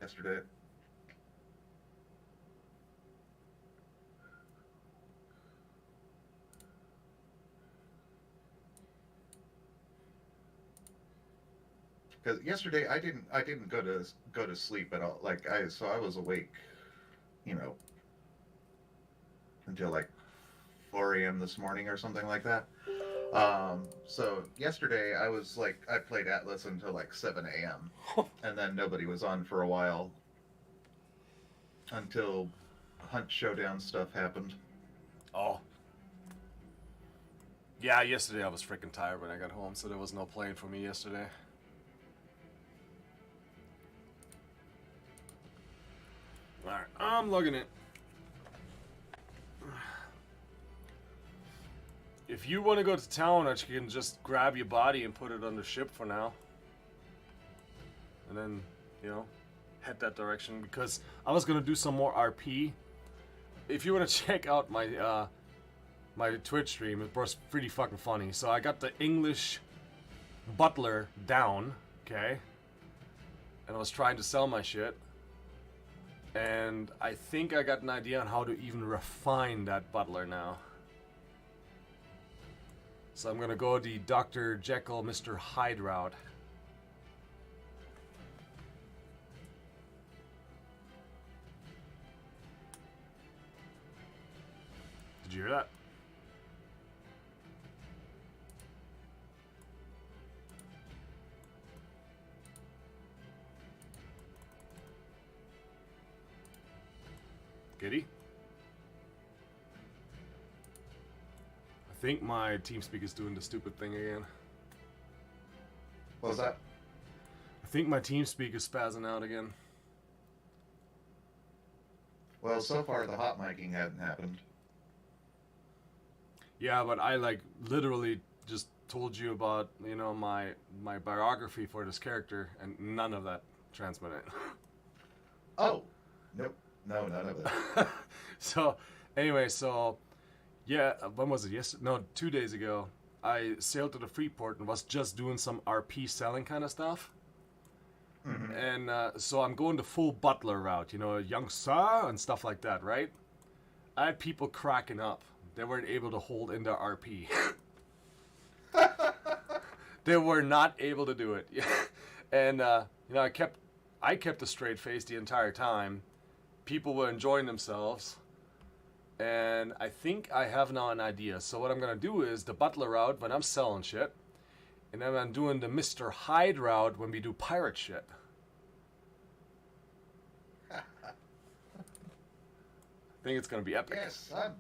yesterday. Because yesterday I didn't go to sleep at all. I was awake, you know, until like 4 a.m. this morning or something like that. So yesterday I played Atlas until like 7 a.m. and then nobody was on for a while until Hunt Showdown stuff happened. Oh. Yeah, yesterday I was freaking tired when I got home, so there was no playing for me yesterday. Alright, I'm logging in. If you want to go to town, I can just grab your body and put it on the ship for now. And then, head that direction. Because I was going to do some more RP. If you want to check out my Twitch stream, it was pretty fucking funny. So I got the English butler down, okay? And I was trying to sell my shit. And I think I got an idea on how to even refine that butler now. So I'm gonna go the Dr. Jekyll, Mr. Hyde route. Did you hear that? Giddy? I think my TeamSpeak is doing the stupid thing again. What was that? I think my TeamSpeak is spazzing out again. Well, so far the hot miking hadn't happened. Yeah, but I literally just told you about, my biography for this character, and none of that transmitted. Oh, nope, no, none of that. So, anyway, yeah, when was it? Yesterday? No, 2 days ago. I sailed to the Freeport and was just doing some RP selling kind of stuff. Mm-hmm. And so I'm going the full butler route, young sir and stuff like that, right? I had people cracking up. They weren't able to hold in their RP. They were not able to do it. And I kept a straight face the entire time. People were enjoying themselves. And I think I have now an idea. So what I'm going to do is the butler route when I'm selling shit. And then I'm doing the Mr. Hyde route when we do pirate shit. I think it's going to be epic. Yes, I'm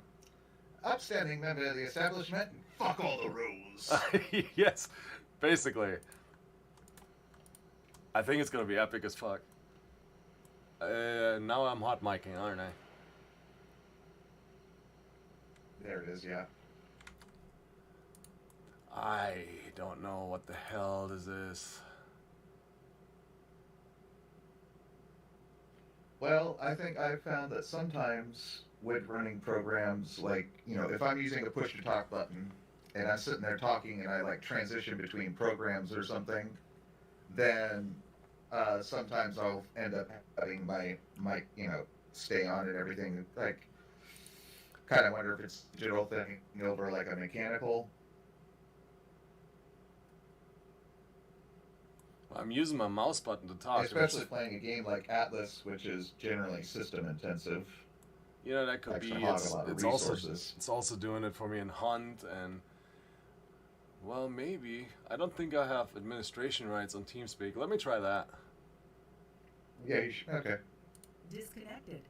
upstanding member of the establishment. And fuck all the rules. Yes, basically. I think it's going to be epic as fuck. Now I'm hot micing, aren't I? There it is, yeah. I don't know what the hell is this. Well, I think I've found that sometimes with running programs, if I'm using a push to talk button and I'm sitting there talking and I transition between programs or something, then sometimes I'll end up having my mic, stay on and everything. Kind of wonder if it's a digital thing over a mechanical. I'm using my mouse button to talk. Especially playing a game like Atlas, which is generally system intensive. That could be. It's also doing it for me in Hunt and. Well, maybe. I don't think I have administration rights on TeamSpeak. Let me try that. Yeah, you should. Okay. Disconnected.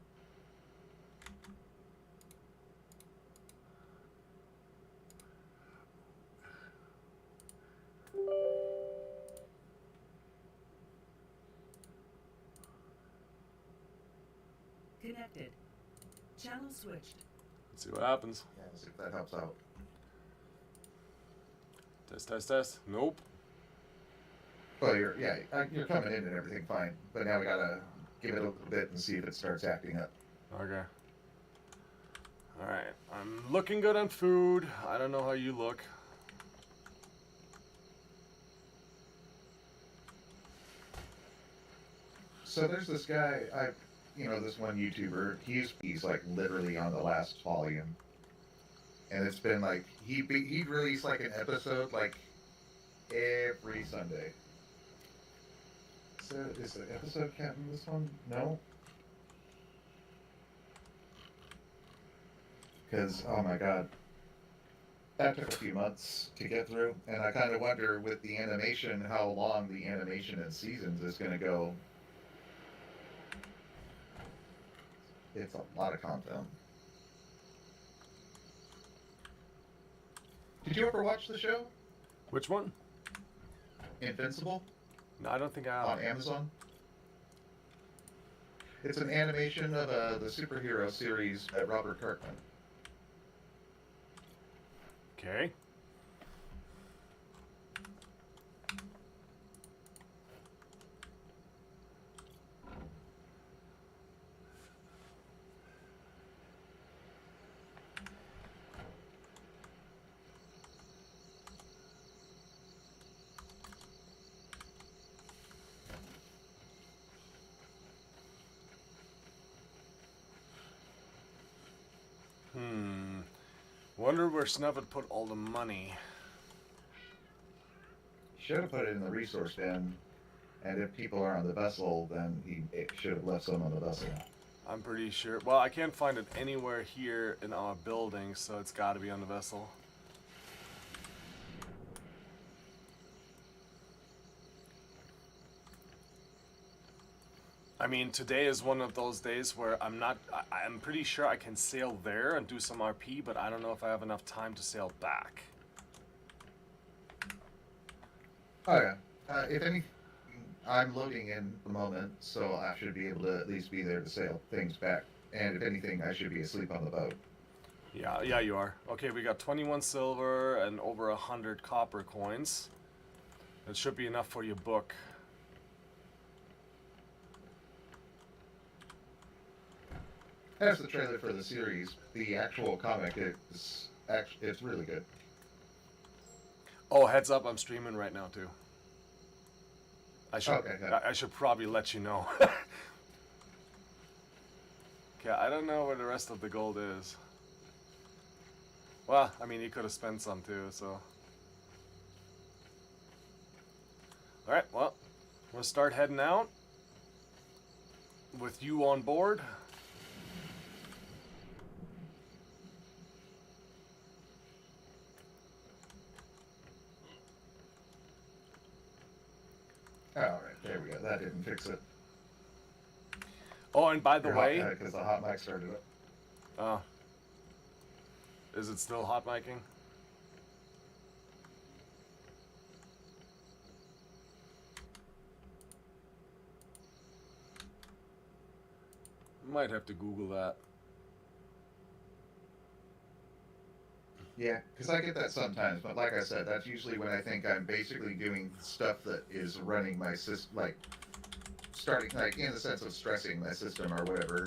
Connected. Channel switched. Let's see what happens. Yeah, let's see if that helps out. Test. Nope. Well, you're coming in and everything fine, but now we gotta give it a little bit and see if it starts acting up. Okay. Alright. I'm looking good on food. I don't know how you look. So there's this guy, this one YouTuber. He's like literally on the last volume, and it's been like he'd release like an episode like every Sunday. So is the episode counting this one? No. Because oh my god, that took a few months to get through, and I kind of wonder with the animation how long the animation in seasons is going to go. It's a lot of content. Did you ever watch the show Which one? Invincible No, I don't think I on have. Amazon? It's an animation of the superhero series by Robert Kirkman. Okay. Wonder where Snuffit put all the money. Should have put it in the resource bin, and if people are on the vessel, then he should have left some on the vessel. I'm pretty sure. Well, I can't find it anywhere here in our building, so it's got to be on the vessel. I mean, today is one of those days where I'm pretty sure I can sail there and do some RP, but I don't know if I have enough time to sail back. Oh yeah. If any, I'm loading in the moment, so I should be able to at least be there to sail things back. And if anything, I should be asleep on the boat. Yeah, you are. Okay, we got 21 silver and over 100 copper coins. That should be enough for your book. That's the trailer for the series. The actual comic it's really good. Oh, heads up, I'm streaming right now too. I should Okay, yeah. I should probably let you know. Okay, I don't know where the rest of the gold is. Well, I mean, he could have spent some too, so. Alright, well, we'll start heading out with you on board. Alright, there we go. That didn't fix it. Oh, and by the way, Because the hot mic started up. oh, is it still hot micing? Might have to Google that. Yeah, because I get that sometimes, but like I said, that's usually when I think I'm basically doing stuff that is running my system, like starting, like in the sense of stressing my system or whatever.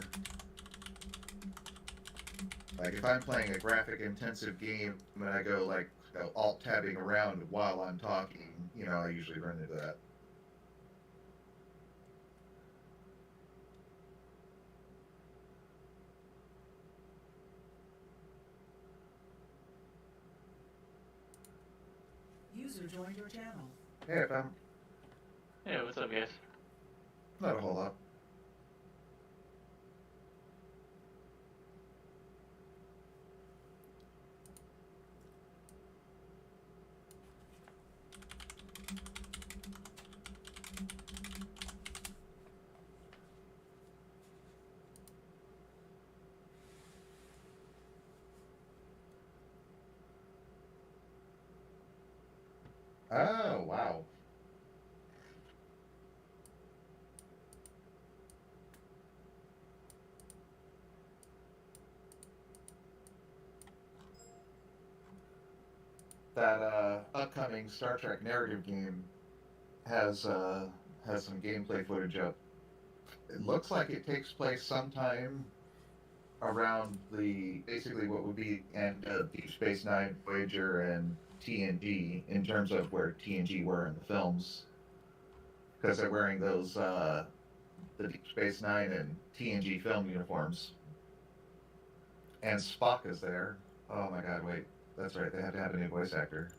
Like if I'm playing a graphic-intensive game and I go like alt-tabbing around while I'm talking, I usually run into that. User joined your channel. Hey, I found Hey, what's up, guys? not a whole lot. Oh, wow. That upcoming Star Trek narrative game has some gameplay footage up. It looks like it takes place sometime around basically what would be end of Deep Space Nine, Voyager, and TNG in terms of where TNG were in the films, because they're wearing those the Deep Space Nine and TNG film uniforms. And Spock is there. Oh my god, wait. That's right, they had to have a new voice actor.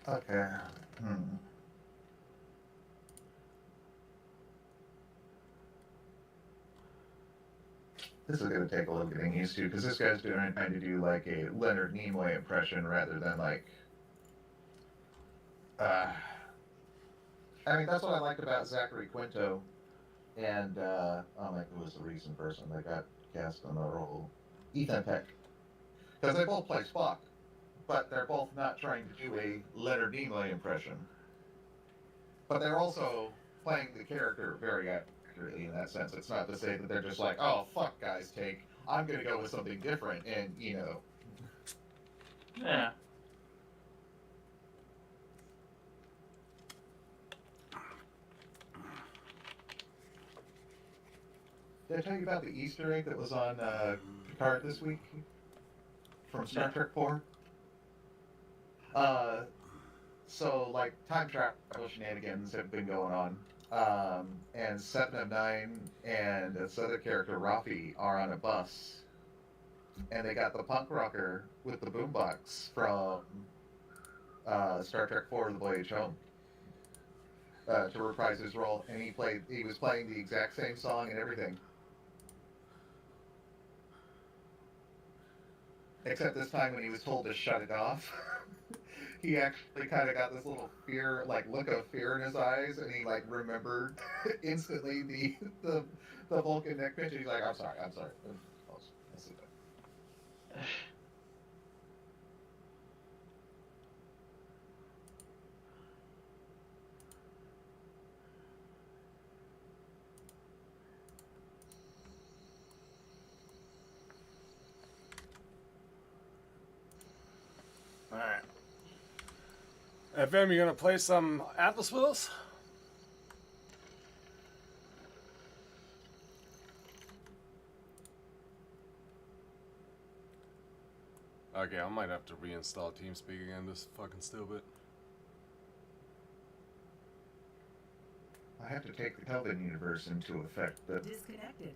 Okay. This is going to take a little getting used to, because this guy's trying to do like a Leonard Nimoy impression rather than like... I mean, that's what I liked about Zachary Quinto and, oh my, who was the recent person that got cast in the role? Ethan Peck. Because they both play Spock, but they're both not trying to do a Leonard Nimoy impression. But they're also playing the character very accurately in that sense. It's not to say that they're just like, oh, fuck guys, take, I'm going to go with something different, and, you know. Yeah. Did I tell you about the Easter egg that was on Picard this week? From Star Trek 4? So, like, time travel shenanigans have been going on. And Seven of Nine and this other character, Rafi, are on a bus. And they got the punk rocker with the boombox from Star Trek 4, The Voyage Home. To reprise his role. And he was playing the exact same song and everything. Except this time when he was told to shut it off, he actually kind of got this little fear, like look of fear in his eyes, and he like remembered instantly the Vulcan neck pinch. He's like, I'm sorry. I'll see that. Alright. FM, you gonna play some Atlas with us? Okay, I might have to reinstall TeamSpeak again, this fucking stupid. I have to take the Kelvin universe into effect, but Disconnected.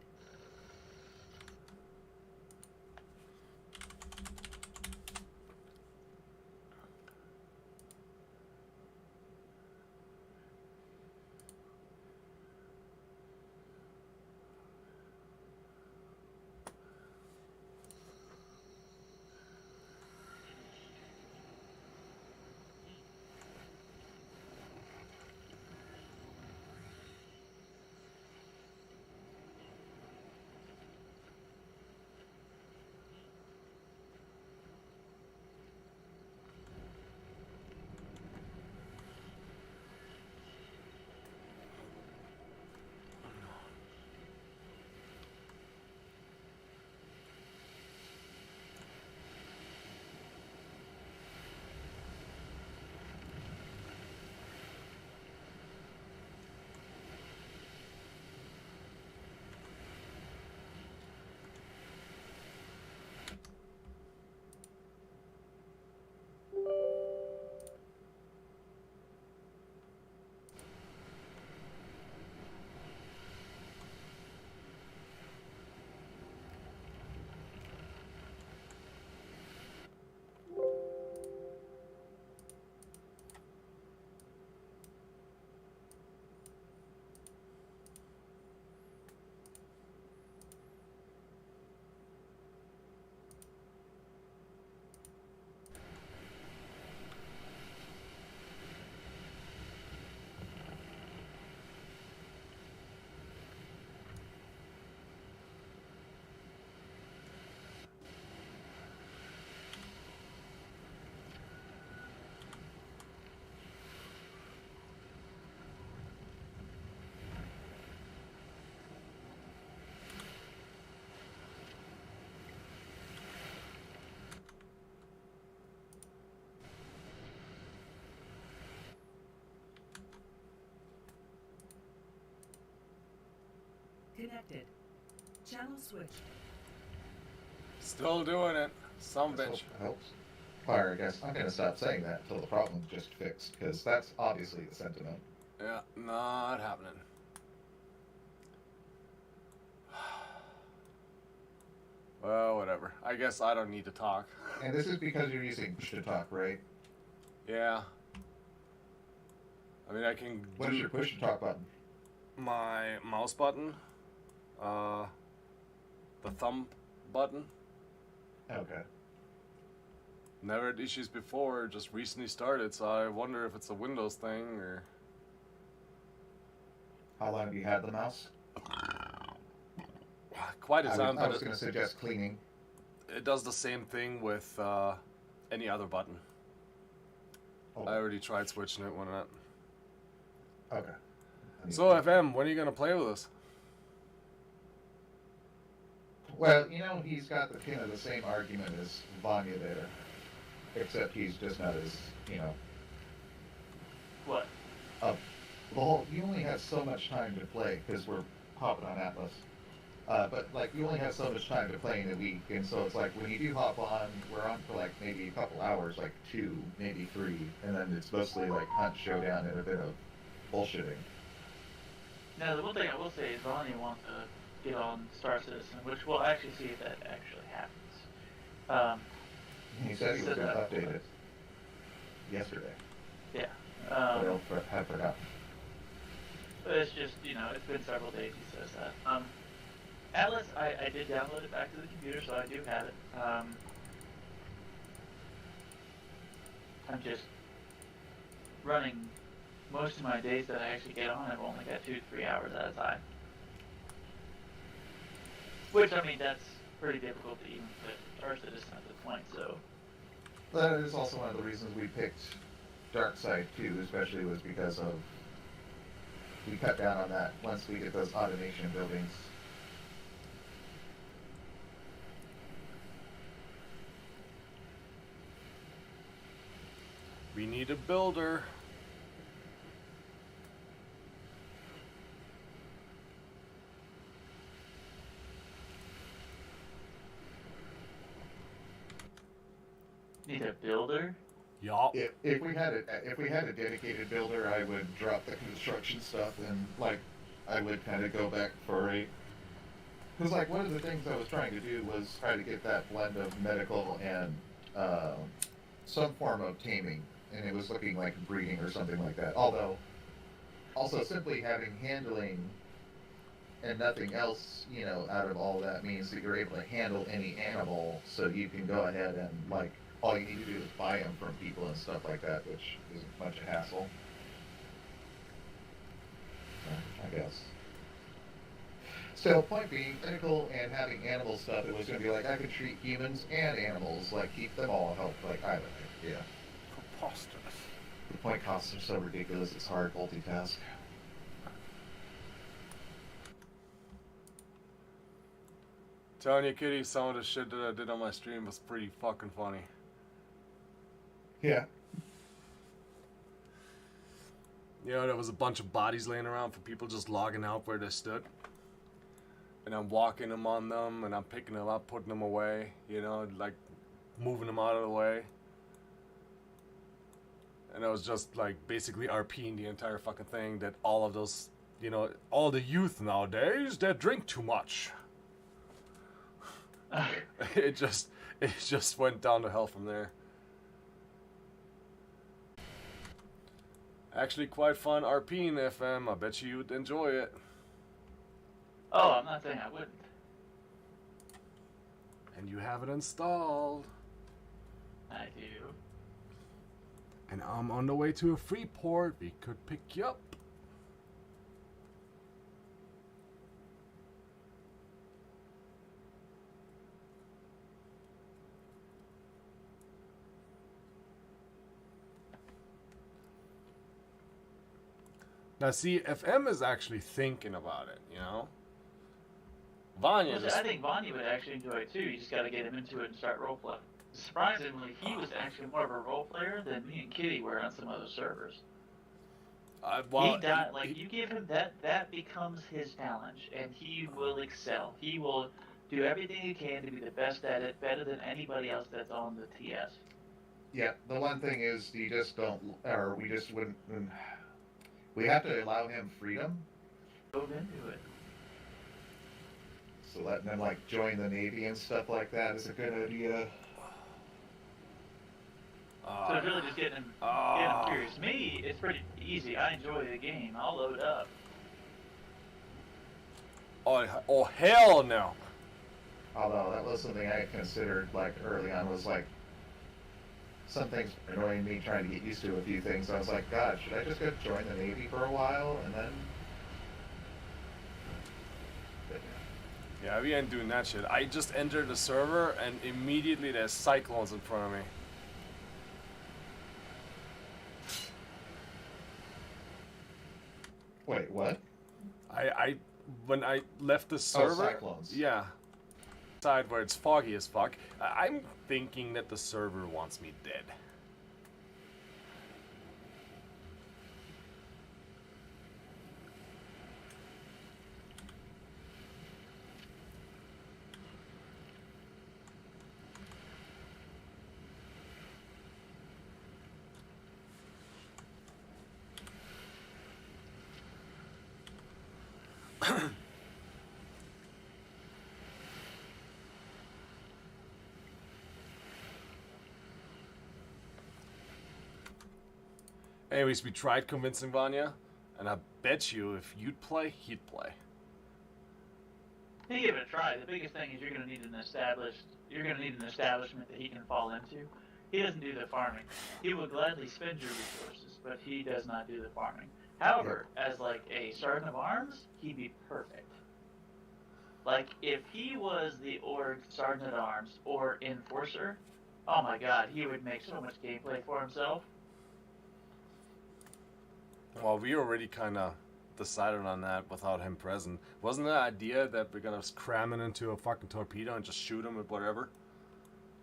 Connected. Channel switched. Still doing it. Some Let's hope bitch. it helps. Or I guess I'm gonna stop saying that until the problem's just fixed, because that's obviously the sentiment. Yeah, not happening. Well, whatever. I guess I don't need to talk. And this is because you're using push to talk, right? Yeah. I mean, I can What do is your push to talk button? my mouse button, the thumb button. Okay. Never had issues before, just recently started, so I wonder if it's a Windows thing or... How long have you had the mouse? Quite a time, I but was going to suggest cleaning. it does the same thing with any other button. Oh, I already tried switching it when not. okay. So, FM, when are you going to play with us? Well, you know, he's got the kind of the same argument as Vanya there, except he's just not as, you know, What? you only have so much time to play because we're hopping on Atlas. But like you only have so much time to play in a week, and so it's like when you do hop on, we're on for like maybe a couple hours, like 2, maybe 3, and then it's mostly like hunt, showdown, and a bit of bullshitting. Now, the one thing I will say is Vanya wants to get on Star Citizen, which we'll actually see if that actually happens. He said he was So going to that- update it yesterday, Yeah. but I have forgotten. But it's just, you know, it's been several days he says that. Atlas, I did download it back to the computer, so I do have it. I'm just running most of my days that I actually get on. I've only got 2 to 3 hours at a time. Which, I mean, that's pretty difficult to even put Star Citizen at this point, so. That is also one of the reasons we picked Darkside too, especially was because of we cut down on that once we get those automation buildings. We need a builder. Need a builder? Yup. If we had a dedicated builder, I would drop the construction stuff and like I would kind of go back for a. Because like one of the things I was trying to do was try to get that blend of medical and some form of taming, and it was looking like breeding or something like that. Although, also simply having handling and nothing else, you know, out of all that means that you're able to handle any animal, so you can go ahead and like all you need to do is buy them from people and stuff like that, which isn't much a hassle. I guess. Still, point being, medical and having animal stuff, it was going to be like I could treat humans and animals, like keep them all healthy. Like I don't know, yeah. Preposterous. The point costs are so ridiculous, it's hard to multitask. Telling you, Kitty, some of the shit that I did on my stream was pretty fucking funny. Yeah. You know, there was a bunch of bodies laying around for people just logging out where they stood. And I'm walking them on them, and I'm picking them up, putting them away, you know, like moving them out of the way. And I was just like basically RPing the entire fucking thing that all of those, you know, all the youth nowadays, they drink too much. It just went down to hell from there. Actually quite fun RPing, FM. I bet you would enjoy it. Oh, I'm not saying I wouldn't. And you have it installed. I do. And I'm on the way to a free port. We could pick you up. Now, see, FM is actually thinking about it, you know? Vanya Well, just... I think Vanya would actually enjoy it too. You just got to get him into it and start roleplaying. Surprisingly, he was actually more of a role player than me and Kitty were on some other servers. Well, you give him that becomes his challenge, and he will excel. He will do everything he can to be the best at it, better than anybody else that's on the TS. Yeah, the one thing is you just don't, or we just wouldn't. We have to allow him freedom. Move into it. So letting him like join the Navy and stuff like that is a good idea. So it's really just getting him curious. Me, it's pretty easy. I enjoy the game. I'll load up. Oh hell no! Although that was something I considered like early on, was like some things annoying me, trying to get used to a few things. I was like, God, should I just go join the Navy for a while and then? But, Yeah, we ain't doing that shit. I just entered the server and immediately there's cyclones in front of me. Wait, what? When I left the server, cyclones. yeah, side where it's foggy as fuck. I'm thinking that the server wants me dead. Anyways, we tried convincing Vanya, and I bet you if you'd play, he'd play. You give it a try. The biggest thing is you're going to need an establishment that he can fall into. He doesn't do the farming. He will gladly spend your resources, but he does not do the farming. However, as like a sergeant of arms, he'd be perfect. Like if he was the org sergeant at arms or enforcer, oh my god, he would make so much gameplay for himself. Well, we already kind of decided on that without him present. Wasn't the idea that we're gonna cram it into a fucking torpedo and just shoot him with whatever?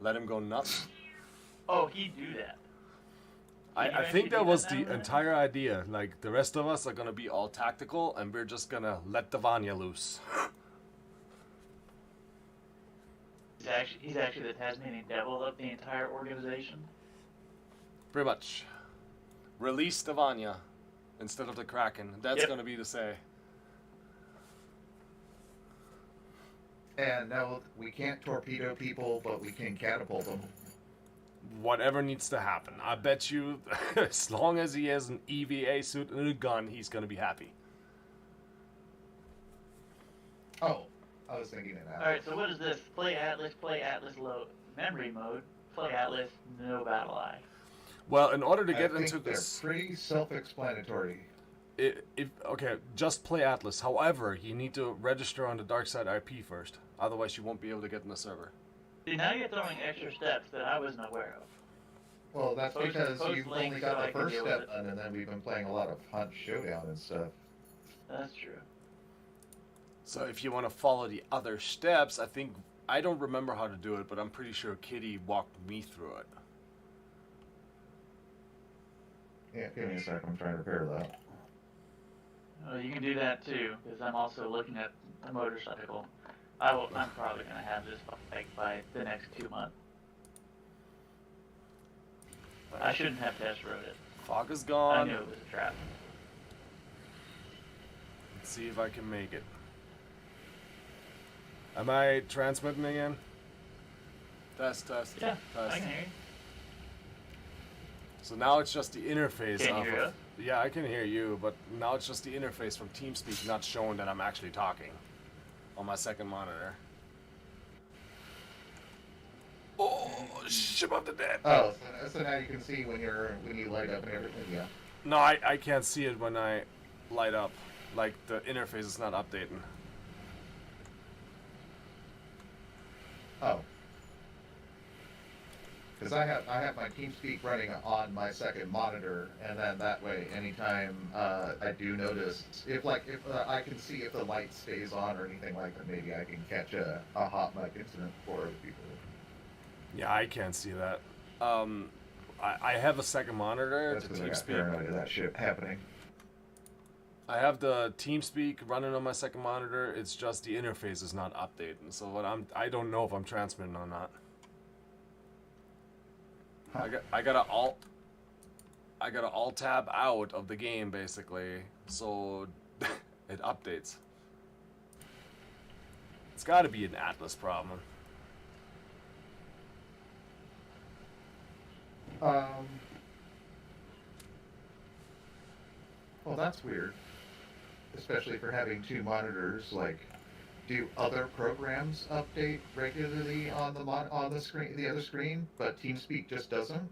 Let him go nuts? Oh, he'd do that. I think that was the entire idea. Like, the rest of us are gonna be all tactical, and we're just gonna let the Vanya loose. He's actually the Tasmanian devil of the entire organization. Pretty much. Release the Vanya instead of the Kraken. That's gonna be the say. And no, we can't torpedo people, but we can catapult them. Whatever needs to happen. I bet you, as long as he has an EVA suit and a gun, he's gonna be happy. Oh, I was thinking of that. Alright, so what is this? Play Atlas low memory mode, play Atlas, no battle eye. Well, in order to I get think into they're this, pretty self-explanatory. okay, just play Atlas. However, you need to register on the DarksideRP first. Otherwise, you won't be able to get in the server. See, now you're throwing extra steps that I wasn't aware of. Well, that's because post you've only links got so I the can first deal with step it. done, and then we've been playing a lot of Hunt Showdown and stuff. That's true. So if you want to follow the other steps, I don't remember how to do it, but I'm pretty sure Kitty walked me through it. Yeah, give me a second. I'm trying to repair that. Oh, you can do that too, because I'm also looking at the motorcycle. I'm probably going to have this by the next 2 months. But I shouldn't have test rode it. Fog is I gone. knew it was a trap. Let's see if I can make it. Am I transmitting again? Test. Yeah, Test. I can hear you. So now it's just the interface. Can you hear us? Yeah, I can hear you, but now it's just the interface from TeamSpeak not showing that I'm actually talking on my second monitor. Oh, ship of the dead. Oh, so now you can see when you light up and everything. Yeah. No, I can't see it when I light up. Like, the interface is not updating. Oh. Because I have my TeamSpeak running on my second monitor, and then that way, anytime I do notice, if I can see if the light stays on or anything like that, maybe I can catch a hot mic incident for other people. Yeah, I can't see that. I have a second monitor That's to because I got TeamSpeak. paranoid of that shit happening. I have the TeamSpeak running on my second monitor. It's just the interface is not updating. So I don't know if I'm transmitting or not. I got to alt tab out of the game basically, so it updates. It's got to be an Atlas problem. Well, that's weird. Especially for having two monitors. Like, do other programs update regularly on the screen, the other screen, but TeamSpeak just doesn't?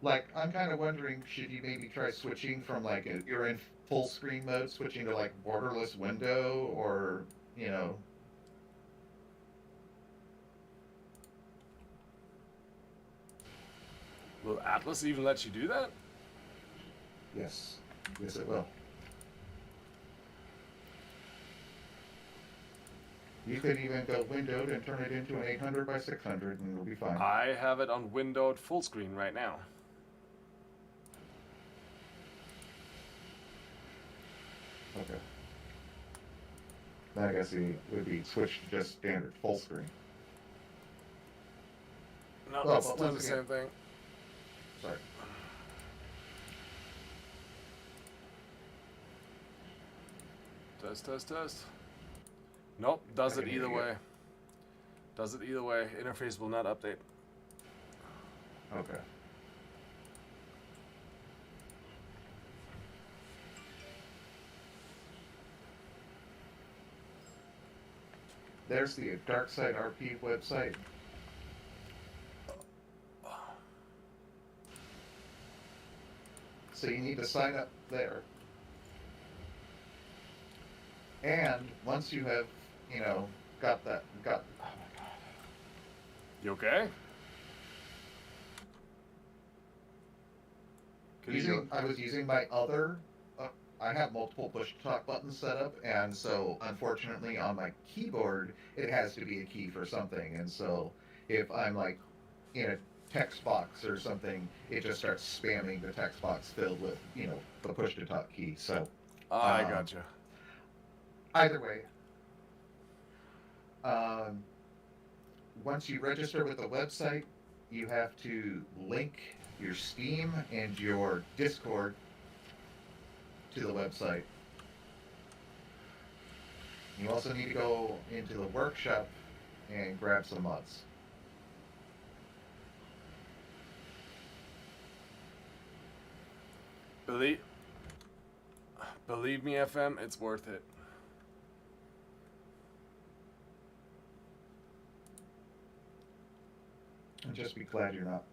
Like, I'm kind of wondering, should you maybe try switching from like you're in full screen mode, switching to like borderless window, or you know? Will Atlas even let you do that? Yes, yes, it will. You could even go windowed and turn it into an 800 by 600, and it'll be fine. I have it on windowed full screen right now. Okay. Then I guess it would be switched to just standard full screen. No, Well, it's but doing the once same again- thing. Sorry. Test. Nope, does I it can either hear you. way. Does it either way. Interface will not update. Okay. There's the DarksideRP website. So you need to sign up there. And once you have, got oh my God. You okay? I was using my other, I have multiple push-to-talk buttons set up, and so unfortunately on my keyboard, it has to be a key for something, and so if I'm like in a text box or something, it just starts spamming the text box filled with, the push-to-talk key, so. I gotcha. Either way, once you register with the website, you have to link your Steam and your Discord to the website. You also need to go into the workshop and grab some mods. Believe me, FM, it's worth it. And just be glad you're not.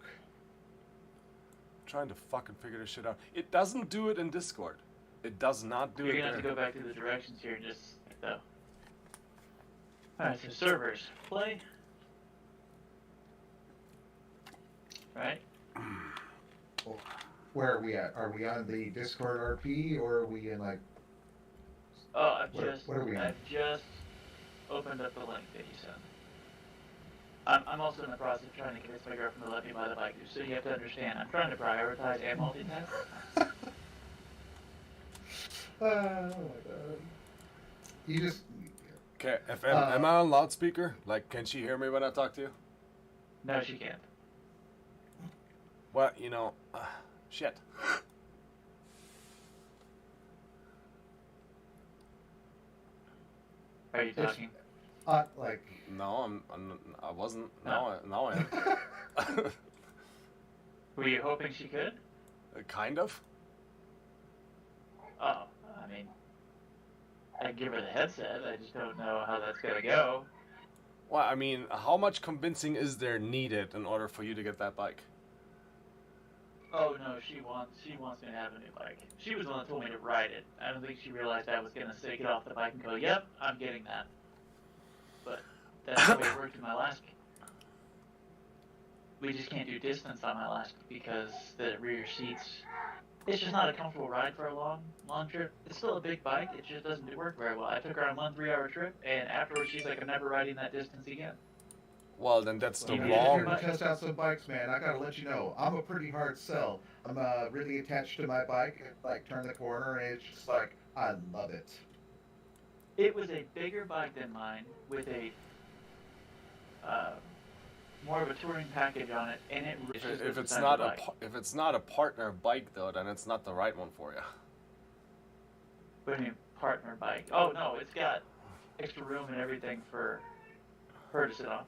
Trying to fucking figure this shit out. It doesn't do it in Discord. It does not do You're it gonna have to there. go back to the directions here and just though. Alright, so servers. Play. Right? Where are we at? Are we on the Discord RP, or are we in like? Oh, What are we on? I've just opened up the link that you sent. I'm also in the process of trying to convince my girlfriend to let me buy the bike, so you have to understand, I'm trying to prioritize and multitask. Oh my God. You just. Okay, FM, am I on loudspeaker? Like, can she hear me when I talk to you? No, she can't. Well, shit. Are you talking? Like. No, I wasn't. No. Now I am. Were you hoping she could? Kind of. Oh, I mean, I'd give her the headset, I just don't know how that's gonna go. Well, I mean, how much convincing is there needed in order for you to get that bike? Oh no, she wants me to have a new bike. She was the one that told me to ride it. I don't think she realized I was gonna say get off the bike and go, yep, I'm getting that. But that's the way it worked in my last game. We just can't do distance on my last because the rear seats, it's just not a comfortable ride for a long trip. It's still a big bike, it just doesn't work very well. I took her on one 3-hour trip, and afterwards she's like, I'm never riding that distance again. Well, then that's the You I'm need a here wrong. to test out some bikes, man. I gotta let you know, I'm a pretty hard sell. I'm really attached to my bike. Like turn the corner, and it's just like I love it. It was a bigger bike than mine with a uh, more of a touring package on it, and it If, just if was a it's tons not of a bike. if it's not a partner bike though, then it's not the right one for you. What do you mean partner bike? Oh no, it's got extra room and everything for her to sit on.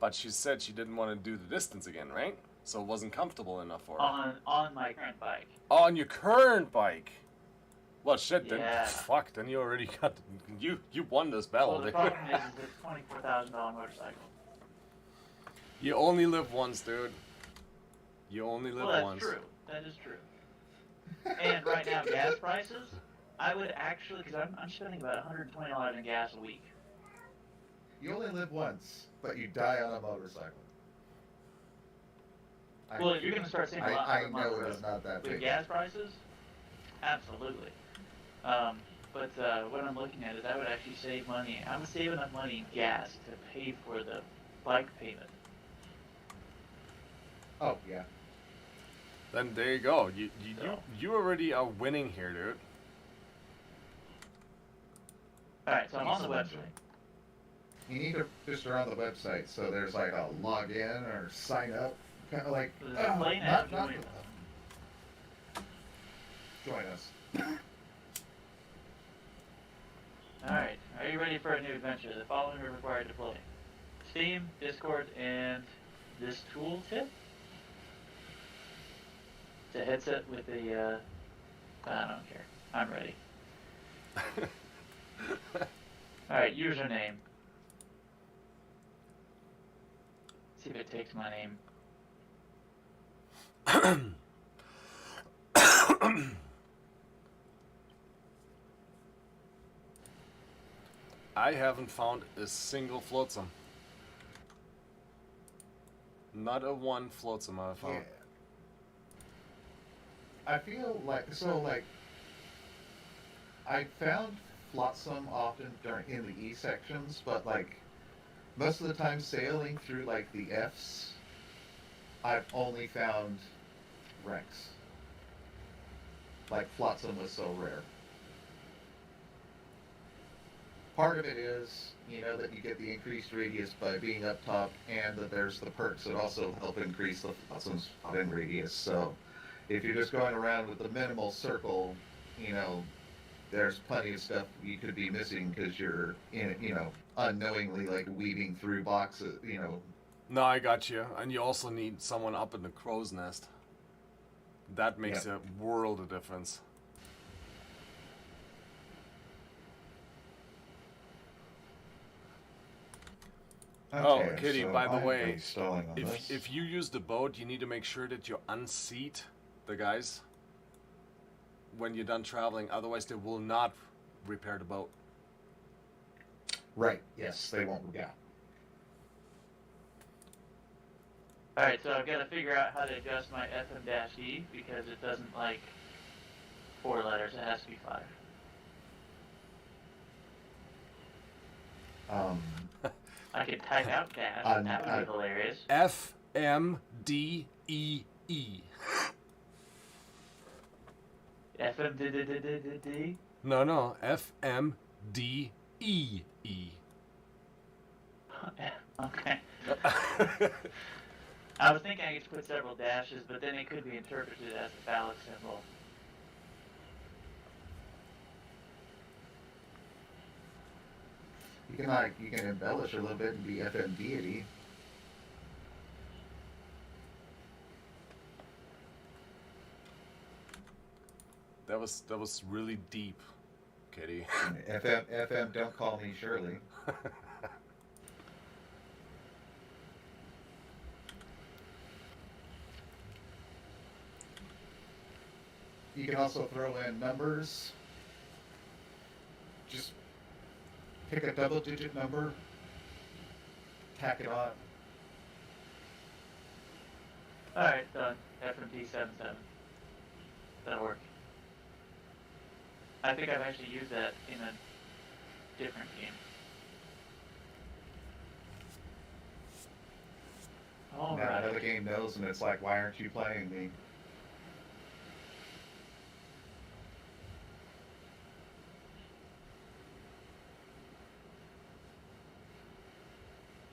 But she said she didn't want to do the distance again, right? So it wasn't comfortable enough for her. On my current bike. On your current bike. Well, shit. Then Yeah. fuck. Then you already got you won this battle. Well, the dude. problem is it's a $24,000 motorcycle. You only live once, dude. You only live Well, that's once. true. That is true. And right now, gas prices, I would actually, because I'm spending about $120 in gas a week. You only live once, but you die on a motorcycle. Well, you're going to start seeing a lot I more on the know road. it's not that With big. gas prices, absolutely. But what I'm looking at is I would actually save money. I would save enough money in gas to pay for the bike payment. Oh yeah. Then there you go. You So. you already are winning here, dude. All right, so I'm on the Excellent. website. You need to just around the website, so there's like a login or sign up, kind of like There's a play now, not join join us. All right, are you ready for a new adventure? The following are required to play: Steam, Discord, and this tooltip. It's a headset with a. I don't care. I'm ready. All right, username. See if it takes my name. I haven't found a single flotsam. Not a one flotsam I've Yeah. found. I feel like I found flotsam often in the E sections, but like most of the time sailing through like the Fs, I've only found wrecks. Like flotsam was so rare. Part of it is, that you get the increased radius by being up top, and that there's the perks that also help increase the flotsam's spot in radius. So if you're just going around with the minimal circle, there's plenty of stuff you could be missing because you're unknowingly like weaving through boxes, No, I got you. And you also need someone up in the crow's nest. That makes a world of difference. Oh, Kitty, by the way, if you use the boat, you need to make sure that you unseat the guys when you're done traveling. Otherwise, they will not repair the boat. Right, yes, they won't, yeah. All right, so I've got to figure out how to adjust my FM-E because it doesn't like 4 letters. It has to be 5. I could type out dash. That would be hilarious. FMDEE. FM-D-D-D-D-D-D? No, FMDEE. Okay. I was thinking I could put several dashes, but then it could be interpreted as a phallic symbol. You can embellish a little bit and be FM deity. That was really deep, Kitty. FM, don't call me Shirley. You can also throw in numbers. Just pick a double-digit number, tack it on. Alright, done. FMD77. That'll work. I think I've actually used that in a different game. All now right. another game knows, and it's like, why aren't you playing me?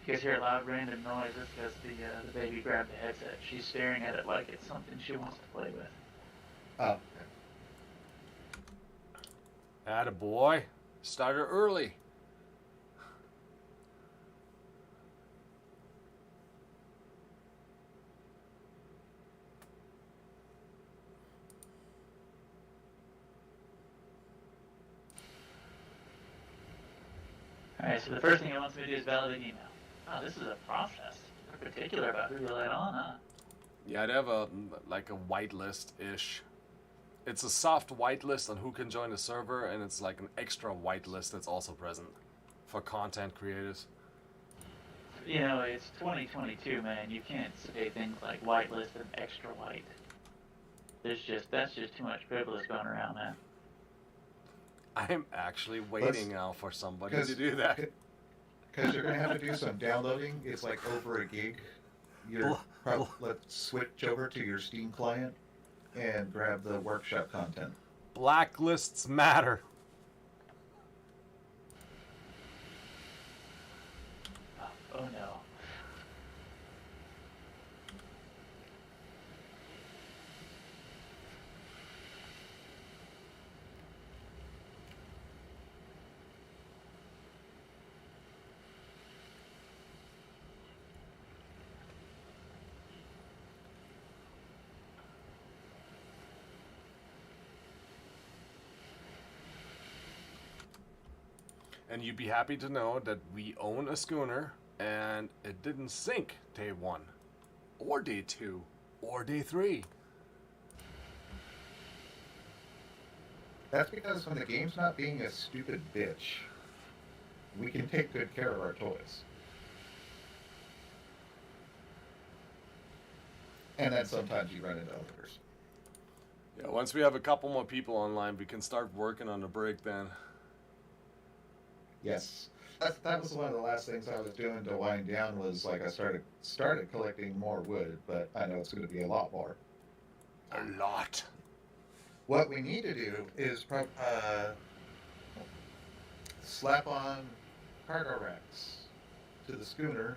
If you guys hear a loud random noise, it's because the baby grabbed the headset. She's staring at it like it's something she wants to play with. Oh, Attaboy. Started early. Alright, so the first thing it wants me to do is validate email. Oh, this is a process. They're particular about who you let on, huh? Yeah, I'd have a like a whitelist-ish. It's a soft whitelist on who can join the server, and it's like an extra whitelist that's also present for content creators. You know, it's 2022, man. You can't say things like whitelist and extra white. That's just too much privilege going around, man. I'm actually waiting now for somebody to 'cause- do that. because you're gonna have to do some downloading. It's like over a gig. Let's switch over to your Steam client and grab the workshop content. Blacklists matter. Oh no. And you'd be happy to know that we own a schooner and it didn't sink day 1, or day 2, or day 3. That's because when the game's not being a stupid bitch, we can take good care of our toys. And then sometimes you run into others. Yeah, once we have a couple more people online, we can start working on the break then. Yes. That was one of the last things I was doing to wind down was like I started collecting more wood, but I know it's going to be a lot more. A lot. What we need to do is slap on cargo racks to the schooner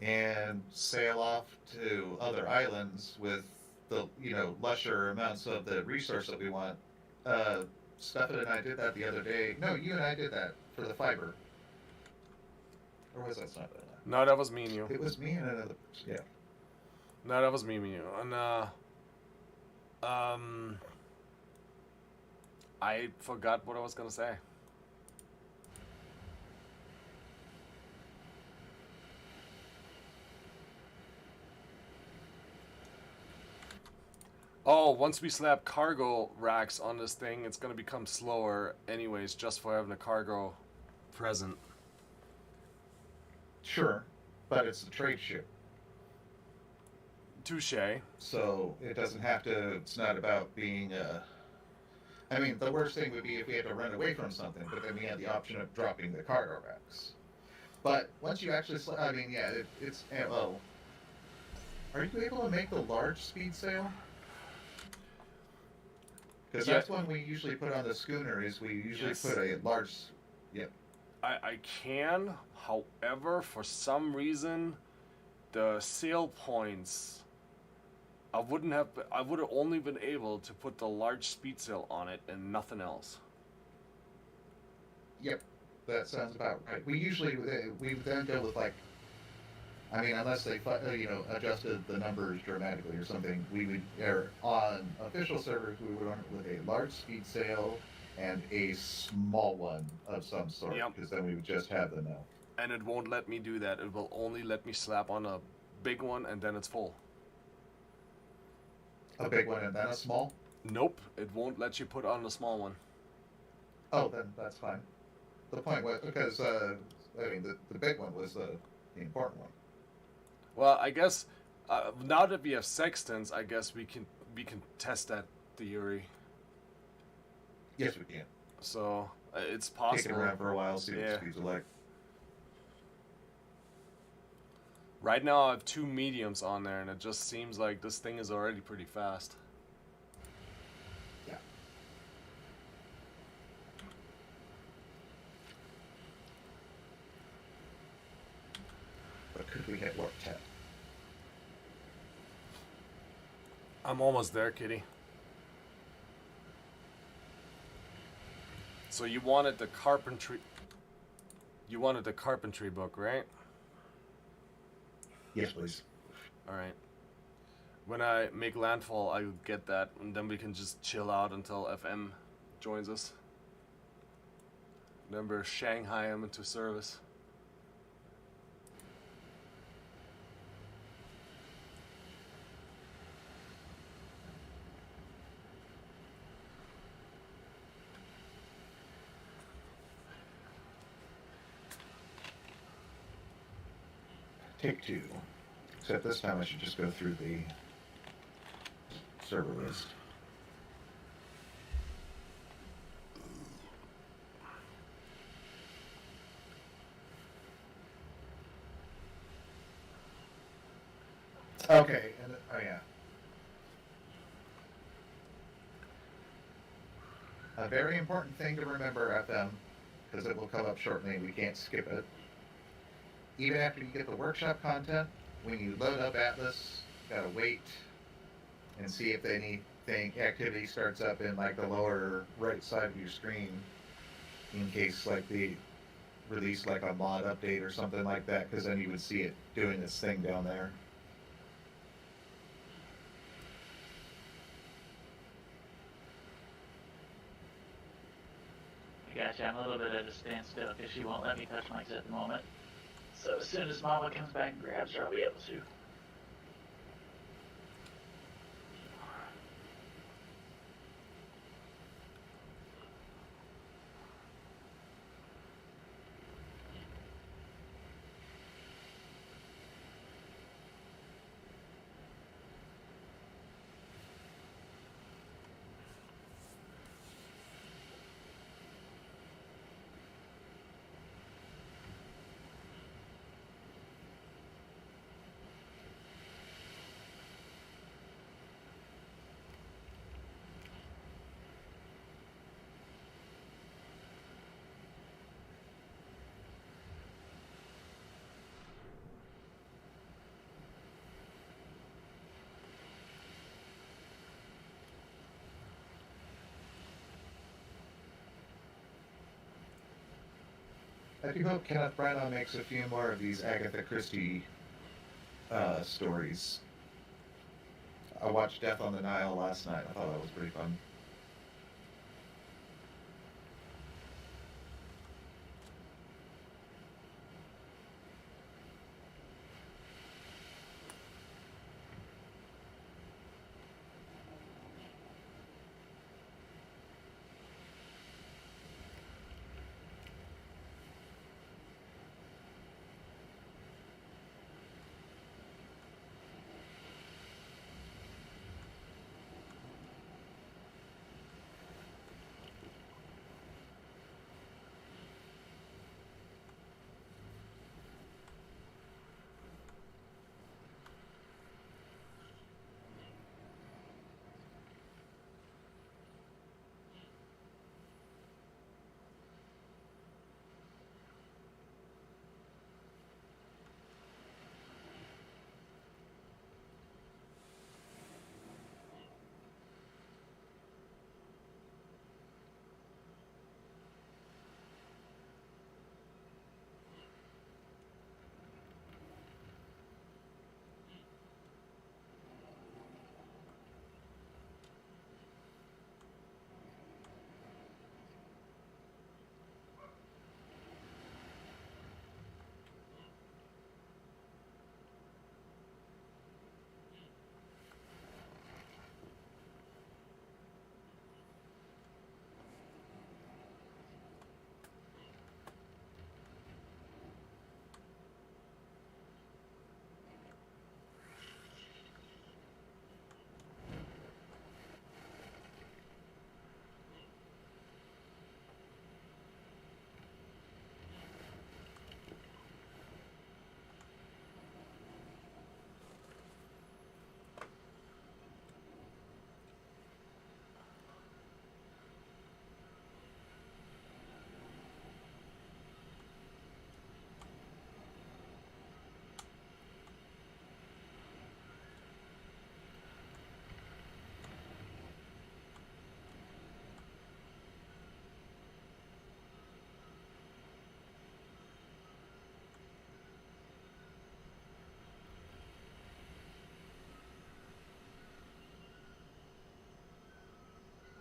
and sail off to other islands with the lusher amounts of the resource that we want. Stefan and I did that the other day. No, you and I did that for the fiber. Or was that not that? No, that was me and you. It was me and another person. Yeah. No, that was me and you. And I forgot what I was gonna say. Oh, once we slap cargo racks on this thing, it's gonna become slower anyways, just for having the cargo present. Sure, but it's a trade ship. Touche. So it doesn't have to, it's not about being I mean, the worst thing would be if we had to run away from something, but then we had the option of dropping the cargo racks. But once you actually, I mean, yeah, it's, well, are you able to make the large speed sail? Because that's one we usually put on the schooner, is we usually put a large, yep. I can, however, for some reason, the sail points, I would have only been able to put the large speed sail on it and nothing else. Yep, that sounds about right. We usually, we then go with like, I mean, unless they, adjusted the numbers dramatically or something, we would, on official servers, we would run it with a large speed sail and a small one of some sort, because then we would just have the no. And it won't let me do that. It will only let me slap on a big one and then it's full. A big one and then a small? Nope, it won't let you put on a small one. Oh, then that's fine. The point was, because, I mean, the big one was the important one. Well, I guess, now that we have sextants, I guess we can test that theory. Yes, we can. So, it's possible. Take it around for a while, see what the speeds are like. Right now I have 2 mediums on there, and it just seems like this thing is already pretty fast. Yeah. But could we hit warp 10? I'm almost there, kitty. So you wanted the carpentry... You wanted the carpentry book, right? Yes, please. Alright. When I make landfall, I'll get that, and then we can just chill out until FM joins us. Remember, Shanghai him into service. Take 2. Except this time I should just go through the server list. Okay, and oh yeah. A very important thing to remember, FM, because it will come up shortly, we can't skip it. Even after you get the workshop content, when you load up Atlas, you gotta wait and see if anything activity starts up in like the lower right side of your screen, in case like they release like a mod update or something like that, because then you would see it doing this thing down there. Gotcha, I'm a little bit at a standstill because she won't let me touch mics at the moment. So as soon as Mama comes back and grabs her, I'll be able to. I do hope Kenneth Branagh makes a few more of these Agatha Christie stories. I watched Death on the Nile last night. I thought that was pretty fun.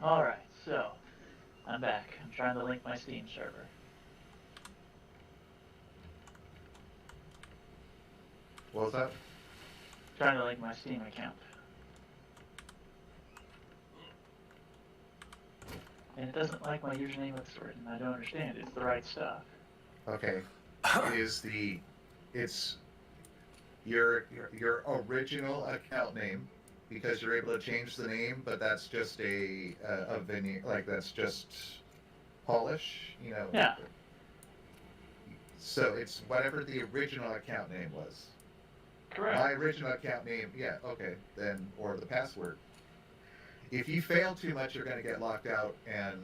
Alright, so I'm back. I'm trying to link my Steam server. What was that? Trying to link my Steam account. And it doesn't like my username looks written. I don't understand. It's the right stuff. Okay. It's your original account name, because you're able to change the name, but that's just a veneer, like that's just polish, you know. Yeah. So it's whatever the original account name was. Correct. My original account name, yeah, okay, then, or the password. If you fail too much, you're going to get locked out, and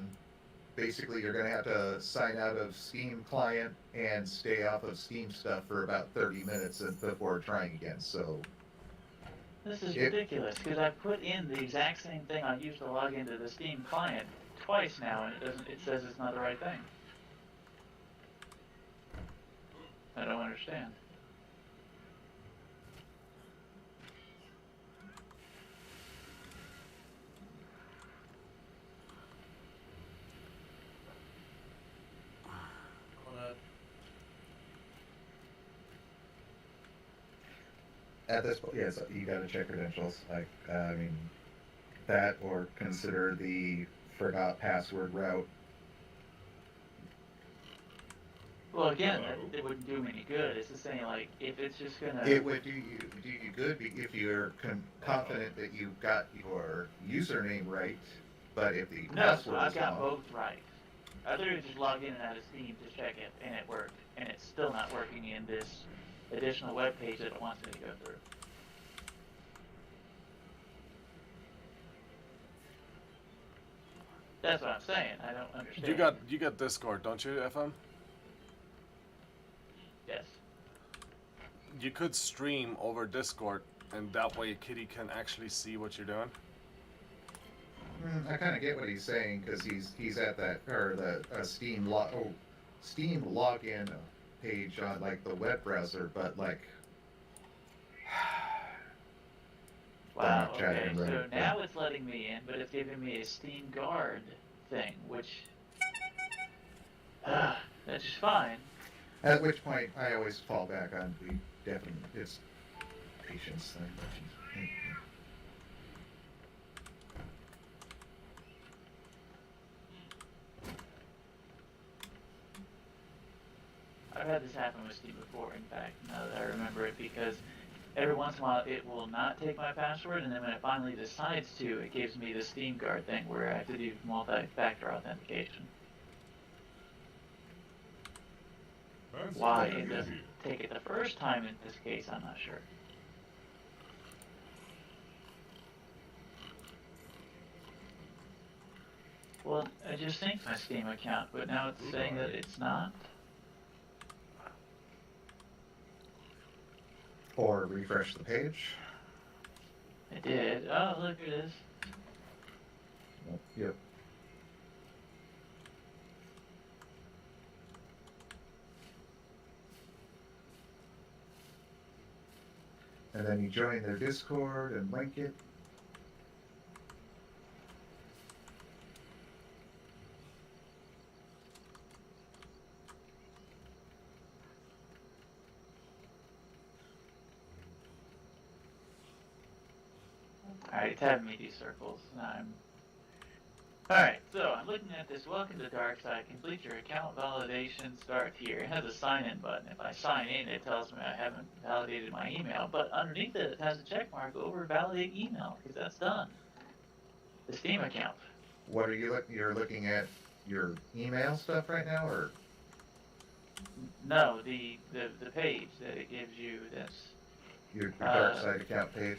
basically you're going to have to sign out of Steam client and stay off of Steam stuff for about 30 minutes before trying again. So This is ridiculous, because I put in the exact same thing I used to log into the Steam client twice now, and it says it's not the right thing. I don't understand. at this point, yes, you got to check credentials. I mean, that or consider the forgot password route. Well, again, it wouldn't do me any good. It's just saying, like, if it's just gonna... It would do you good if you're confident that you got your username right, but if the No, password so I've is got wrong, both right. I literally just logged in and out of Steam to check it, and it worked. And it's still not working in this additional web page that it wants me to go through. That's what I'm saying. I don't understand. You got Discord, don't you, FM? Yes. You could stream over Discord, and that way Kitty can actually see what you're doing. I kind of get what he's saying, because he's at that, or the Steam login page on like the web browser, but like Wow, not chatting, okay, so right, now it's letting me in, but it's giving me a Steam Guard thing, which... that's just fine. at which point I always fall back on the it's patience thing. I've had this happen with Steam before, in fact, now that I remember it, because every once in a while it will not take my password, and then when it finally decides to, it gives me the Steam Guard thing where I have to do multi-factor authentication. Why it doesn't take it the first time in this case, I'm not sure. Well, I just synced my Steam account, but now it's saying that it's not. Or refresh the page. It did. Oh, look, it is. Yep. And then you join their Discord and link it. Alright, it's having me do circles. Alright, so I'm looking at this. Welcome to Darkside. Complete your account validation. Start here. It has a sign-in button. If I sign in, it tells me I haven't validated my email. But underneath it, it has a check mark over validate email, because that's done. The Steam account. What are you you're looking at your email stuff right now, or? No, the page that it gives you. That's Your Darkside account page?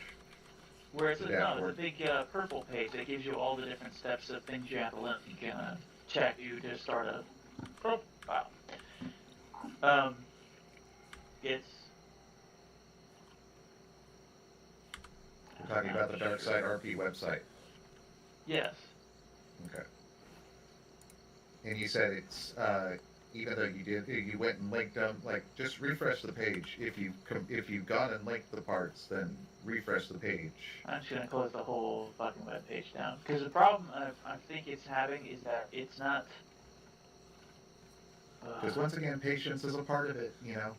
where it's The no, dashboard. it's a big purple page that gives you all the different steps of things you have to learn. You can check you to start a profile. It's We're talking about the DarksideRP website. yes. Okay. And you said it's even though you went and linked them. Like, just refresh the page. If you've gone and linked the parts, then refresh the page. I'm just gonna close the whole fucking web page down because the problem I think it's having is that it's not. Because once again, patience is a part of it. You know,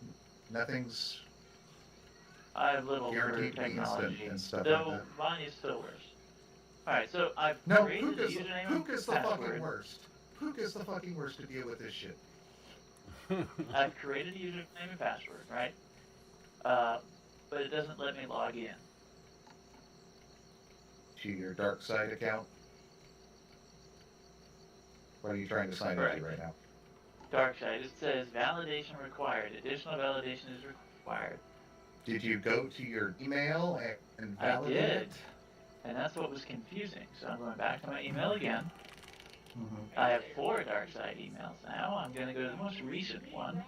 nothing's I have little for guaranteed to be instant technology, and stuff though like that. mine is still worse. All right, so I've No, created the username Pook and is the password. fucking worst. Pook is the fucking worst to deal with this shit. I've created a username and password, right? But it doesn't let me log in. To your DarkSide account. What are you trying to sign Correct. into right now? DarkSide, it says validation required. Additional validation is required. Did you go to your email and I validate did, it? and that's what was confusing. So I'm going back to my email again. Mm-hmm. I have 4 DarkSide emails now. I'm going to go to the most recent one.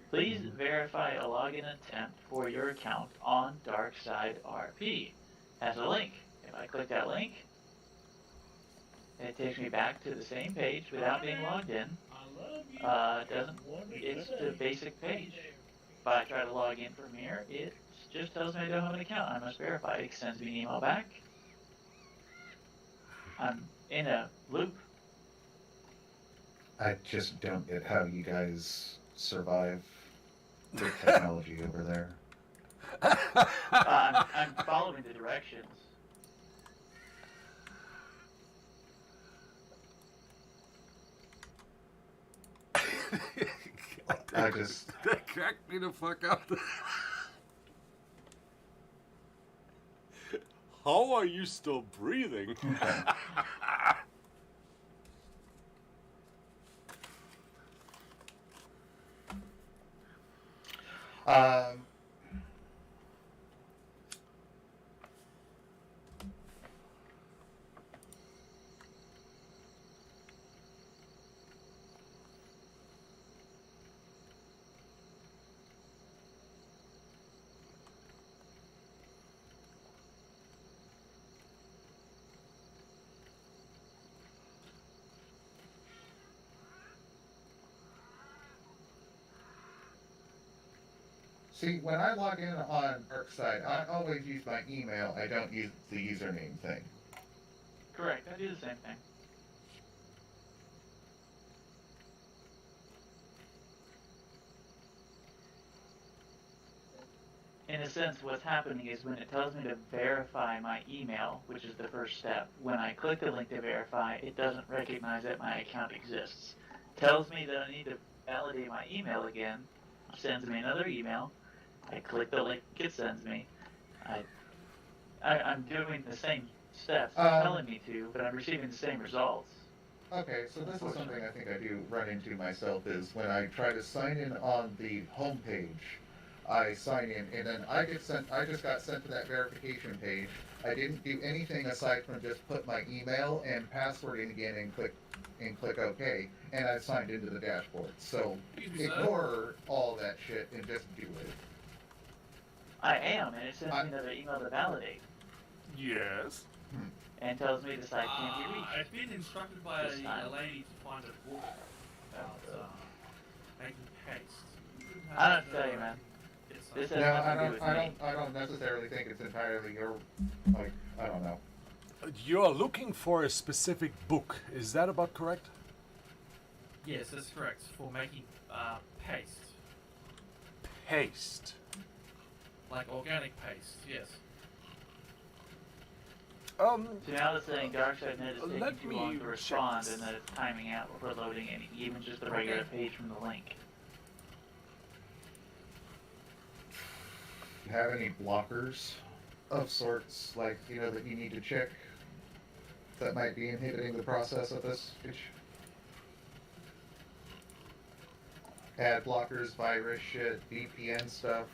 Please verify a login attempt for your account on DarksideRP. Has a link. If I click that link, it takes me back to the same page without being logged in. It's the basic page. If I try to log in from here, it just tells me I don't have an account. I must verify. It sends me an email back. I'm in a loop. I just don't get how you guys survive with technology over there. I'm following the directions. I just... That cracked me the fuck up. How are you still breathing? See, when I log in on DarkSide, I always use my email. I don't use the username thing. Correct. I do the same thing. In a sense, what's happening is when it tells me to verify my email, which is the first step, when I click the link to verify, it doesn't recognize that my account exists. It tells me that I need to validate my email again, sends me another email. I click the link it sends me. I'm doing the same steps it's telling me to, but I'm receiving the same results. Okay, so this is something I think I do run into myself is when I try to sign in on the home page, I sign in and then I just got sent to that verification page. I didn't do anything aside from just put my email and password in again and click OK, and I signed into the dashboard. So ignore all that shit and just do it. I am, and it sends me another email to validate. Yes. And tells me the site can't be reached. I've been instructed by a lady to find a book about making paste. I don't tell you, man. This has No, nothing to do with me. I don't necessarily think it's entirely your, like, I don't know. You're looking for a specific book. Is that about correct? Yes, that's correct. For making paste. Paste. Like organic paste, yes. So now it's saying DarksideNet is taking Let too me long to check respond this. and that it's timing out before loading any, even just the regular page from the link. Do you have any blockers of sorts, like, you know, that you need to check that might be inhibiting the process of this stage? Ad blockers, virus shit, VPN stuff.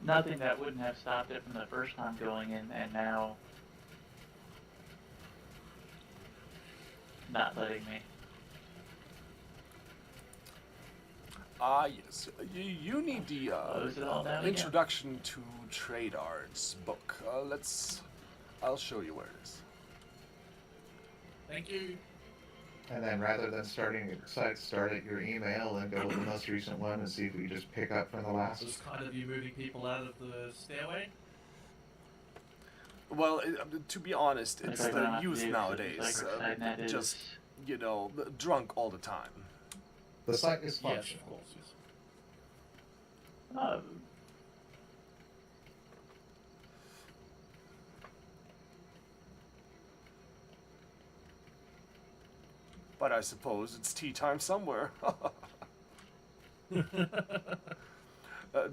Nothing that wouldn't have stopped it from the first time going in and now not letting me. Yes. You need the Close it all down again. Introduction to Trade Arts book. I'll show you where it is. Thank you. And then rather than starting at site, start at your email and go with the most recent one and see if we just pick up from the last. Just kind of you moving people out of the stairway. Well, to be honest, Like it's I don't the have to youth do, 'cause nowadays. it's like DarksideNet is- Just, you know, drunk all the time. The site is Yes, functional. of course. Yes. But I suppose it's tea time somewhere.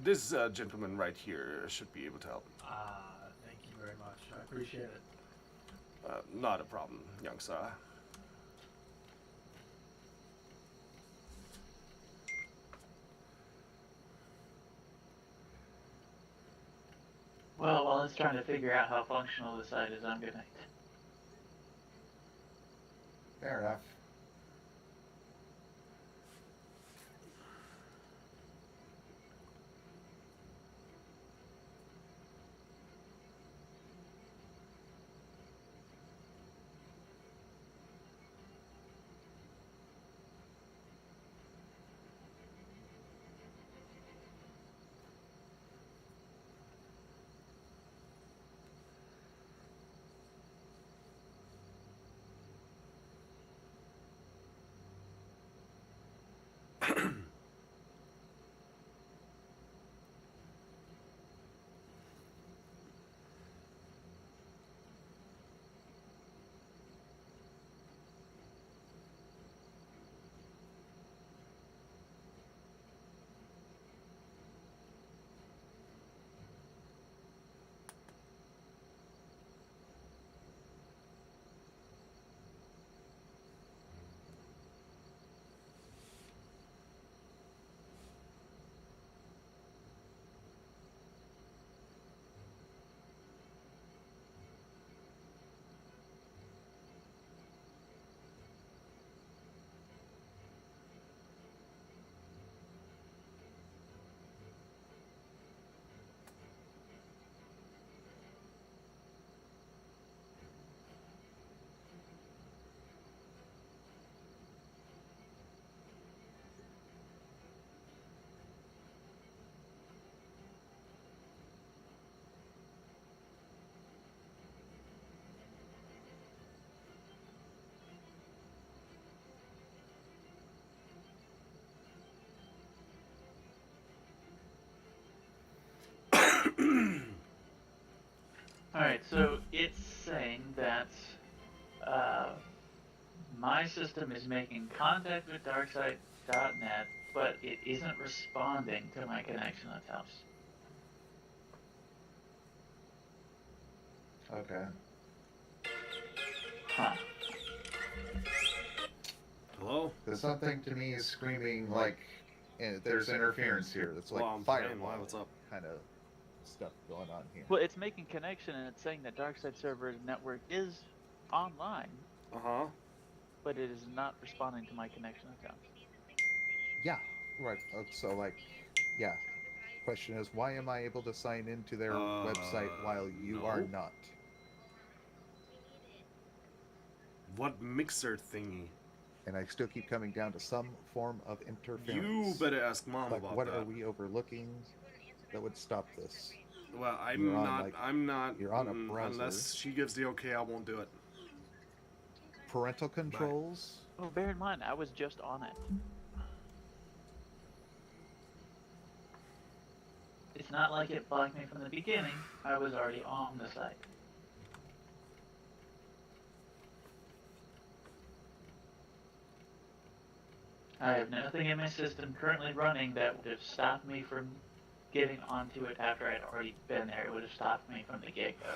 This gentleman right here should be able to help. Thank you very much. I appreciate it. Not a problem, young sir. Well, while it's trying to figure out how functional the site is, I'm gonna. Fair enough. Alright, so it's saying that my system is making contact with DarksideRP.net, but it isn't responding to my connection attempts. Okay. Huh. Hello? Because something to me is screaming like there's interference here. That's like Well, I'm firewall playing. Why? What's up? kind of stuff going on here. Well, it's making connection and it's saying that Darkside server network is online, Uh-huh. but it is not responding to my connection attempts. Yeah, right. So like, yeah. Question is, why am I able to sign into their website while you are no. not? What mixer thingy? And I still keep coming down to some form of interference. You better ask Mom Like, about what that. are we overlooking that would stop this? Well, You're on, I'm not. you're on a browser. Unless she gives the okay, I won't do it. Parental controls? Well, bear in mind, I was just on it. It's not like it blocked me from the beginning. I was already on the site. I have nothing in my system currently running that would have stopped me from getting onto it after I'd already been there. It would have stopped me from the get-go.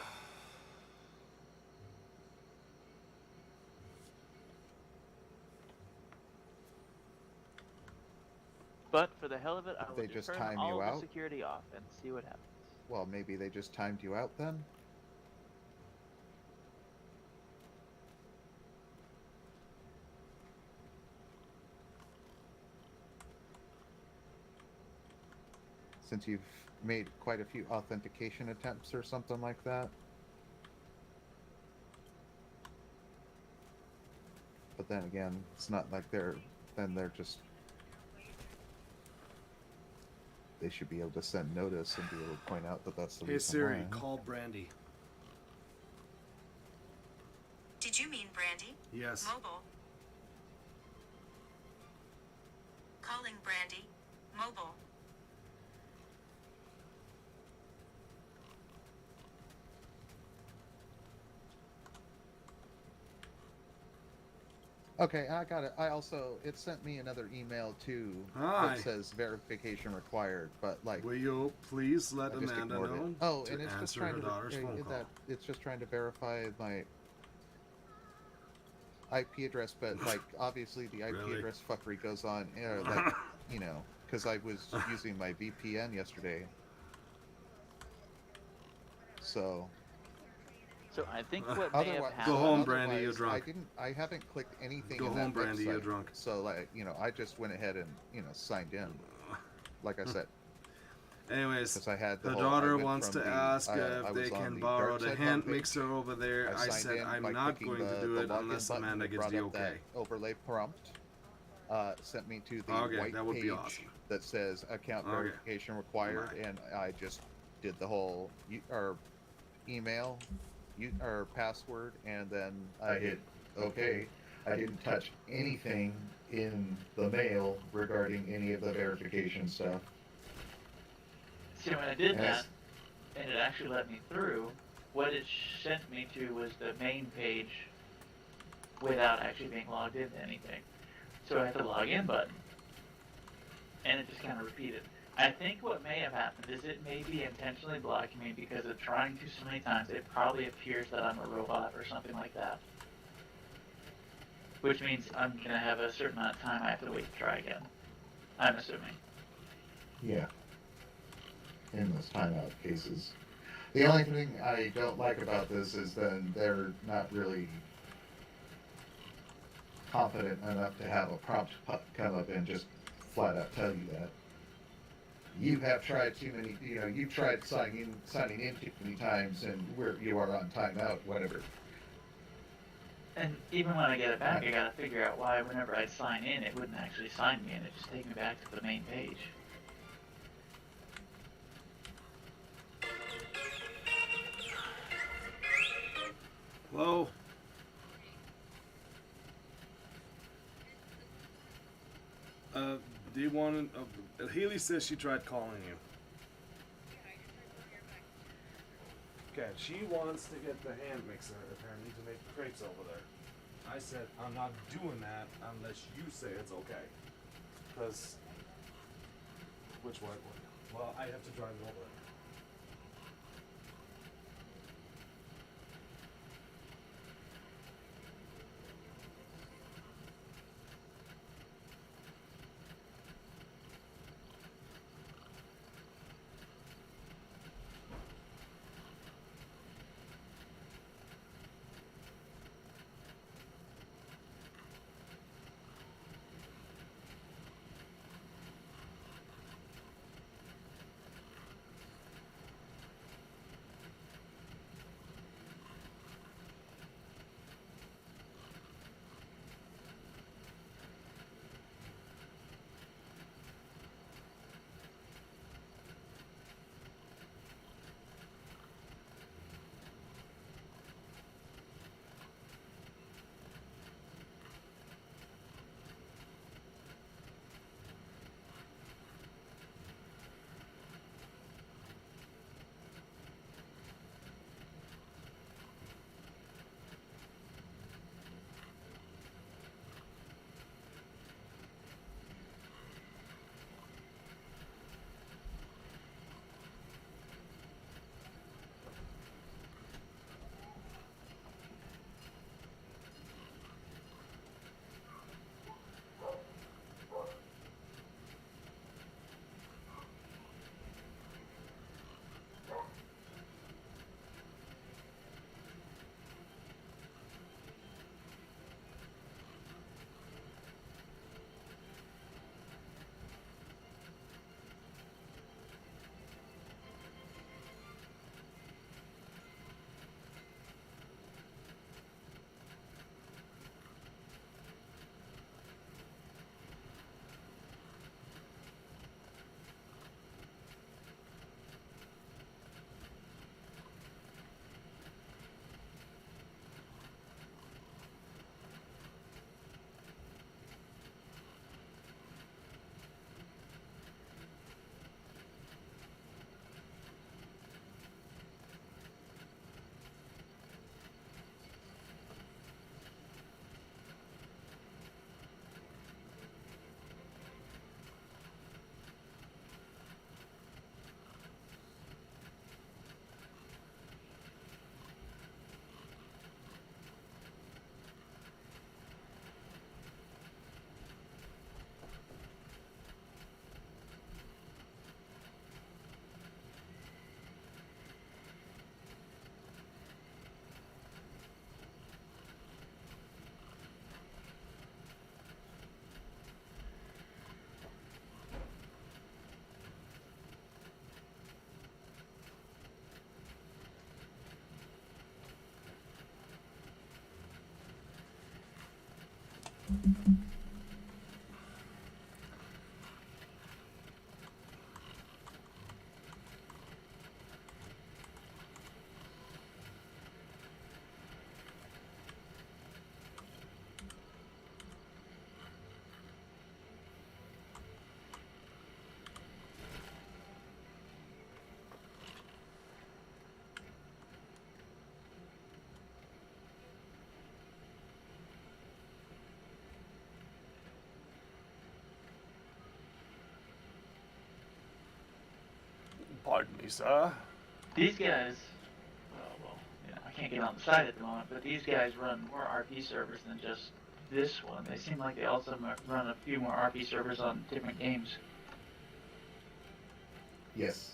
But for the hell of it, I will They just turn time all you the out? security off and see what happens. Well, maybe they just timed you out then? Since you've made quite a few authentication attempts or something like that. But but then again, it's not like they're just, they should be able to send notice and be able to point out that that's the Hey reason Siri, why. call Brandy. Did you mean Brandy? Yes. Mobile. Calling Brandy. Mobile. Okay, I got it. I also, it sent me another email too Hi. that says verification required, but like, Will you please let I just Amanda ignored it. know Oh, to and it's just answer trying her to daughter's phone call? that it's just trying to verify my IP address, but like obviously the IP Really? address fuckery goes on, like you know, because I was using my VPN yesterday, so. So I think what may have Otherwise, happened. Go home, Brandy, you're otherwise, drunk. I haven't clicked anything Go in home, that Brandy, you're website. drunk. So like, you know, I just went ahead and, you know, signed in. Like I said, Anyways, because I had the I daughter went wants from to the- ask I if was they on can the borrow the DarksideRP hand homepage. mixer over there. I signed said in I'm by not clicking going to do it login unless button Amanda that gets brought the up that okay. overlay prompt. Sent me to the Okay, white that would be page awesome. that says account Okay. verification required, Bye. and I just did the whole or email or password, and then I hit OK. I didn't touch anything in the mail regarding any of the verification stuff. See, when I did And that, and it actually let me through, what it sent me to was the main page without actually being logged into anything. So I hit the login button, and it just kind of repeated. I think what may have happened is it may be intentionally blocking me because of trying to so many times. It probably appears that I'm a robot or something like that. Which means I'm going to have a certain amount of time I have to wait to try again. I'm assuming. Yeah. In those timeout cases. The only thing I don't like about this is then they're not really confident enough to have a prompt come up and just flat out tell you that. You have tried too many, you know, you've tried signing in too many times and you are on timeout, whatever. And even when I get it back, I gotta figure out why whenever I sign in, it wouldn't actually sign me in. It just take me back to the main page. Hello? Do you want to... Haley says she tried calling you. Okay, she wants to get the hand mixer, apparently, to make crepes over there. I said, I'm not doing that unless you say it's okay. Because... Which one? Well, I have to drive over there. Pardon me, sir. These guys, well, I can't get on the site at the moment, but these guys run more RP servers than just this one. They seem like they also run a few more RP servers on different games. Yes.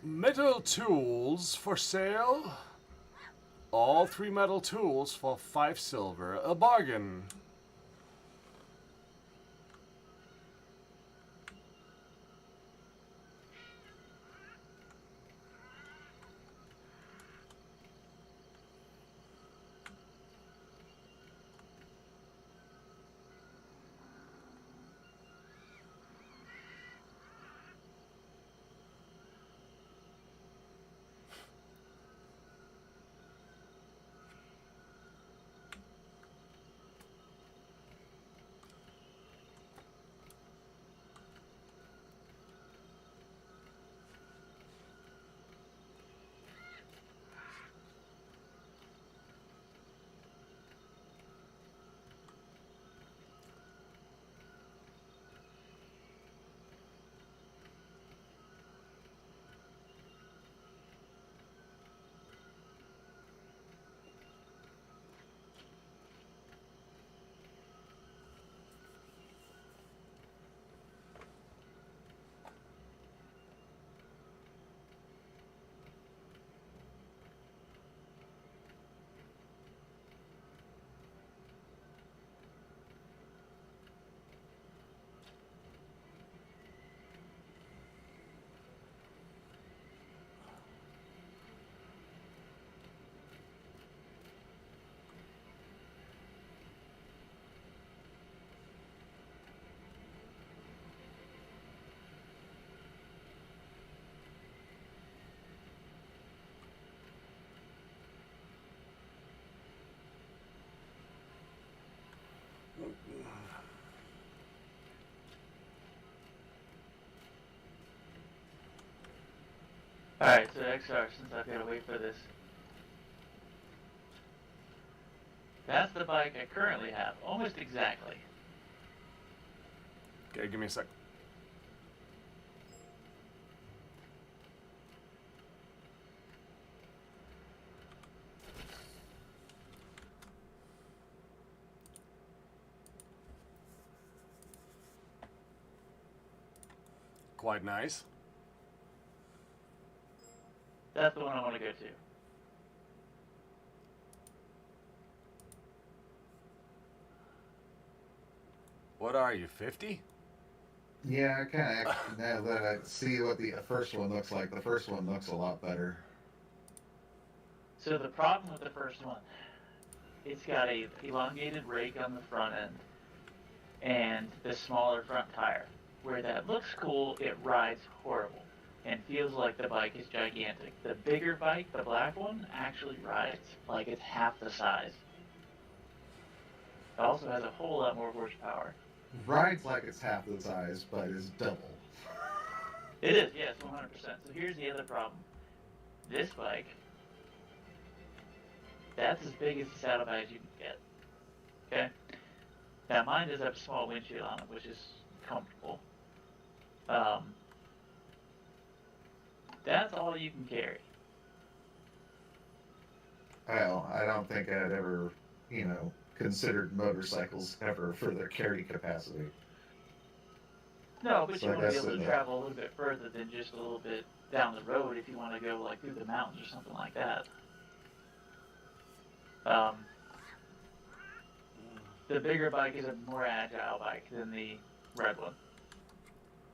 Metal tools for sale. All 3 metal tools for 5 silver. A bargain. Alright, so XR, since I've got to wait for this. That's the bike I currently have, almost exactly. Okay, give me a sec. Quite nice. That's the one I want to go to. What are you, 50? Yeah, I kind of, now that I see what the first one looks like, the first one looks a lot better. So the problem with the first one, it's got a elongated rake on the front end and the smaller front tire. Where that looks cool, it rides horrible and feels like the bike is gigantic. The bigger bike, the black one, actually rides like it's half the size. It also has a whole lot more horsepower. Rides like it's half the size, but is double. It is, yes, 100%. So here's the other problem. This bike, that's as big as the saddlebags you can get. Okay? Now mine does have a small windshield on it, which is comfortable. That's all you can carry. Well, I don't think I'd ever, considered motorcycles ever for their carry capacity. No, but So you I want to be guess able to in travel a little bit further than just a little bit down the road if you want to go like through the mountains or something like that. The bigger bike is a more agile bike than the red one.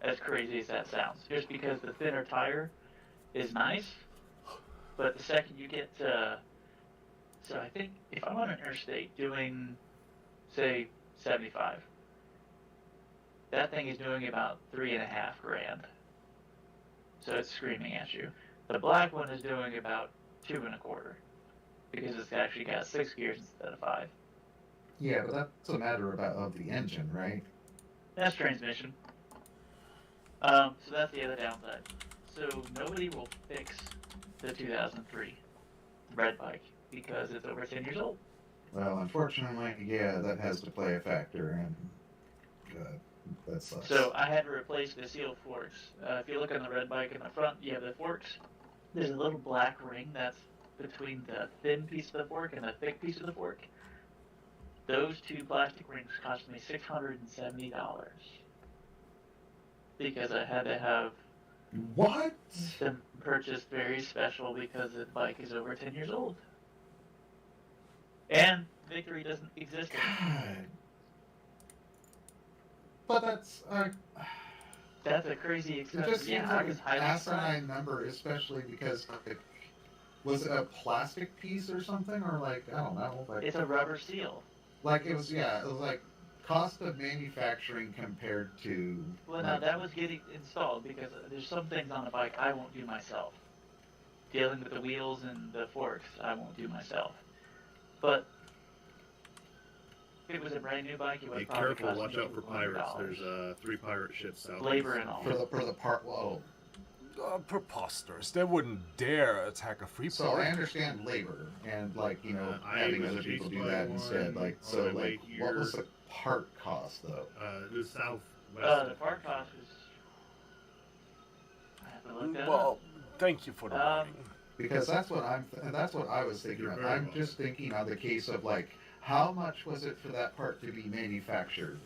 As crazy as that sounds. Just because the thinner tire is nice, but the second you get to... So I think if I'm on an interstate doing, say, 75, that thing is doing about $3.5 grand. So it's screaming at you. The black one is doing about 2.25 because it's actually got 6 gears instead of 5. Yeah, but that's a matter of the engine, right? That's transmission. So that's the other downside. So nobody will fix the 2003 red bike because it's over 10 years old. Well, unfortunately, yeah, that has to play a factor, and that sucks. So I had to replace the sealed forks. If you look on the red bike in the front, you have the forks. There's a little black ring that's between the thin piece of the fork and the thick piece of the fork. Those two plastic rings cost me $670 because I had to have What? them purchased very special because the bike is over 10 years old. And Victory doesn't exist anymore. God. But That's a crazy it expensive. just seems I like was an highly asinine surprised. number, especially because, was it a plastic piece or something, or I don't know, It's a rubber seal. it was like cost of manufacturing compared to. Well, now that was getting installed because there's some things on the bike I won't do myself. Dealing with the wheels and the forks, I won't do myself. But if it was a brand new bike, it would Be probably careful, cost watch me out for pirates. $200. There's 3 pirate ships south. Labor and all. for the part. Whoa. Preposterous. They wouldn't dare attack a free So port. I understand labor and I having was other chased people do by that one instead. on So my way what here. was the part cost though? It was southwest. The part cost was... I have to look that Well, up. thank you for the warning. Because that's what that's what I was thinking You're of. very I'm welcome. just thinking on the case of how much was it for that part to be manufactured?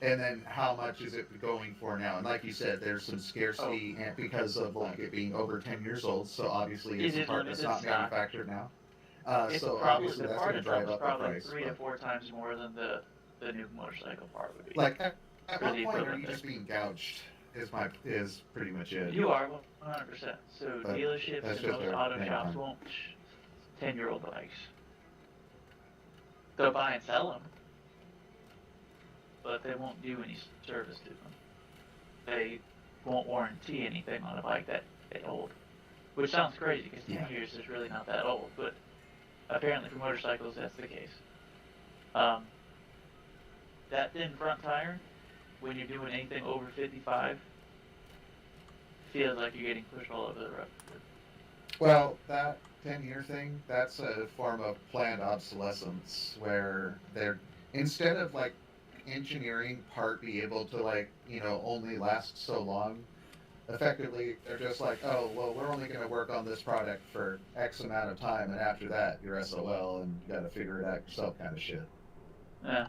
And then how much is it going for now? And like you said, there's some scarcity and because of it being over 10 years old, so obviously It it's a is part that's limited not stock. manufactured now. It's So probably, obviously the that's part going to itself drive is up the probably price. 3 to 4 times more than the new motorcycle part would be. At For what the point are equivalent you there. just being gouged? Is pretty much it. You are 100%. So But dealerships that's and just most our auto thing, shops huh? won't 10-year-old bikes. They'll buy and sell them, but they won't do any service to them. They won't warranty anything on a bike that old, which sounds crazy because 10 Yeah. years is really not that old, but apparently for motorcycles that's the case. That thin front tire, when you're doing anything over 55, feels like you're getting pushed all over the road. Well, that 10-year thing, that's a form of planned obsolescence where they're, instead of like engineering part be able to like, only last so long, effectively they're just like, oh, well, we're only going to work on this product for X amount of time, and after that, you're SOL and you got to figure it out yourself kind of shit. Yeah.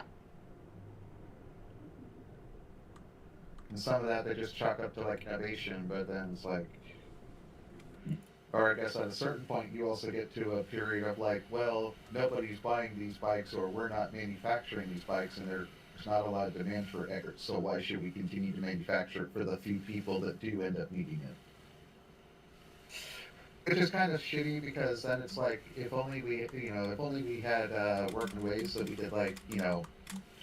And some of that they just chalk up to like innovation, but then it's like, or I guess at a certain point you also get to a period of like, well, nobody's buying these bikes, or we're not manufacturing these bikes, and there's not a lot of demand for it, so why should we continue to manufacture it for the few people that do end up needing it? Which is kind of shitty, because then it's like, if only we had working ways that we could like,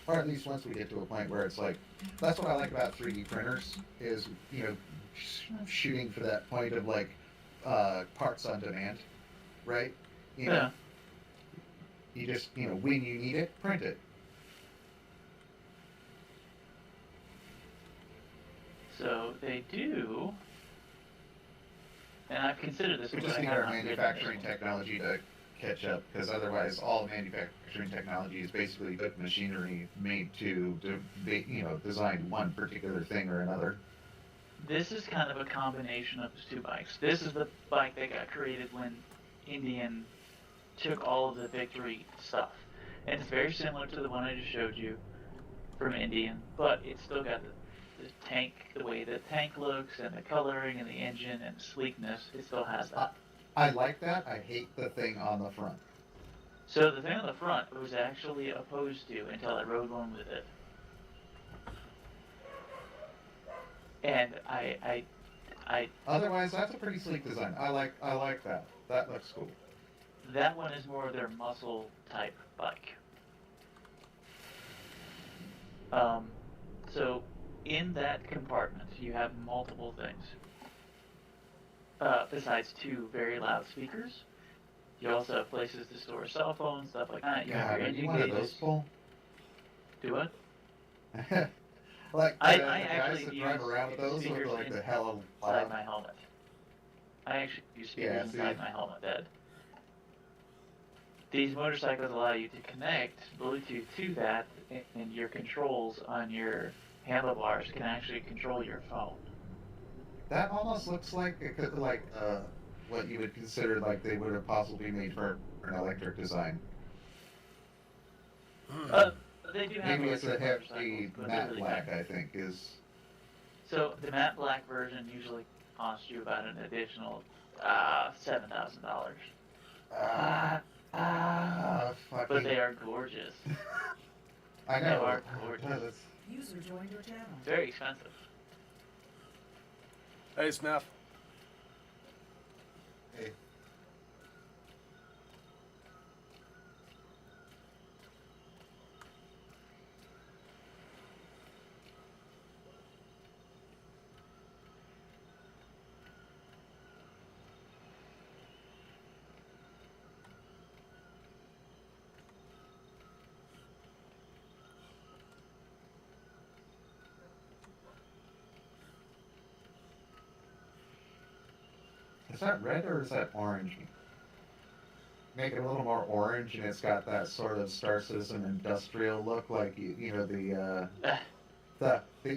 or at least once we get to a point where it's like, that's what I like about 3D printers is, shooting for that point of like, parts on demand, right? Yeah. You just, when you need it, print it. So they do, and I've considered this. We just need our manufacturing technology to catch up, because otherwise all manufacturing technology is basically good machinery made to design one particular thing or another. This is kind of a combination of the two bikes. This is the bike that got created when Indian took all of the Victory stuff. And it's very similar to the one I just showed you from Indian, but it's still got the tank, the way the tank looks, and the coloring, and the engine, and the sleekness. It still has that. I like that. I hate the thing on the front. So the thing on the front I was actually opposed to until I rode one with it. And I Otherwise, that's a pretty sleek design. I like that. That looks cool. that one is more of their muscle type bike. So in that compartment, you have multiple things. Besides two very loud speakers, you also have places to store cell phones, stuff like that. You have your you engine wanted gauges. those full? Do what? Like I the guys actually that drive use around with those with speakers like the hell inside my helmet. I actually use speakers Yeah, inside see. my helmet bed. These motorcycles allow you to connect Bluetooth to that, and your controls on your handlebars can actually control your phone. That almost looks like it could what you would consider like they would have possibly made for an electric design. They do have Maybe it's a electric heavy motorcycles, but they're matte really black, bad. I think, is. So the matte black version usually costs you about an additional $7,000. Fucking. But they are gorgeous. I They know. are gorgeous. User joined your channel. Very expensive. Hey, Snuff. Hey. Is that red or is that orange? Make it a little more orange, and it's got that sort of Star Citizen industrial look, like the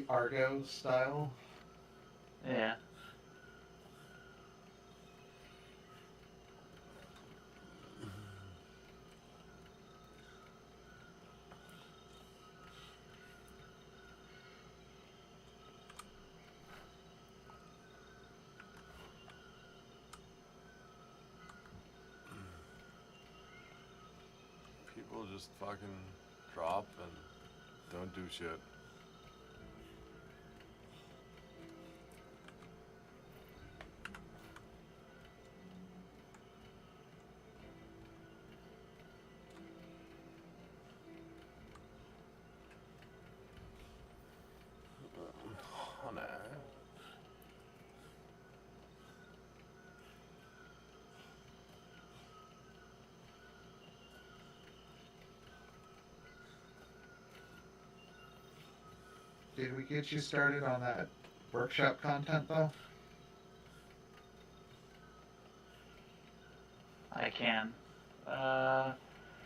Argo style. Yeah. People just fucking drop and don't do shit. Honey. Did we get you started on that workshop content though? I can.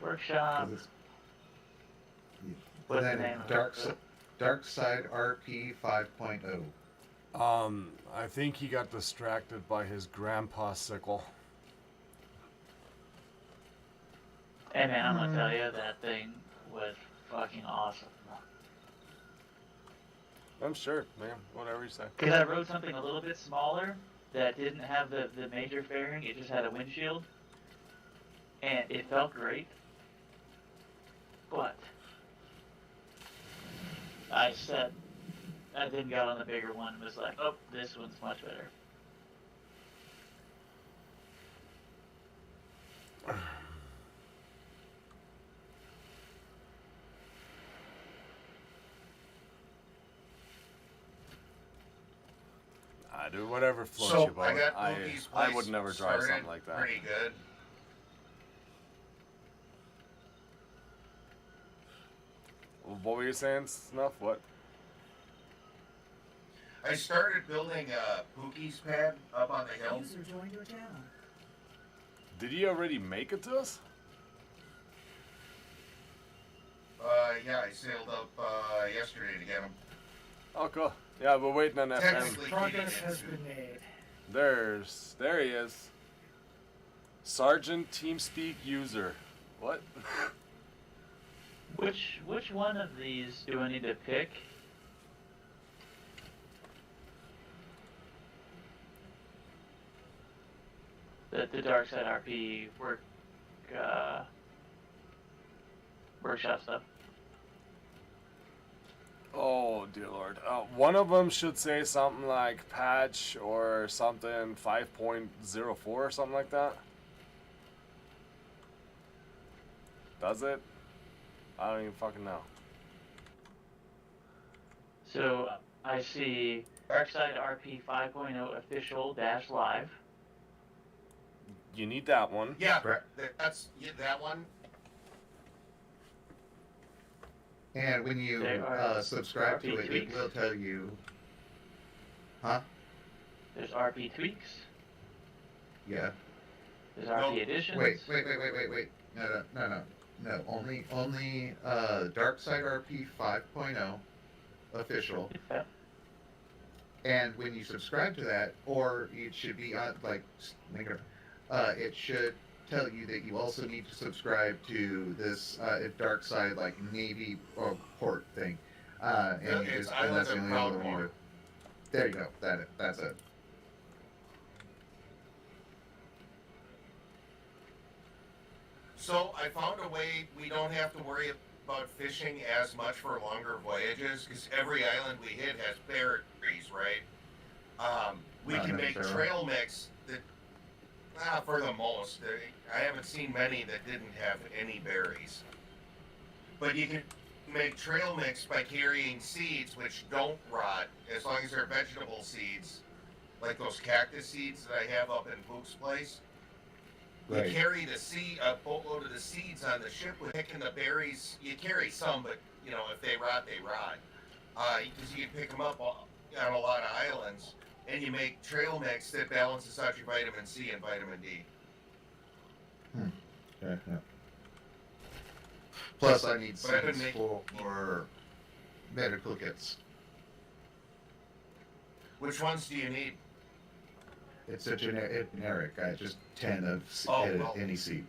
Workshop. What's the Then name of it? DarksideRP 5.0. I think he got distracted by his grandpa sickle. Hey man, I'm gonna tell you, that thing was fucking awesome. I'm sure, man. Whatever you say. Because I rode something a little bit smaller that didn't have the major fairing, it just had a windshield. And it felt great. But I then got on the bigger one and was like, oh, this one's much better. I do whatever floats So your boat. I got I Boogie's I place would never drive started something like that. Pretty good. What were you saying, Snuff? What? I started building a Pookie's pad up on the hill. User joined your channel. Did he already make it to us? Yeah, I sailed up yesterday to get him. Oh, cool. Yeah, we're waiting on FM. Technically, Progress he has didn't been made. There he is. Sergeant TeamSpeak user. What? Which one of these do I need to pick? The DarksideRP workshop stuff. Oh, dear lord. One of them should say something like patch or something 5.04 or something like that. Does it? I don't even fucking know. So I see DarksideRP 5.0 official dash live. You need that one. Yeah, Correct. that's that one. And when you There are subscribe to RP it, it tweaks. will tell you. Huh? There's RP tweaks. Yeah. There's RP Nope. editions. Wait. No. Only DarksideRP 5.0 official. Yeah. And when you subscribe to that, or it should be on it should tell you that you also need to subscribe to this Dark Side like Navy port thing. And Yeah, you it's just, and that's the Island only of other one. Proudmoore. There you go. That's it. So I found a way we don't have to worry about fishing as much for longer voyages because every island we hit has berries, right? We Not can make necessarily. trail mix that, for the most, I haven't seen many that didn't have any berries. But you can make trail mix by carrying seeds which don't rot as long as they're vegetable seeds, like those cactus seeds that I have up in Pook's place. You Right. carry a boatload of the seeds on the ship with picking the berries. You carry some, but if they rot, they rot. Because you can pick them up on a lot of islands, and you make trail mix that balances out your vitamin C and vitamin D. Yeah. Plus, I need But I've been seeds making- for medical kits. Which ones do you need? It's a generic. I just 10 of Oh, any seed.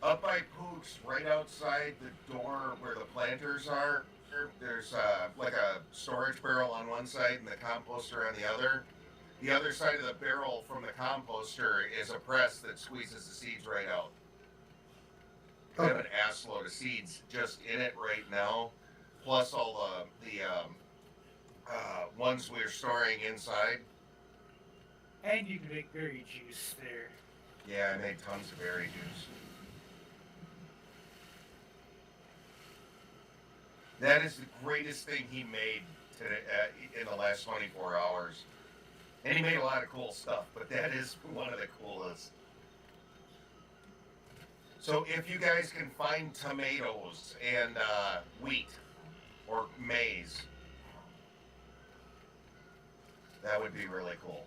Up by Pook's, right outside the door where the planters are, there's like a storage barrel on one side and the composter on the other. The other side of the barrel from the composter is a press that squeezes the seeds right out. I have an ass load of seeds just in it right now, plus all the ones we're storing inside. And you can make berry juice there. Yeah, I made tons of berry juice. That is the greatest thing he made today, in the last 24 hours. And he made a lot of cool stuff, but that is one of the coolest. So if you guys can find tomatoes and wheat or maize, that would be really cool.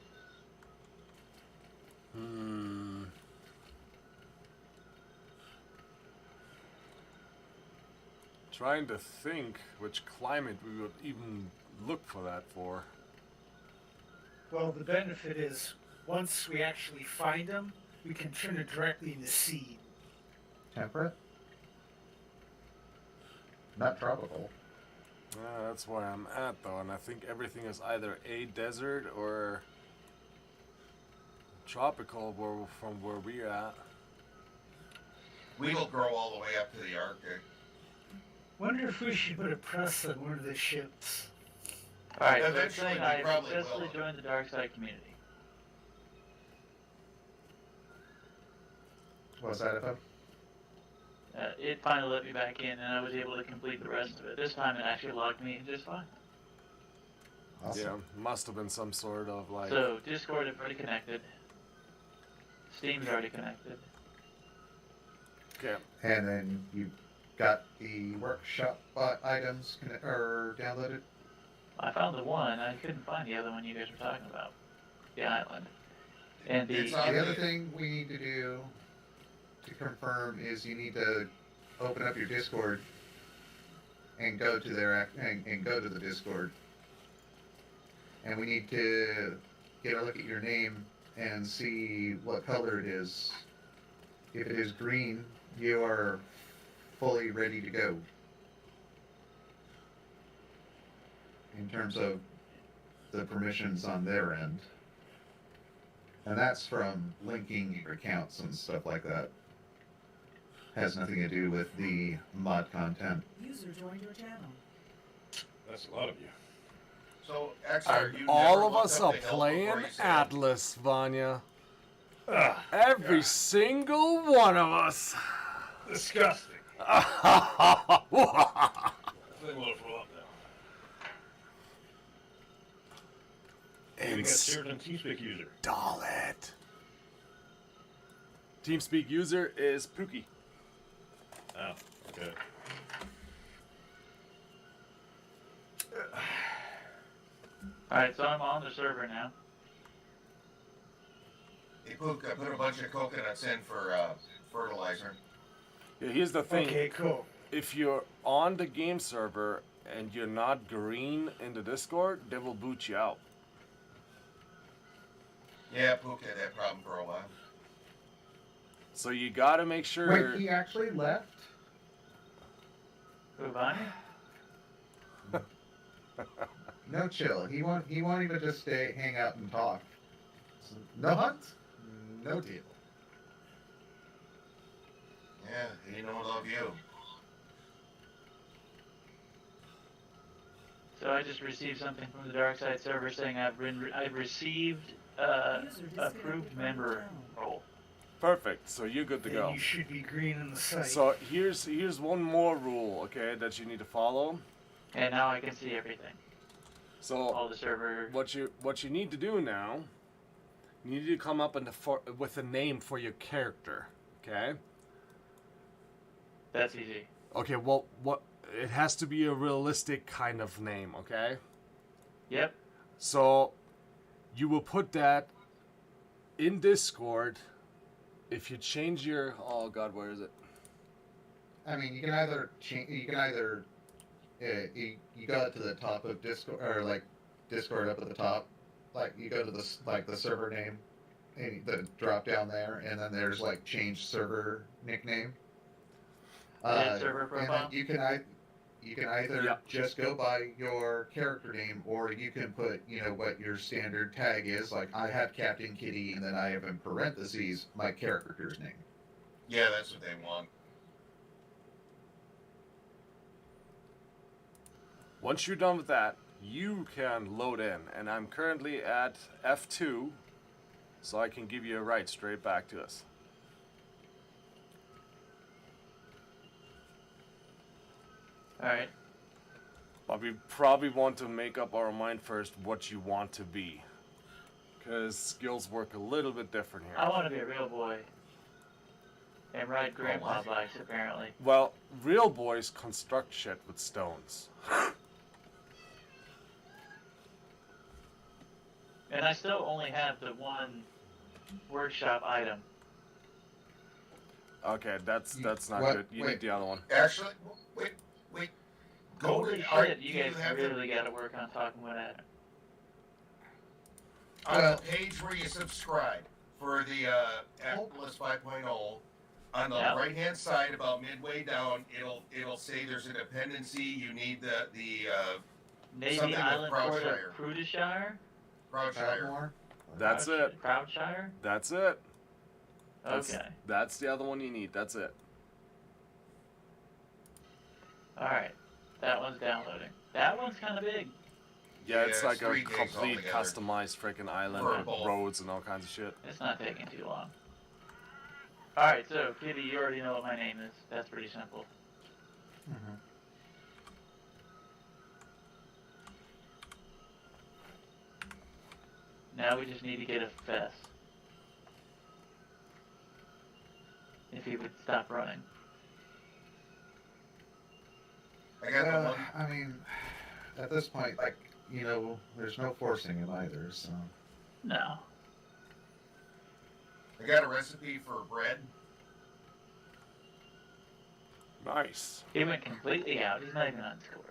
Trying to think which climate we would even look for that for. Well, the benefit is once we actually find them, we can turn it directly into seed. Temperate? Not tropical. Yeah, that's where I'm at though, and I think everything is either a desert or tropical from where we're at. We will grow all the way up to the Arctic. Wonder if we should put a press on one of the ships. Alright, so Eventually, saying we I probably successfully will. joined the dark side community. What's that about? It finally let me back in, and I was able to complete the rest of it. This time, it actually logged me in just fine. Awesome. Yeah, must have been some sort of like. So Discord is already connected. Steam's already connected. Okay. And then you got the workshop items or downloaded? I found the one. I couldn't find the other one you guys were talking about. The island. And the It's on The other thing we need to do to confirm is you need to open up your Discord and go to and go to the Discord. And we need to get a look at your name and see what color it is. If it is green, you are fully ready to go. In terms of the permissions on their end. And that's from linking your accounts and stuff like that. Has nothing to do with the mod content. User joined your channel. That's a lot of you. So, Exar, you All never of looked us up are the hill playing before you said- Atlas, Vanya. Every single one of us. Disgusting. Stall I think I'm gonna throw up now. We got Sheridan TeamSpeak user. it. TeamSpeak user is Pookie. Oh, okay. Alright, so I'm on the server now. Hey, Pook, I put a bunch of coconuts in for fertilizer. Yeah, here's the thing. Okay, cool. If you're on the game server and you're not green in the Discord, they will boot you out. Yeah, Pook had that problem for a while. So you gotta make sure. Wait, he actually left? Uvani? No, chill. He won't even just stay, hang out and talk. So, no hunt? No deal. Yeah, he don't love you. So I just received something from the dark side server saying I've received User disconnected approved from member your channel. role. Perfect. So you're good to Then go. you should be green in the site. So here's one more rule, okay, that you need to follow. And now I can see everything. So All the server. what you need to do now, you need to come up with a name for your character, okay? That's easy. Okay, well, what it has to be a realistic kind of name, okay? Yep. So you will put that in Discord. If you change your where is it? I mean, you can either you go to the top of Discord, or like Discord up at the top, like you go to the server name, and the drop down there, and then there's like change server nickname. And server And profile. then you can either Yep. just go by your character name, or you can put what your standard tag is. Like I have Captain Kitty, and then I have in parentheses my character's name. Yeah, that's what they want. Once you're done with that, you can load in, and I'm currently at F2, so I can give you a right straight back to us. Alright. But we probably want to make up our mind first what you want to be, because skills work a little bit different here. I want to be a real boy. And ride grandpa what? bikes, apparently. Well, real boys construct shit with stones. And I still only have the one workshop item. Okay, that's not What? good. You Wait. need the other one. Actually, wait. Holy are- shit, you do guys have the- really gotta work on talking with Adam. On Well- the page where you subscribe for the Atlas 5.0, on the Yep. right-hand side, about midway down, it'll say there's a dependency. You need the Navy Something with Island Port Proudshire. of Crudeshire? Proudshire. Proudmoore? That's it. Proudshire? That's it. Okay. That's the other one you need. That's it. Alright. That one's downloading. That one's kind of big. Yeah, it's Yeah, like it's a 3 gigs complete altogether. customized freaking island For and both. roads and all kinds of shit. It's not taking too long. Alright, so, Kitty, you already know what my name is. That's pretty simple. Mhm. Now we just need to get a fess. If he would stop running. I got the Well, one. I mean, at this point, like, you know, there's no forcing him either, so. No. I got a recipe for bread. Nice. He went completely out. He's not even unscored.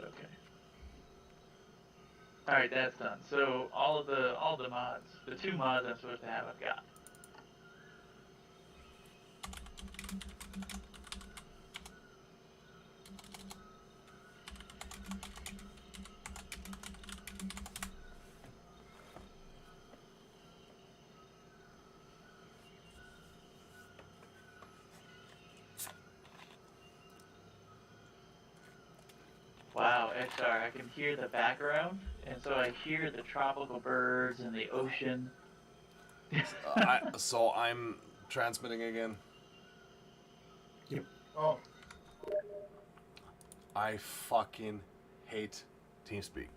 Okay. Alright, that's done. So all the mods, the 2 mods I'm supposed to have, I've got. Wow, XR, I can hear the background, and so I hear the tropical birds and the ocean. So I'm transmitting again. Oh, I fucking hate TeamSpeak.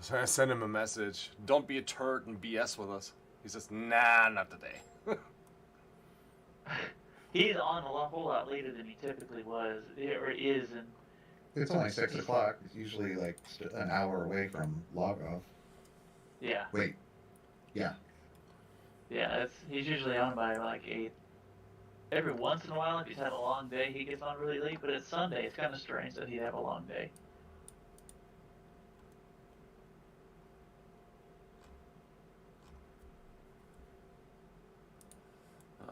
So I sent him a message. Don't be a turd and BS with us. He says, nah, not today. He's on a whole lot later than he typically was, or is, and It's only 6 o'clock. It's usually like an hour away from log off. yeah. Wait. Yeah. Yeah, he's usually on by like 8. Every once in a while, if he's had a long day, he gets on really late, but it's Sunday. It's kind of strange that he'd have a long day.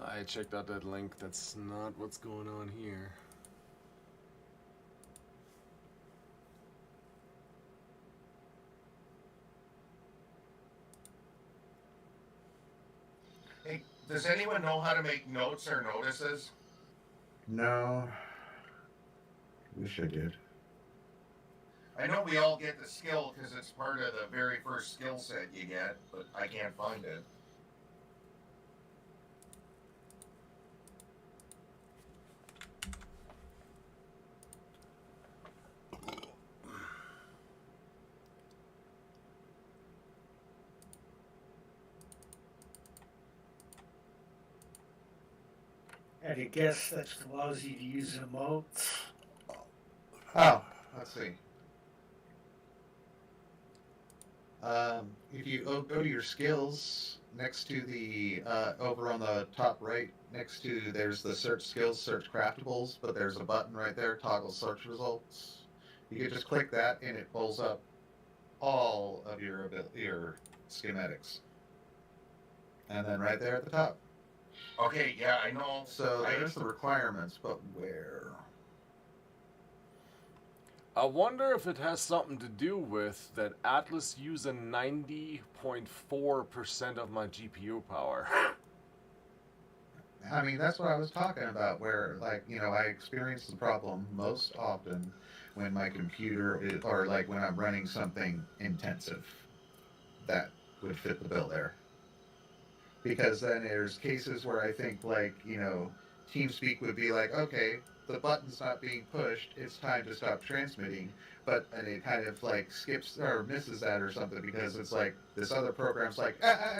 I checked out that link. That's not what's going on here. hey, does anyone know how to make notes or notices? No. Wish I did. I know we all get the skill because it's part of the very first skill set you get, but I can't find it. And I guess that allows you to use emotes. Oh, let's see. If you go to your skills, next to the, over on the top right, next to, there's the search skills, search craftables, but there's a button right there, toggle search results. You can just click that and it pulls up all of your schematics. And then right there at the top. Okay, yeah, I know. So there's the requirements, but where? I wonder if it has something to do with that Atlas using 90.4% of my GPU power. I mean, that's what I was talking about, where, like, you know, I experience the problem most often when my computer is, or like when I'm running something intensive. That would fit the bill there. Because then there's cases where I think, like, you know, TeamSpeak would be like, okay, the button's not being pushed, it's time to stop transmitting, but then it kind of like skips or misses that or something because it's like this other program's like,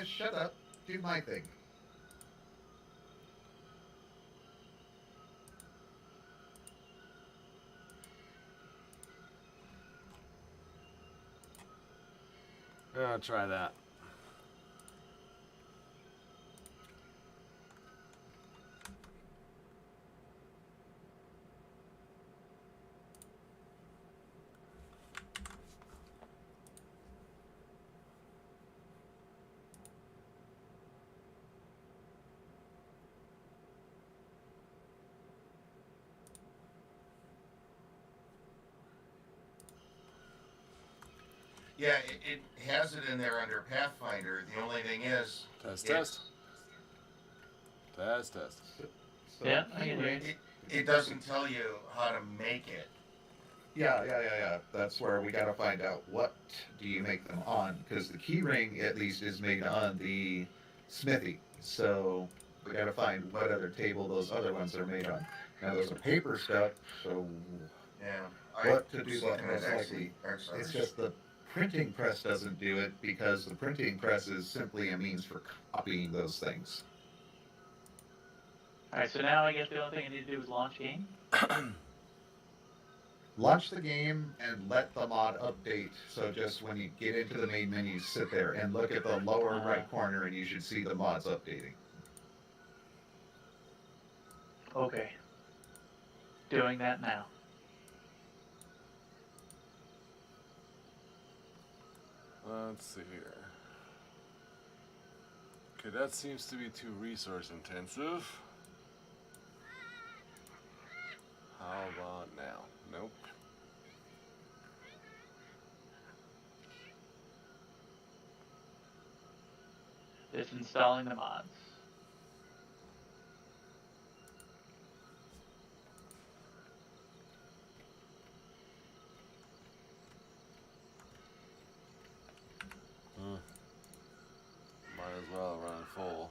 shut up, do my thing. I'll try that. Yeah, it has it in there under Pathfinder. The only thing is, Test, it's- test. Test, test. So Yeah, I can hear you. it doesn't tell you how to make it. Yeah. That's where we got to find out what do you make them on, because the key ring at least is made on the smithy. So we got to find what other table those other ones are made on. Now there's a paper stuff, so Yeah. what to do that looking most at likely? Exar. It's just the printing press doesn't do it because the printing press is simply a means for copying those things. Alright, so now I guess the only thing I need to do is launch game. Launch the game and let the mod update. So just when you get into the main menu, sit there and look at the lower right corner and you should see the mods updating. Okay. Doing that now. Let's see here. Okay, that seems to be too resource intensive. How about now? Nope. It's installing the mods. Might as well run full.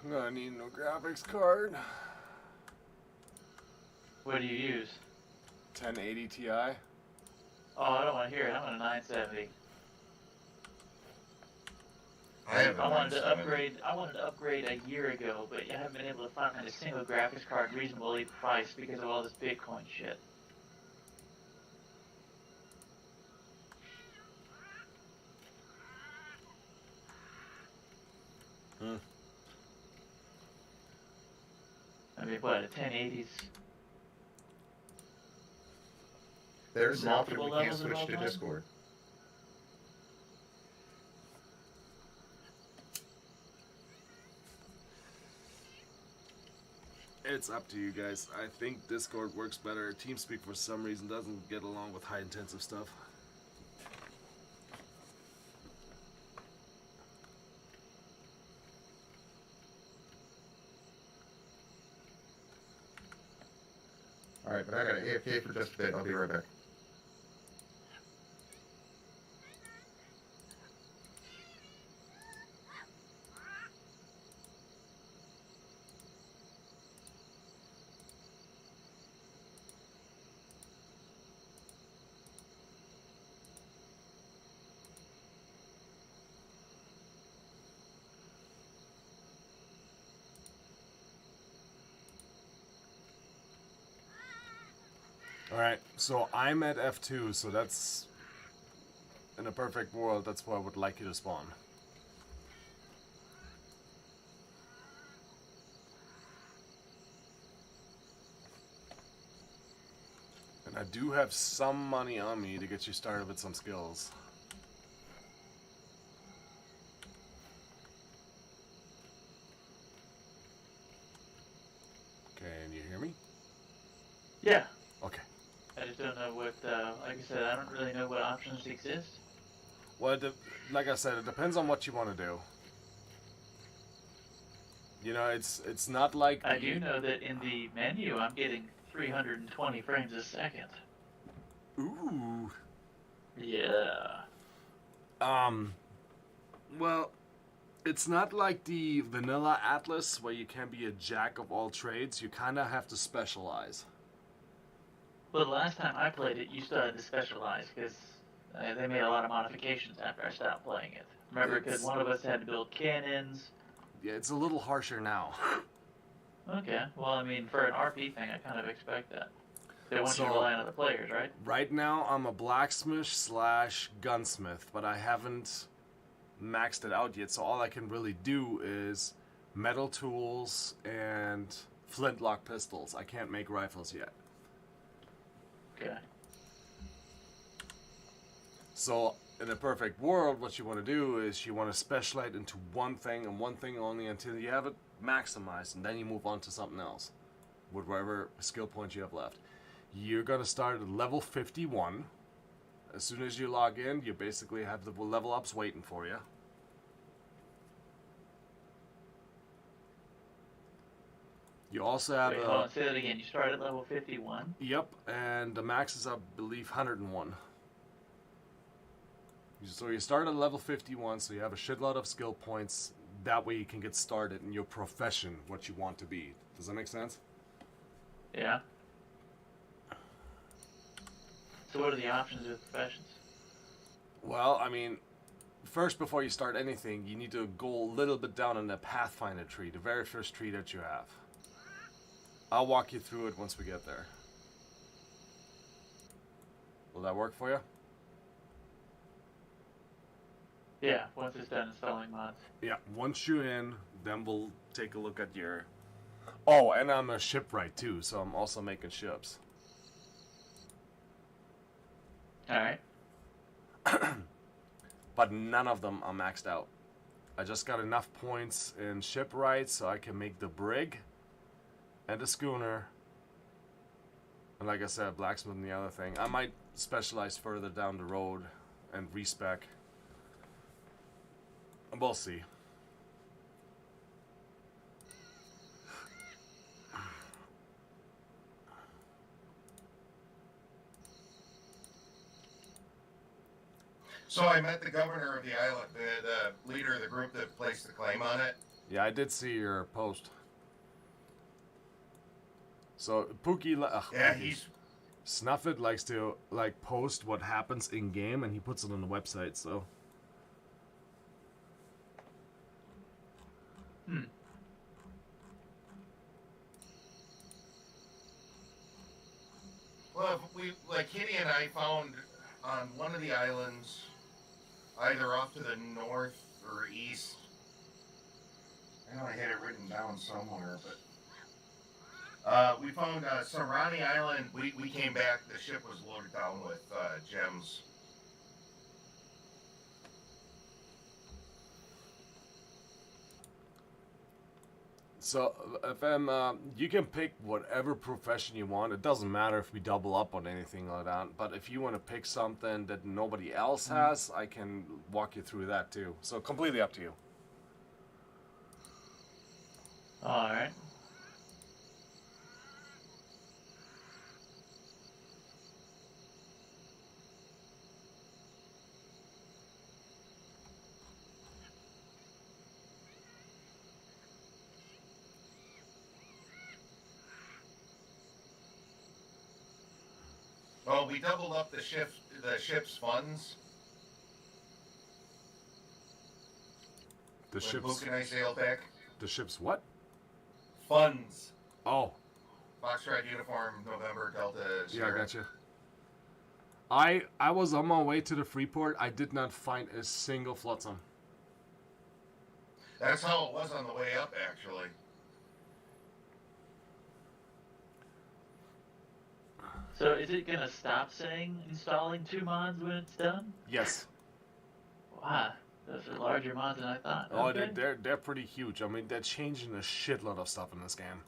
I'm gonna need no graphics card. What do you use? 1080 Ti. Oh, I don't want to hear it. I'm on a 970. I have a I wanted to 970. upgrade. I wanted to upgrade a year ago, but I haven't been able to find a single graphics card reasonably priced because of all this Bitcoin shit. I mean, what, a 1080s? There's an option Multiple we can't levels of switch all to time? Discord. It's up to you guys. I think Discord works better. TeamSpeak for some reason doesn't get along with high intensive stuff. Alright, but I gotta AFK for just a bit. I'll be right back. Alright, so I'm at F2, so that's... In a perfect world, that's where I would like you to spawn. And I do have some money on me to get you started with some skills. Can you hear me? Yeah. Okay. I just don't know what, like I said, I don't really know what options exist. Well, like I said, it depends on what you want to do. You know, it's not like... I do know that in the menu, I'm getting 320 frames a second. Ooh. Yeah. Well, it's not like the vanilla Atlas where you can be a jack of all trades. You kind of have to specialize. Well, the last time I played it, you still had to specialize because they made a lot of modifications after I stopped playing it. Remember, because one of us had to build cannons. Yeah, it's a little harsher now. Okay, well, I mean, for an RP thing, I kind of expect that. They want you to So- rely on other players, right? Right now, I'm a blacksmith slash gunsmith, but I haven't maxed it out yet. So all I can really do is metal tools and flintlock pistols. I can't make rifles yet. Okay. So in a perfect world, what you want to do is you want to specialize into one thing and one thing only until you have it maximized, and then you move on to something else with whatever skill points you have left. You're going to start at level 51. As soon as you log in, you basically have the level ups waiting for you. You also have Wait, hold on, say that again. You start at level 51? Yep, and the max is, I believe, 101. So you start at level 51, so you have a shitload of skill points. That way you can get started in your profession, what you want to be. Does that make sense? Yeah. So what are the options with professions? Well, I mean, first, before you start anything, you need to go a little bit down in the Pathfinder tree, the very first tree that you have. I'll walk you through it once we get there. Will that work for you? Yeah, once it's done installing mods. Yeah, once you're in, then we'll take a look at your... Oh, and I'm a shipwright too, so I'm also making ships. Alright. But none of them are maxed out. I just got enough points in shipwright so I can make the brig and the schooner. And like I said, blacksmith and the other thing. I might specialize further down the road and respec. We'll see. So I met the governor of the island, the leader of the group that placed the claim on it. Yeah, I did see your post. So Pookie, Yeah, Pookie. he's Snuffit likes to like post what happens in game, and he puts it on the website. So well, we like Kitty and I found on one of the islands, either off to the north or east. I know I had it written down somewhere, but we found Sarani Island. We came back. The ship was loaded down with gems. So, FM, you can pick whatever profession you want. It doesn't matter if we double up on anything like that. But if you want to pick something that nobody else has, I can walk you through that too. So, completely up to you. Alright. Well, we doubled up the ship's funds. The When ship's Book and I sailed back. the ship's what? Funds. Oh, Foxtrot uniform, November, Delta, yeah, I Sierra. got you. I was on my way to the Freeport. I did not find a single flotsam. That's how it was on the way up, actually. So is it gonna stop saying installing 2 mods when it's done? Yes. Wow, those are larger mods than I thought. Oh, Okay. they're pretty huge. I mean, they're changing a shitload of stuff in this game.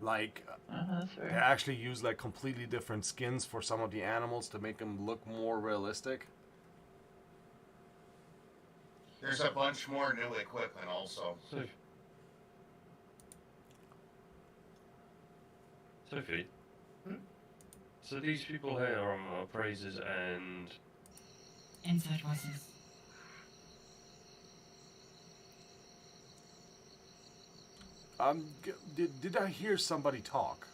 Like, That's they fair. actually use like completely different skins for some of the animals to make them look more realistic. There's a bunch more new equipment also. Sophie. So these people here are appraisers and Inside voices. Did I hear somebody talk?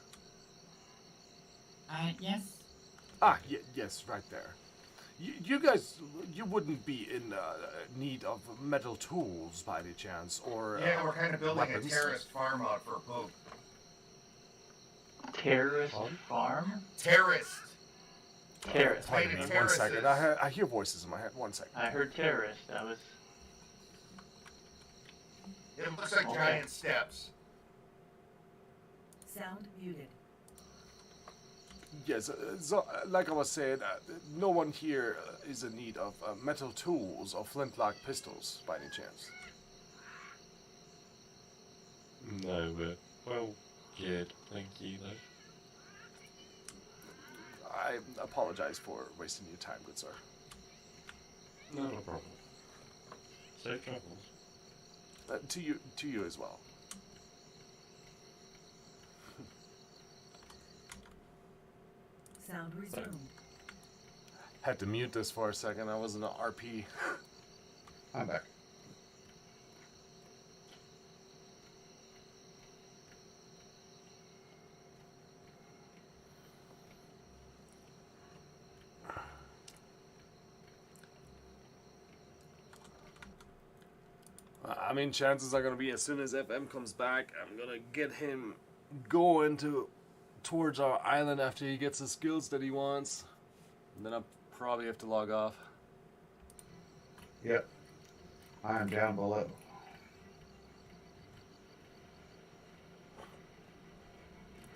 Yes? Ah, yes, right there. You guys, you wouldn't be in need of metal tools by any chance, or Yeah, we're kind of building weapons? a terrorist farm out for poop. Terrorist farm? Terrorist. Terrorist. Played Pardon in me, one second. terraces. I hear voices in my head. One second. I heard terrorist. I was. It looks like Okay. giant steps. Sound muted. Yes, so like I was saying, no one here is in need of metal tools or flintlock pistols by any chance. No, but well, good. Thank you, though. I apologize for wasting your time, good sir. Not a problem. Safe travels. To you as well. Sound resumed. Had to mute this for a second. I was in an RP. I'm back. I mean, chances are gonna be as soon as FM comes back, I'm gonna get him going towards our island after he gets the skills that he wants. And then I'll probably have to log off. Yep. I am down below.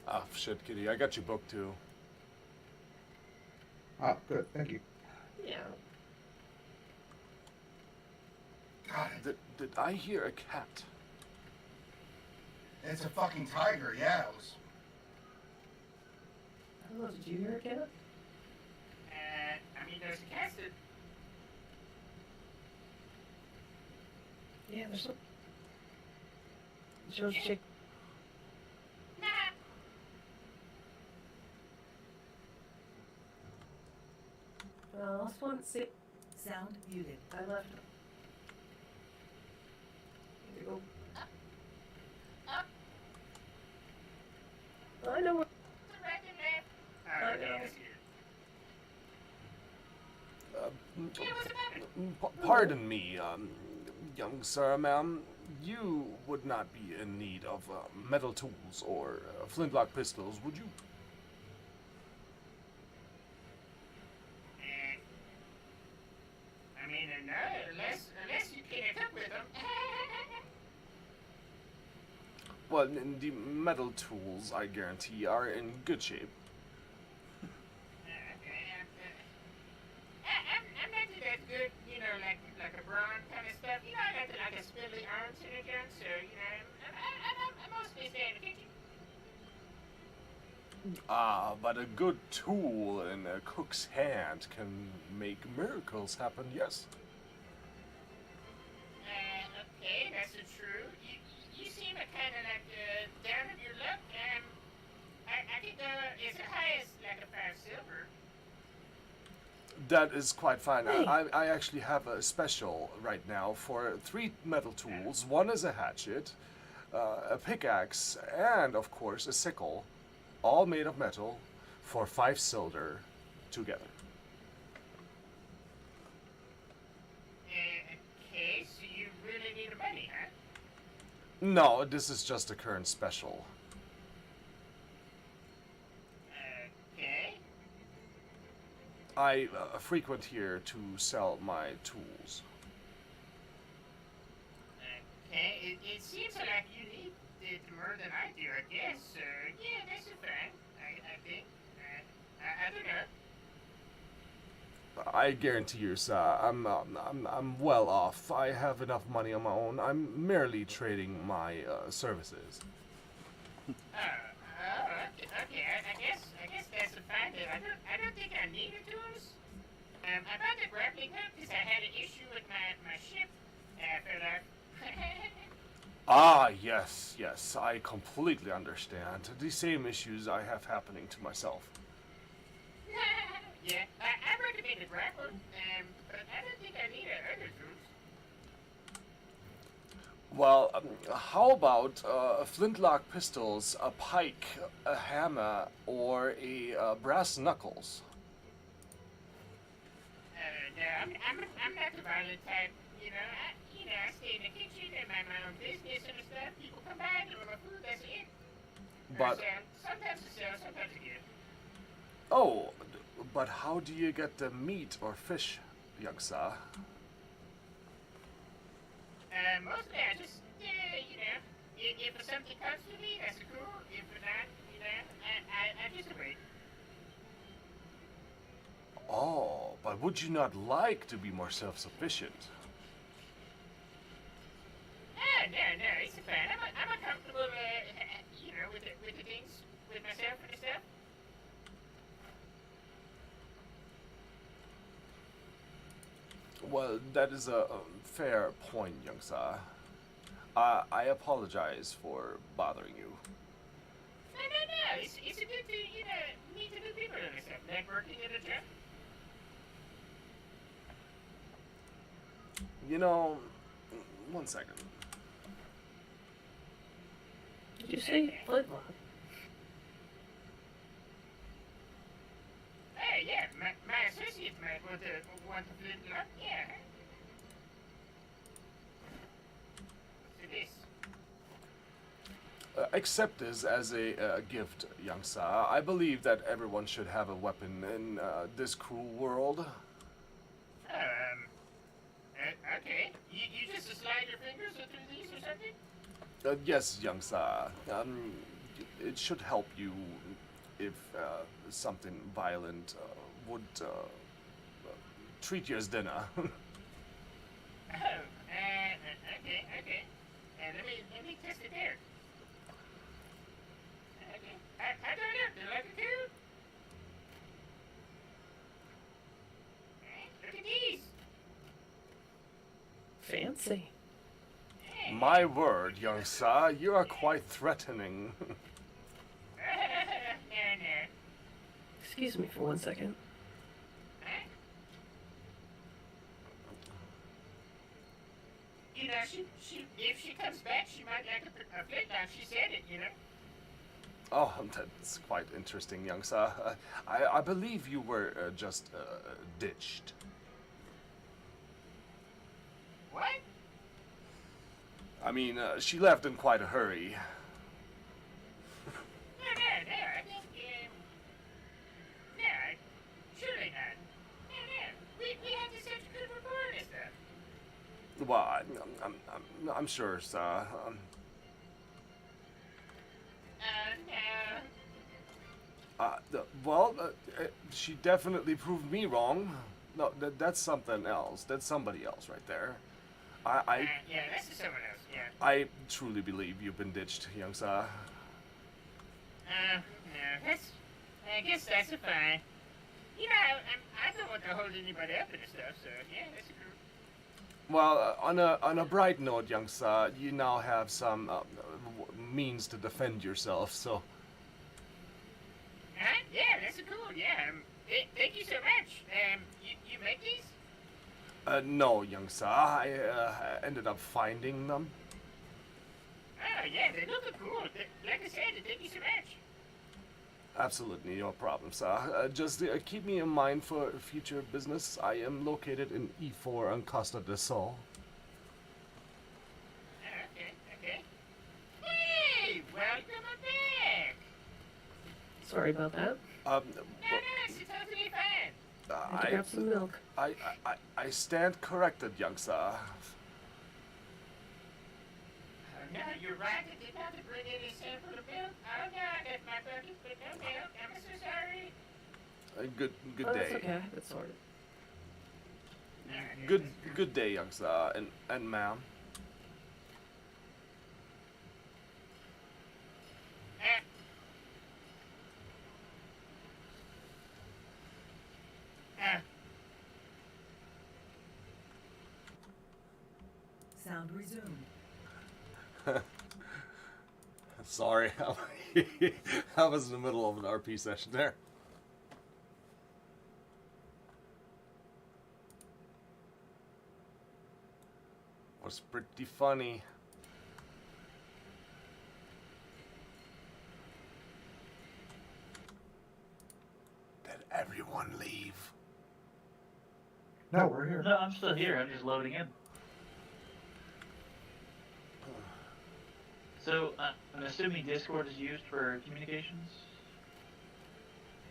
Oh shit, Kitty, I got your book too. Oh, good. Thank you. Yeah. God, Did I hear a cat? it's a fucking tiger. Yeah, it was. Hello, did you hear it, Kenneth? I mean, there's a cast that Yeah, there's some. It shows chick. Last one, see. Sound muted. I left. Here we go. I know what. I know. Pardon me, young sir, ma'am. You would not be in need of metal tools or flintlock pistols, would you? I mean, no, unless you can hook with them. Well, the metal tools, I guarantee, are in good shape. I'm not that good, you know, like a brawn kind of stuff. You know, I got like a spindly arms and a gun, so you know, I'm mostly staying in the kitchen. Ah, but a good tool in a cook's hand can make miracles happen, yes. Okay, that's true. You seem kind of like down on your luck. I think it's the highest like a 5 silver. That is quite fine. I actually have a special right now for 3 metal tools. One is a hatchet, a pickaxe, and of course a sickle, all made of metal, for 5 silver together. Okay, so you really need the money, huh? No, this is just a current special. Okay. I frequent here to sell my tools. Okay, it seems like you need it more than I do, I guess. So yeah, that's fine. I think. I don't know. I guarantee you, sir, I'm well off. I have enough money on my own. I'm merely trading my services. Okay. I guess that's fine. Then I don't think I need the tools. I bought the grappling hook because I had an issue with my ship. Ah, yes, I completely understand. The same issues I have happening to myself. Yeah, I recommend the grapple, but I don't think I need other tools. Well, how about flintlock pistols, a pike, a hammer, or a brass knuckles? I'm not the violent type. I stay in the kitchen and mind my own business and stuff. People come by, give them my food, that's it. But Sometimes I sell, sometimes I give. oh, but how do you get the meat or fish, young sir? Mostly I just, if something comes to me, that's cool. If not, I just wait. Oh, but would you not like to be more self-sufficient? No, it's fine. I'm a comfortable, with the things, with myself and stuff. Well, that is a fair point, young sir. I apologize for bothering you. No. It's a good thing, meet the new people and stuff. Networking at a job. You know, one second. Did you say flintlock? Hey, yeah, my associate might want to flintlock, yeah. What's this? Accept this as a gift, young sir. I believe that everyone should have a weapon in this cruel world. Okay. You just slide your fingers through these or something? Yes, young sir. It should help you if something violent would treat you as dinner. Okay. Let me test it there. Okay. How do I look? Do I look good? Look at these. Fancy. My word, young sir, you are quite threatening. No. Excuse me for 1 second. Huh? If she comes back, she might like a flintlock. She said it, Oh, that's quite interesting, young sir. I believe you were just ditched. What? I mean, she left in quite a hurry. No, I think, surely not. No, we had to such good rapport and stuff. Well, I'm sure, sir. No. She definitely proved me wrong. No, that's something else. That's somebody else right there. Yeah, that's someone else, yeah. I truly believe you've been ditched, young sir. No, I guess that's fine. I don't want to hold anybody up and stuff, so yeah, that's cool. Well, on a bright note, young sir, you now have some means to defend yourself. So. Yeah, that's cool. Yeah. Thank you so much. You make these? No, young sir. I ended up finding them. Oh yeah, they look cool. Like I said, thank you so much. Absolutely, no problem, sir. Just keep me in mind for future business. I am located in E4 on Costa del Sol. Okay. Hey, welcome back. Sorry about that. No, it's totally fine. I had to grab some milk. I stand corrected, young sir. No, you're right. I did not bring any sample of milk. Oh no, I left my bucket, but no milk. I'm so sorry. Good Oh, day. that's okay. That's sorted. Good day, young sir, and ma'am. Sound resumed. Sorry, I was in the middle of an RP session there. Was pretty funny. Did everyone leave? No, we're here. No, I'm still here. I'm just loading in. So, I'm assuming Discord is used for communications?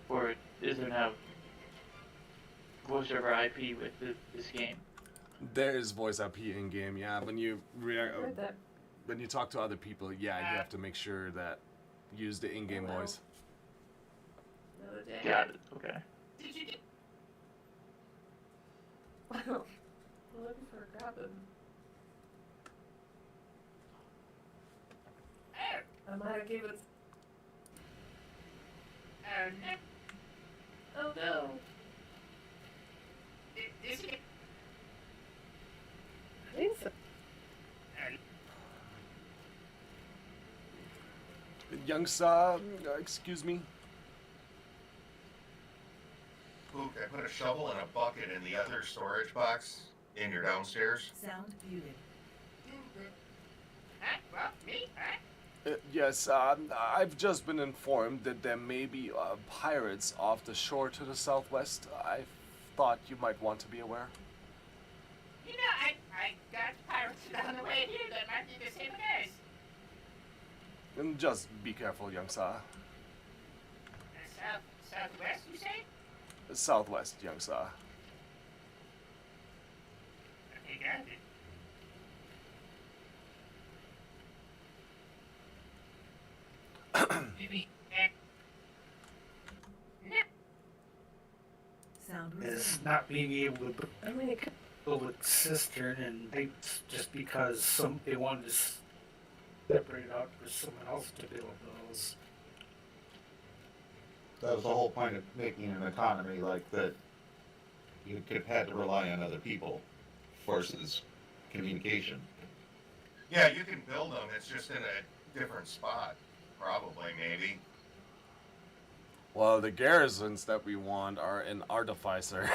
Or is there now voice over IP with this game? There is voice IP in game, yeah. When you Heard that. when you talk to other people, yeah, you have to make sure that use the in-game Oh, wow. voice. Another day. Got it. Okay. Did you get Well, we're looking for a cabin. oh, I might have given it. oh no. Oh no. Is it I think so. Youngsa, excuse me. Pook, I put a shovel and a bucket in the other storage box in your downstairs. Sound muted. huh? Well, me, huh? Yes, I've just been informed that there may be pirates off the shore to the southwest. I thought you might want to be aware. You know, I got pirates on the way here that might be the same guys. And just be careful, Youngsa. Southwest, you say? Southwest, Youngsa. Okay, got it. Maybe, no. Sound Is resumed. not being able to I mean, it could. build a cistern and pipes just because they wanted to separate it out for someone else to build those. That was the whole point of making an economy like that. You could have had to rely on other people, forces, communication. Yeah, you can build them. It's just in a different spot, probably, maybe. Well, the garrisons that we want are in Artificer.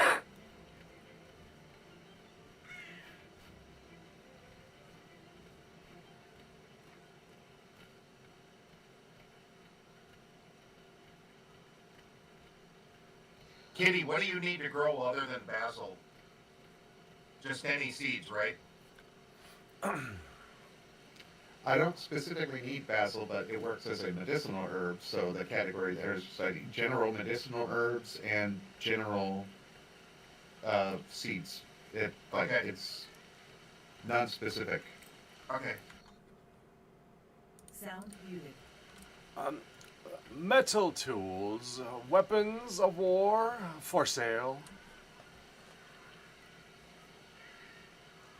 Kitty, what do you need to grow other than basil? Just any seeds, right? I don't specifically need basil, but it works as a medicinal herb, so the category there's like general medicinal herbs and general seeds. Okay. It's non-specific. Okay. Sound muted. Metal tools, weapons of war for sale.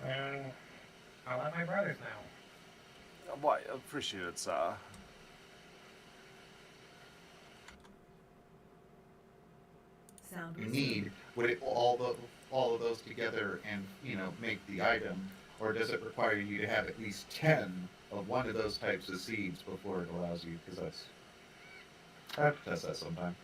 I'll let my brothers know. Why, appreciate it, sir. Sound You resumed. need would it all of those together and make the item, or does it require you to have at least 10 of one of those types of seeds before it allows you? Because I've tested that sometime.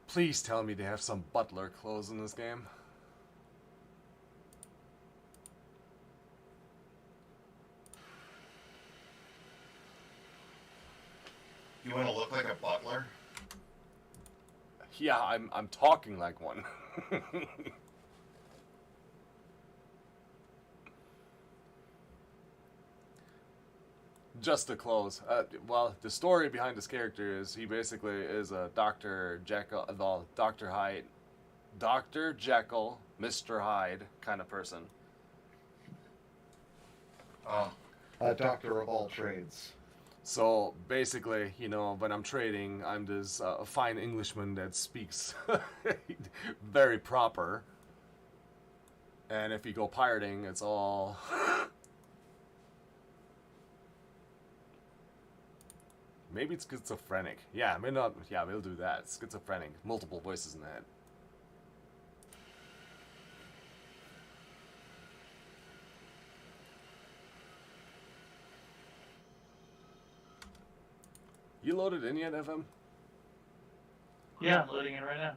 Please tell me they have some butler clothes in this game. You want to look like a butler? Yeah, I'm talking like one. Just the clothes. Well, the story behind this character is he basically is a Dr. Jekyll, well, Dr. Hyde, Dr. Jekyll, Mr. Hyde kind of person. Oh, A doctor of all trades. So basically, when I'm trading, I'm this fine Englishman that speaks very proper. And if you go pirating, it's all... Maybe it's schizophrenic. Yeah, maybe not. Yeah, we'll do that. Schizophrenic. Multiple voices in the head. You loaded in yet, FM? Yeah, I'm loading in right now.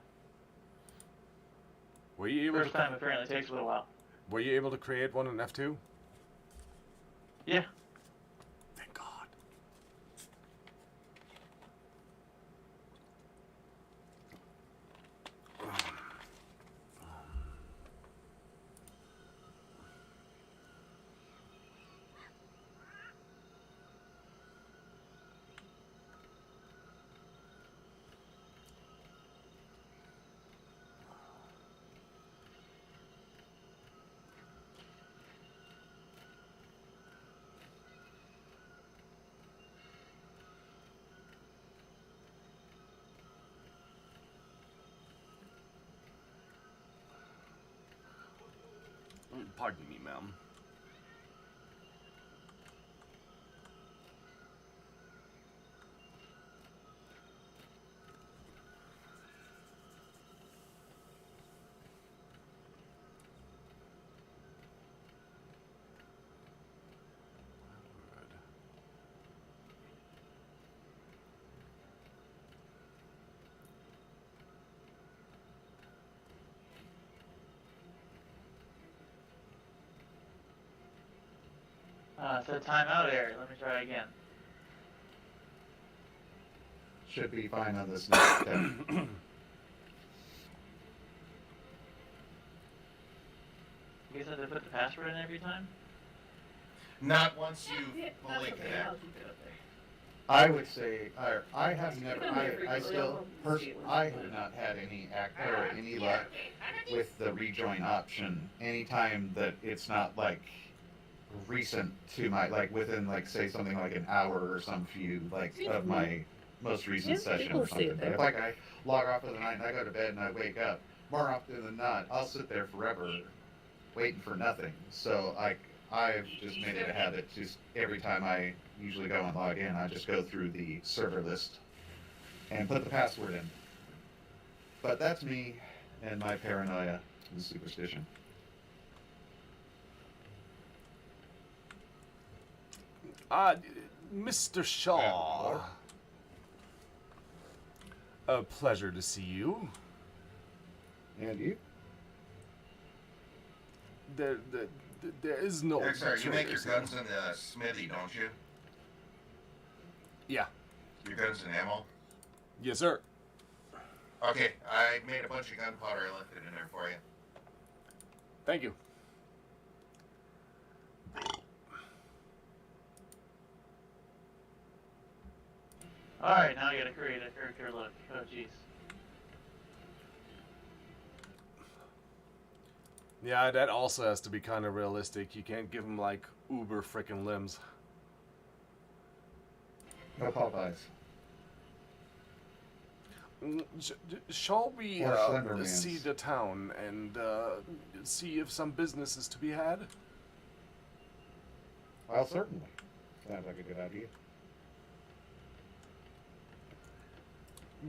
Were you able First time apparently takes a little while. Were you able to create one in F2? Yeah. Thank God. Pardon me, ma'am. It said timeout area. Let me try again. Should be fine on this next step. You guys have to put the password in every time? Not once you Yeah, fully that's okay. connect. I'll keep it up there. I would say I have never. Come here I still. frequently. I have not had any any luck with the rejoin option. Anytime that it's not like recent to my like within like say something like an hour or some few like of my most recent Yeah, session people or see something. it But there. if like I log off for the night and I go to bed and I wake up, more often than not, I'll sit there forever waiting for nothing. So I've just made it a habit just every time I usually go and log in, I just go through the server list and put the password in. But that's me and my paranoia and superstition. Mr. Shaw. A pleasure to see you. And you? There is no. Exar, you make your traitors here. guns in the smithy, don't you? Yeah. Your guns and ammo? Yes, sir. Okay, I made a bunch of gunpowder. I left it in there for you. Thank you. Alright, now I gotta create a character look. Oh, jeez. Yeah, that also has to be kind of realistic. You can't give him like uber freaking limbs. No Popeyes. Shall we Or Slendermans. see the town and see if some business is to be had? Well, certainly. Sounds like a good idea.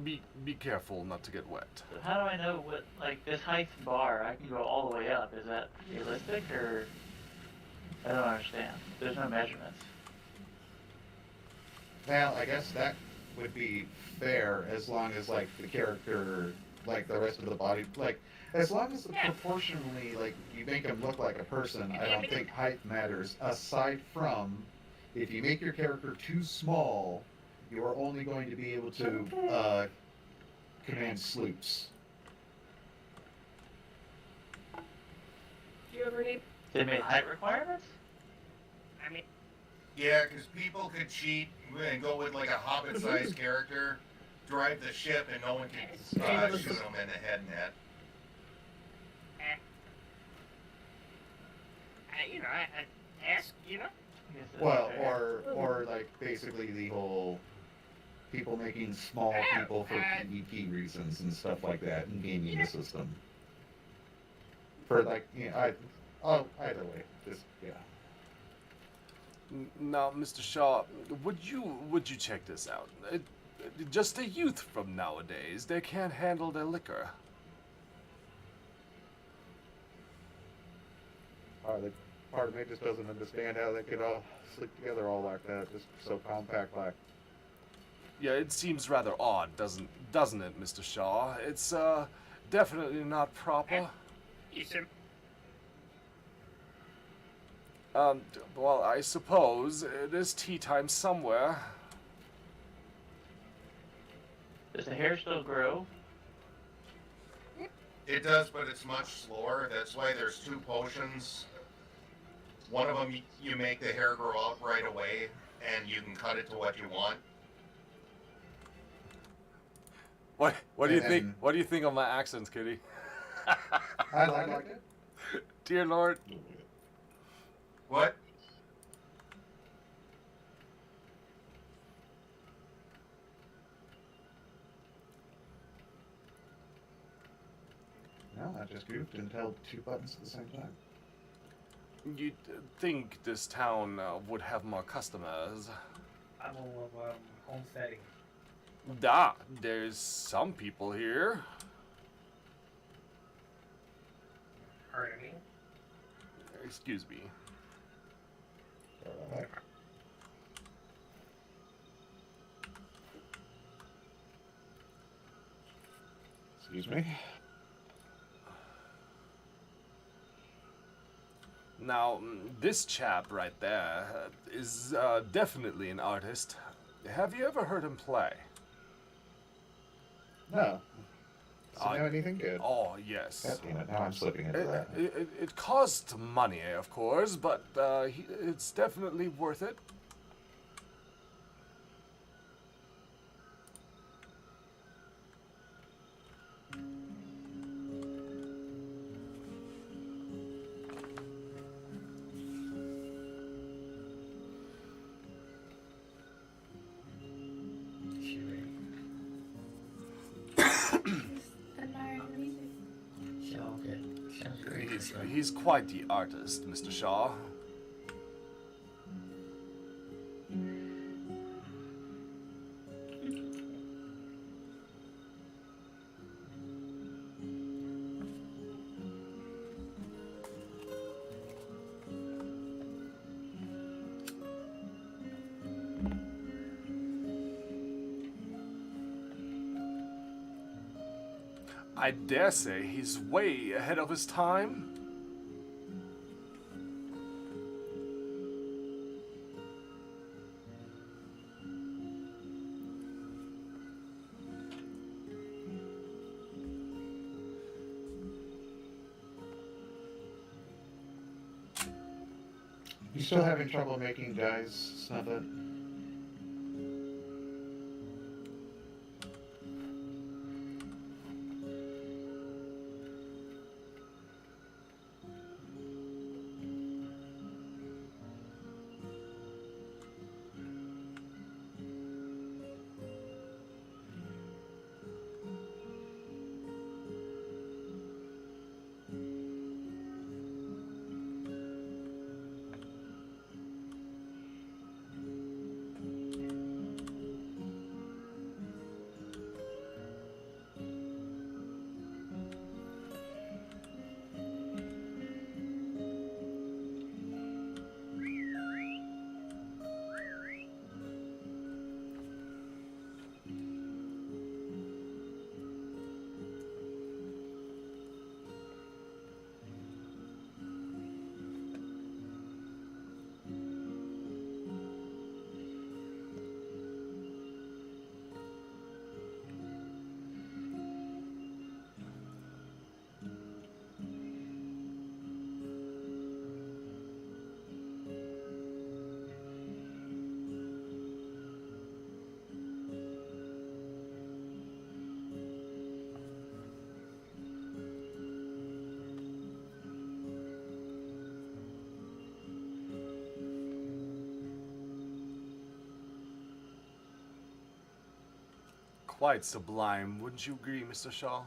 Be careful not to get wet. So how do I know what, like, this height bar, I can go all the way up. Is that realistic, or... I don't understand. There's no measurements. Well, I guess that would be fair as long as like the character, like the rest of the body, like as long as proportionally like you make him look like a person. I don't think height matters. Aside from if you make your character too small, you are only going to be able to command sloops. Do you ever need? They made height requirements? I mean, Yeah, because people could cheat and go with like a hobbit-sized character, drive the ship, and no one can shoot them in the head net. I ask, I guess that's Well, fair. or like basically the whole people making small people for PvP reasons and stuff like that and gaming the system. For like, either way, just yeah. Now, Mr. Shaw, would you check this out? Just the youth from nowadays, they can't handle their liquor. Part of me just doesn't understand how they could all sleep together all like that, just so compact like. Yeah, it seems rather odd, doesn't it, Mr. Shaw? It's definitely not proper. It's a Well, I suppose it is tea time somewhere. Does the hair still grow? It does, but it's much slower. That's why there's 2 potions. One of them, you make the hair grow out right away, and you can cut it to what you want. What do you think? What do you think of my accents, Kitty? I like it. Dear Lord. What? No, I just goofed and held 2 buttons at the same time. You'd think this town would have more customers. I'm all of homesteading. There's some people here. Pardon me? Excuse me. Excuse me. Now, this chap right there is definitely an artist. Have you ever heard him play? No. Does it know anything good? Oh, yes. God damn it, now I'm slipping into that. It costs money, of course, but it's definitely worth it. He's quite the artist, Mr. Shaw. I dare say he's way ahead of his time. You still having trouble making guys snub it? Quite sublime, wouldn't you agree, Mr. Shaw?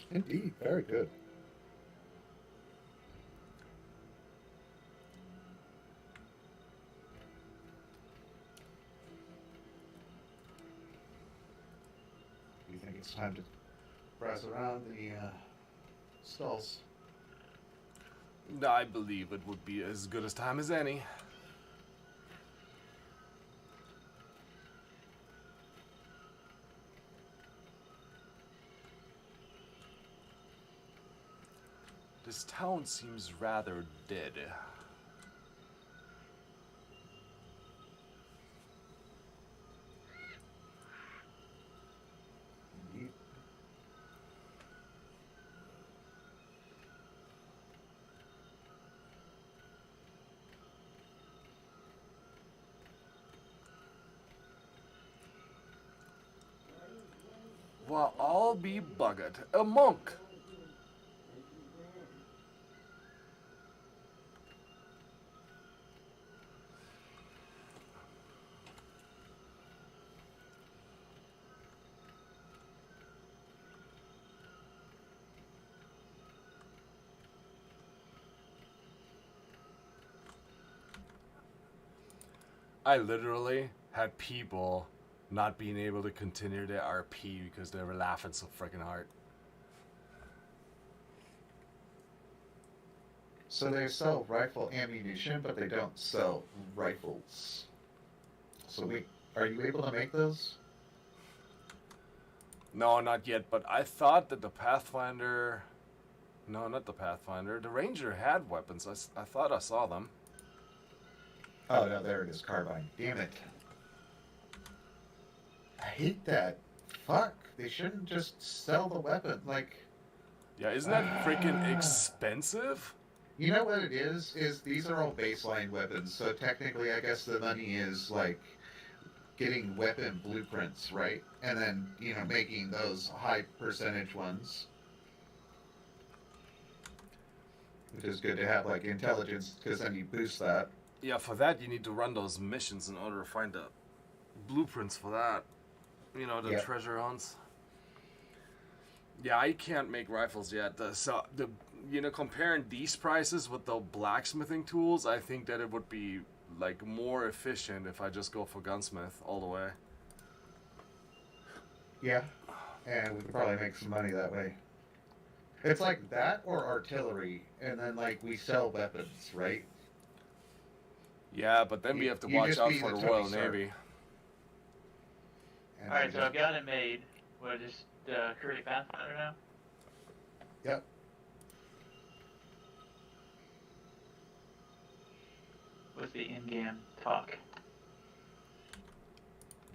Indeed, very good. it's time to browse around the stalls. I believe it would be as good a time as any. This town seems rather dead. Well, I'll be buggered. A monk! I literally had people not being able to continue their RP because they were laughing so freaking hard. So they sell rifle ammunition, but they don't sell rifles. So are you able to make those? No, not yet, but I thought that the Pathfinder... No, not the Pathfinder. The Ranger had weapons. I thought I saw them. Oh, no, there it is, carbine. Damn it. I hate that. Fuck, they shouldn't just sell the weapon, like... Yeah, isn't that freaking expensive? You know what it is? These are all baseline weapons, so technically I guess the money is, like, getting weapon blueprints, right? And then, you know, making those high percentage ones. Which is good to have, like, intelligence, because then you boost that. Yeah, for that you need to run those missions in order to find the blueprints for that. You know, the treasure hunts. Yeah, I can't make rifles yet. Comparing these prices with the blacksmithing tools, I think that it would be like more efficient if I just go for gunsmith all the way. Yeah, and we could probably make some money that way. It's like that or artillery, and then like we sell weapons, right? Yeah, but then we have to watch out for the Royal Navy. Alright, so I've got it made. We'll just create Pathfinder now? Yep. What's the in-game talk?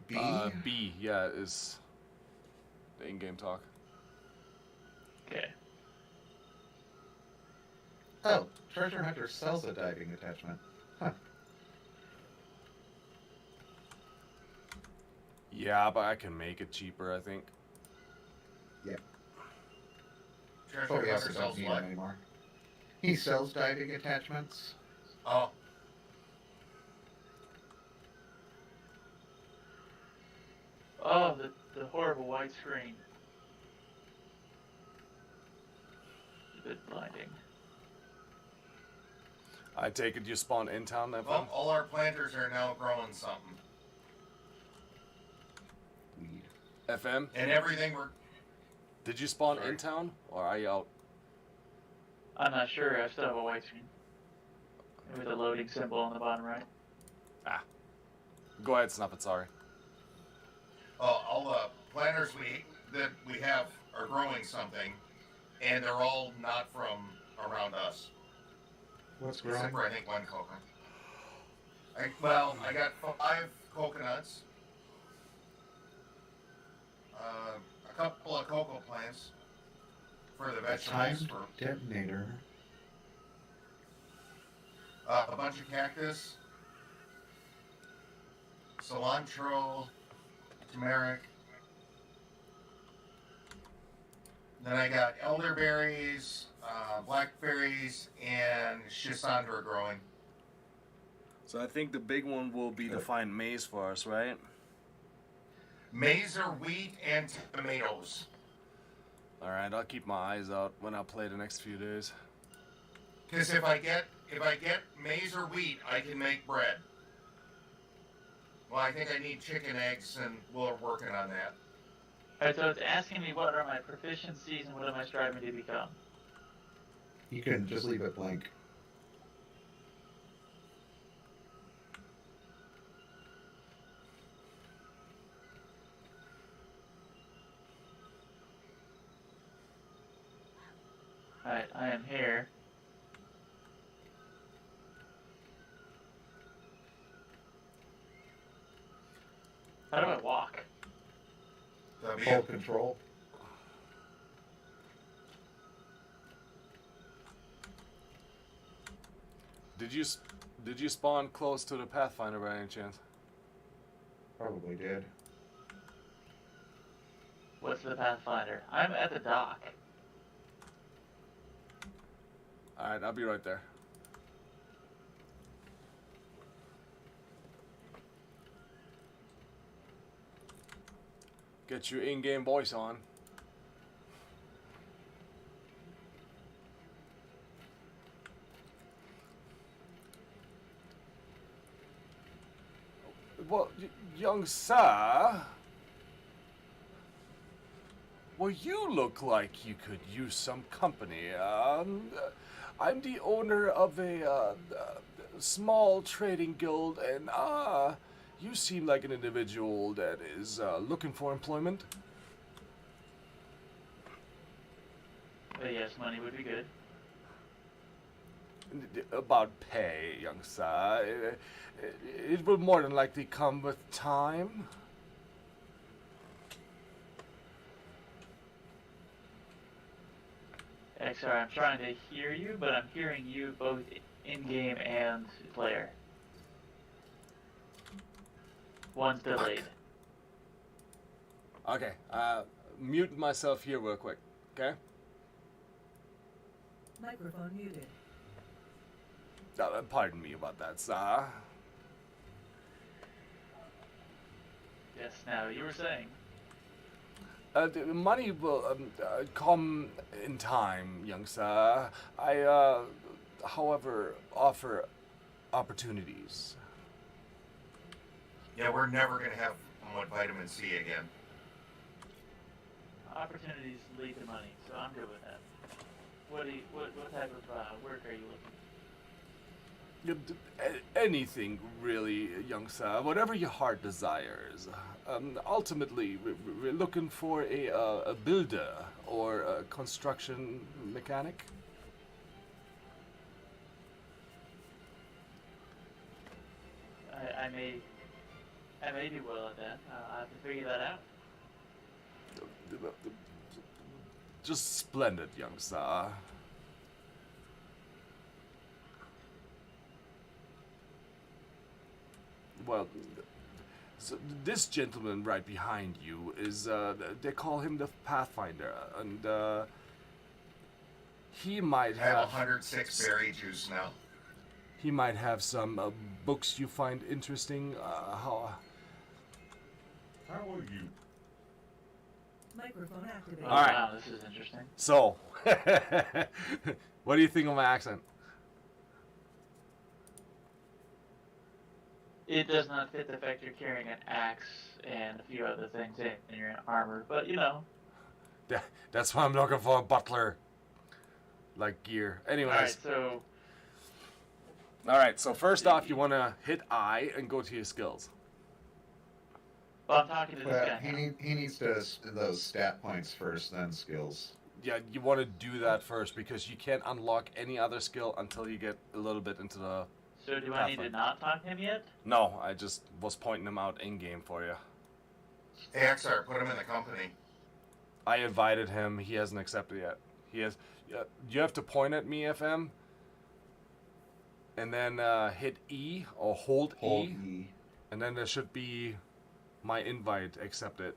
B? B, yeah, is the in-game talk. Okay. Oh, Treasure Hunter sells a diving attachment. Huh. Yeah, but I can make it cheaper, I think. Yeah. Treasure he also Hunter doesn't sells need what? them anymore. He sells diving attachments. Oh. Oh, the horrible white screen. A bit blinding. I take it you spawn in town, then? Well, all our planters are now growing something. Weed. FM? And everything we're... Did you spawn in town, or are you out? I'm not sure. I still have a white screen. With a loading symbol on the bottom right. Ah. Go ahead, Snuffit, sorry. All the planters that we have are growing something, and they're all not from around us. What's growing? Except for, I think, one coconut. I got 5 coconuts, a couple of cocoa plants for the vegetables, Timed detonator. a bunch of cactus, cilantro, turmeric. Then I got elderberries, blackberries, and schisandra growing. So I think the big one will be to find maize for us, right? Maize or wheat and tomatoes. Alright, I'll keep my eyes out when I play the next few days. Because if I get maize or wheat, I can make bread. Well, I think I need chicken eggs, and we're working on that. Alright, so it's asking me what are my proficiencies and what am I striving to become. You can just leave it blank. Alright, I am here. How do I walk? Hold control. Did you spawn close to the Pathfinder by any chance? Probably did. What's the Pathfinder? I'm at the dock. Alright, I'll be right there. Get your in-game voice on. Well, young sir, well, you look like you could use some company. I'm the owner of a small trading guild, and you seem like an individual that is looking for employment. But yes, money would be good. About pay, young sir. It will more than likely come with time. Exar, I'm trying to hear you, but I'm hearing you both in-game and player. One's delayed. Okay, mute myself here real quick, okay? Microphone muted. Pardon me about that, sir. Yes, now, you were saying. The money will come in time, young sir. I, however, offer opportunities. Yeah, we're never gonna have one vitamin C again. Opportunities lead to money, so I'm good with that. What type of work are you looking for? Anything, really, young sir. Whatever your heart desires. Ultimately, we're looking for a builder or a construction mechanic. I may do well at that. I have to figure that out. Just splendid, young sir. Well, so this gentleman right behind you is, they call him the Pathfinder, and, he might I have have 106 berry juice now. He might have some books you find interesting. How How are you? Microphone activated. Oh, All right. wow, this is interesting. So, what do you think of my accent? It does not fit the fact you're carrying an axe and a few other things in your armor, but you know. That's why I'm looking for a butler, like gear. Anyways. All right. So first off, you want to hit I and go to your skills. Well, I'm talking to this Well, guy. he needs to those stat points first, then skills. Yeah, you want to do that first because you can't unlock any other skill until you get a little bit into the. So do I need to not talk to him yet? No, I just was pointing him out in game for you. Hey, Exar, put him in the company. I invited him. He hasn't accepted yet. He has. You have to point at me, FM, and then hit E or hold E, and then there should be my invite. Accept it.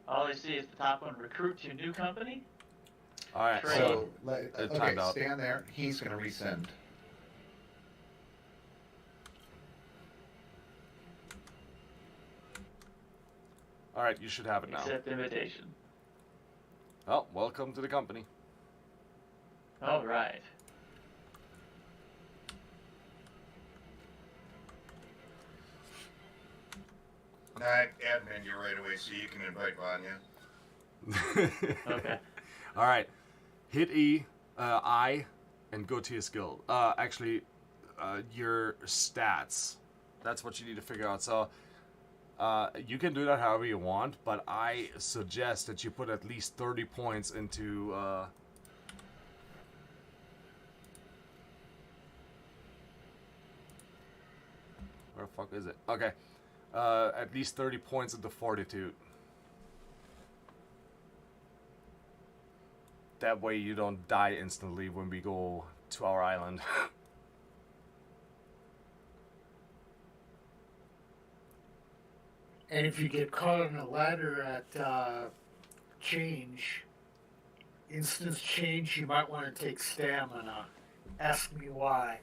All I see is the top one, recruit to new company. All right. Trade. So, It okay, timed out. stand there. He's going to resend. All right, you should have it now. Accept invitation. Oh, welcome to the company. All right. Nah, admin you right away so you can invite Vanya. Okay. All right. Hit E, I, and go to your skill. Actually, your stats. That's what you need to figure out. So, you can do that however you want, but I suggest that you put at least 30 points into, where the fuck is it? Okay. At least 30 points into fortitude. That way you don't die instantly when we go to our island. And if you get caught on a ladder at change, instance change, you might want to take stamina. Ask me why.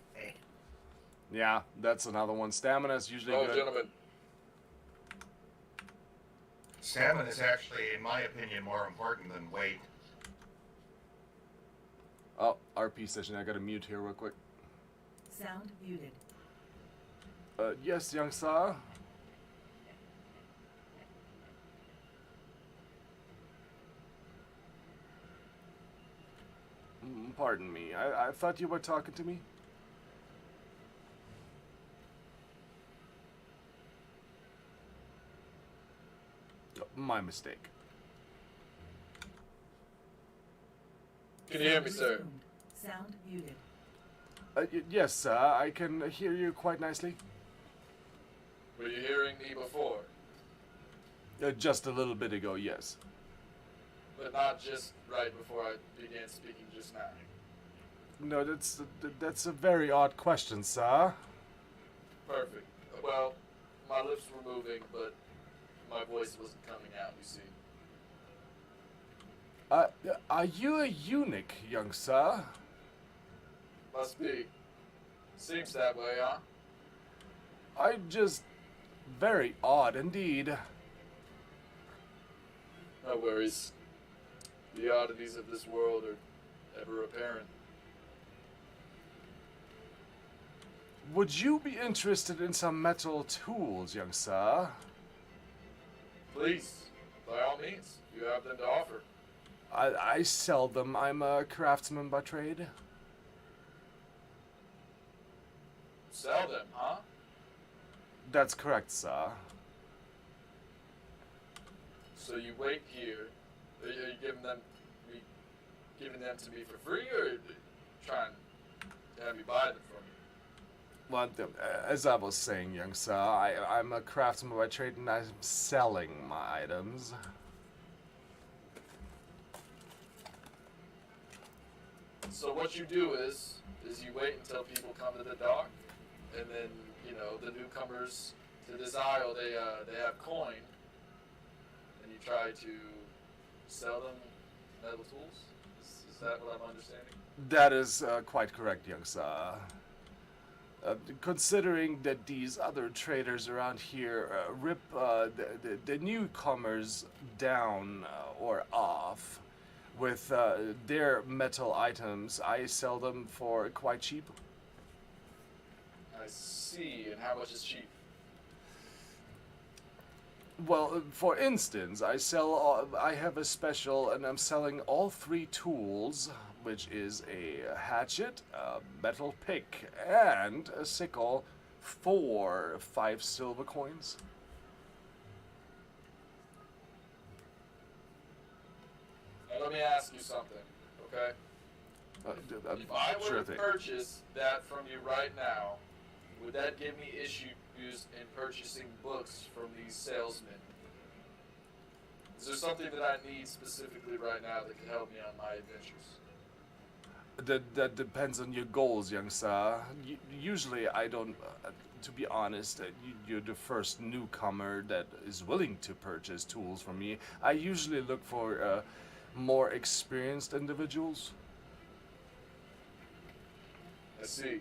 Yeah, that's another one. Stamina is usually Oh, good. gentlemen. Stamina is actually, in my opinion, more important than weight. Oh, RP session. I gotta mute here real quick. Sound muted. Yes, young sir. Pardon me. I thought you were talking to me. My mistake. Can you hear me, sir? Resumed. Sound muted. Yes, sir. I can hear you quite nicely. Were you hearing me before? Just a little bit ago, yes. But not just right before I began speaking just now. No, that's a very odd question, sir. Perfect. Well, my lips were moving, but my voice wasn't coming out, you see. Are you a eunuch, young sir? Must be. Seems that way, huh? I just... very odd indeed. No worries. The oddities of this world are ever apparent. Would you be interested in some metal tools, young sir? Please, by all means, you have them to offer. I sell them. I'm a craftsman by trade. Sell them, huh? That's correct, sir. So you wait here. Are you giving them to me for free, or are you trying to have me buy them from you? Well, as I was saying, young sir, I'm a craftsman by trade and I'm selling my items. So what you do is you wait until people come to the dock, and then, you know, the newcomers to this aisle, they have coin, and you try to sell them metal tools? Is that what I'm understanding? That is quite correct, young sir. Considering that these other traders around here rip the newcomers down or off with their metal items, I sell them for quite cheap. I see. And how much is cheap? Well, for instance, I have a special, and I'm selling all 3 tools, which is a hatchet, a metal pick, and a sickle, for 5 silver coins. Now let me ask you something, okay? If I were Sure to thing. purchase that from you right now, would that give me issues in purchasing books from these salesmen? Is there something that I need specifically right now that can help me on my adventures? That depends on your goals, young sir. Usually, I don't. To be honest, you're the first newcomer that is willing to purchase tools from me. I usually look for more experienced individuals. I see.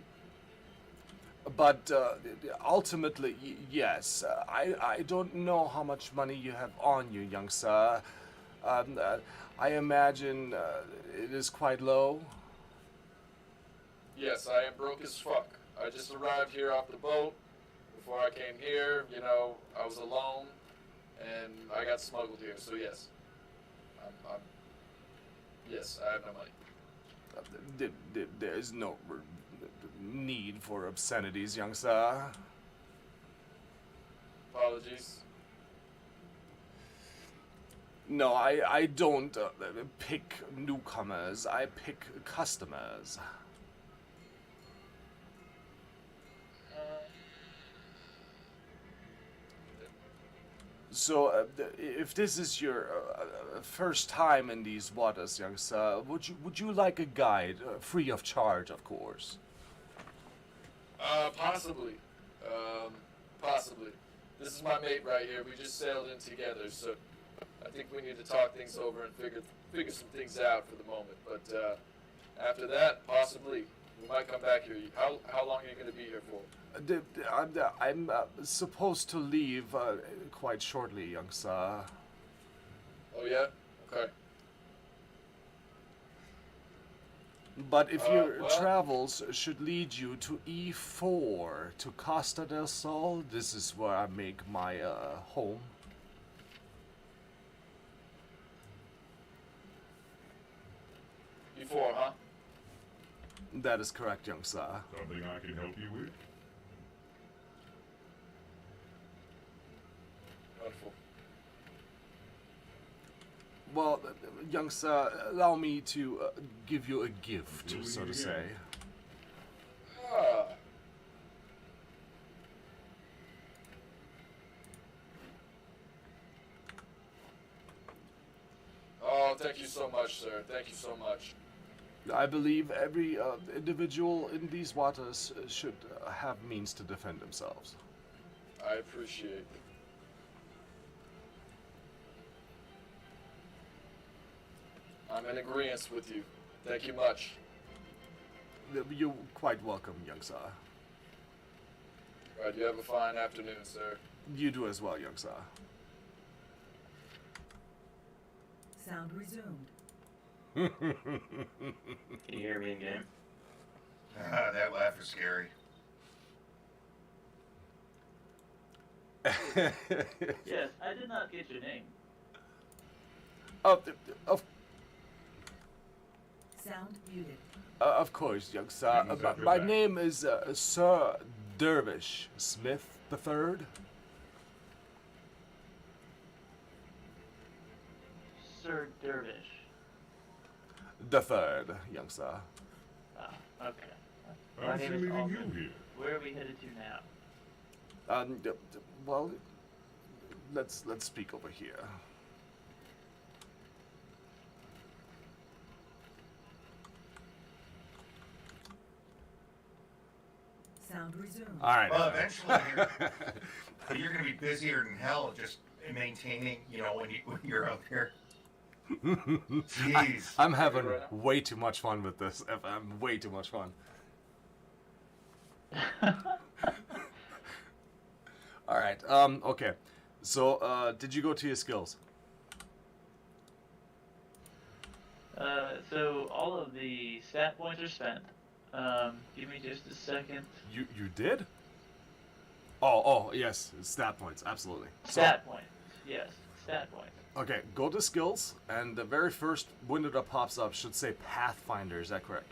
But ultimately, yes. I don't know how much money you have on you, young sir. I imagine it is quite low. Yes, I am broke as fuck. I just arrived here off the boat. Before I came here, you know, I was alone. and I got smuggled here. So yes, yes, I have no money. There is no need for obscenities, young sir. Apologies. No, I don't pick newcomers. I pick customers. So, if this is your first time in these waters, young sir, would you like a guide, free of charge, of course? Possibly. Possibly. This is my mate right here. We just sailed in together, so I think we need to talk things over and figure some things out for the moment. But after that, possibly we might come back here. How long are you going to be here for? I'm supposed to leave quite shortly, young sir. Oh yeah? Okay. But if your well- travels should lead you to E4, to Costa del Sol, this is where I make my home. Before, huh? That is correct, young sir. Something I can help you with? Wonderful. Well, young sir, allow me to give you a gift, Doing so it to again. say. Ah. Oh, thank you so much, sir. Thank you so much. I believe every individual in these waters should have means to defend themselves. I appreciate it. I'm in agreement with you. Thank you much. You're quite welcome, young sir. All right, you have a fine afternoon, sir. You do as well, young sir. Sound resumed. Can you hear me in game? That laugh is scary. Yes, I did not get your name. Sound muted. Of course, young sir. My name is Sir Dervish Smith III. Sir Dervish. The third, young sir. Ah, okay. My How's she name is leaving you Alden. here? Where are we headed to now? Well, let's speak over here. Sound resumed. All right. Well, eventually you're going to be busier than hell just maintaining, when you're out there. Jeez. I'm having way too much fun with this. I'm way too much fun. All right. Okay. So, did you go to your skills? So all of the stat points are spent. Give me just a second. You did? Oh yes, stat points, absolutely. Stat points. Yes, stat points. Okay, go to skills, and the very first window that pops up should say Pathfinder. Is that correct?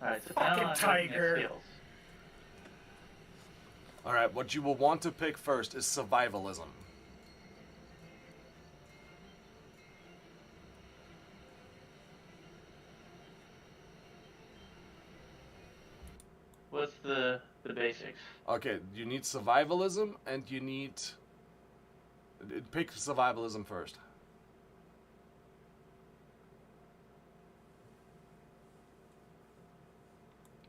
Alright, so Fucking now I'm looking at tiger. skills. All right. What you will want to pick first is survivalism. What's the basics? Okay, you need survivalism, and you need... Pick survivalism first.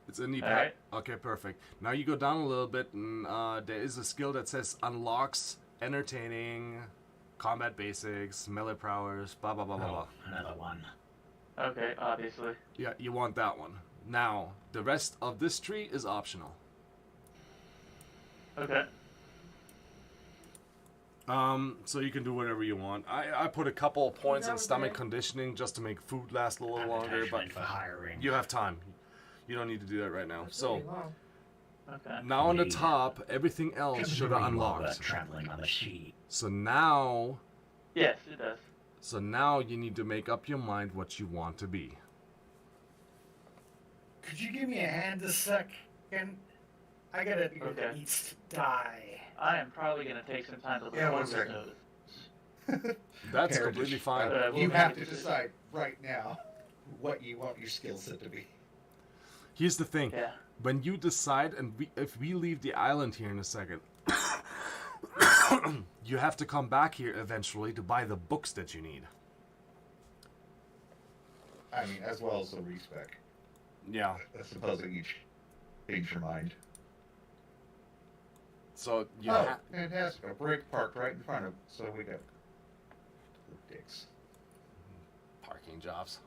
It's in the Alright. Okay, perfect. Now you go down a little bit, and there is a skill that says unlocks entertaining, combat basics, melee prowess, blah blah blah blah blah. Another one. Okay, obviously. Yeah, you want that one. Now, the rest of this tree is optional. Okay. So you can do whatever you want. I put a couple of points in that stomach okay? conditioning just to make food last a little longer, but Advertisement for hiring. you have time. You don't need to do that right now. That's So pretty long. Okay. now on the Me. top, everything else Doesn't should have really love unlocked. traveling on the sea. So now Yes, it does. you need to make up your mind what you want to be. Could you give me a hand a second? I got a nigga Okay. that needs to die. I am probably going to take some time to look Yeah, one over second. those. That's Heritage. completely fine. But I will You make have a to decision. decide right now what you want your skill set to be. Here's the thing. Yeah. When you decide, and if we leave the island here in a second, you have to come back here eventually to buy the books that you need. I mean, as well as the respec. Yeah. Supposing you change your mind. So you Oh, ha- fantastic. A brake parked right in front of, so we got the dicks. parking jobs.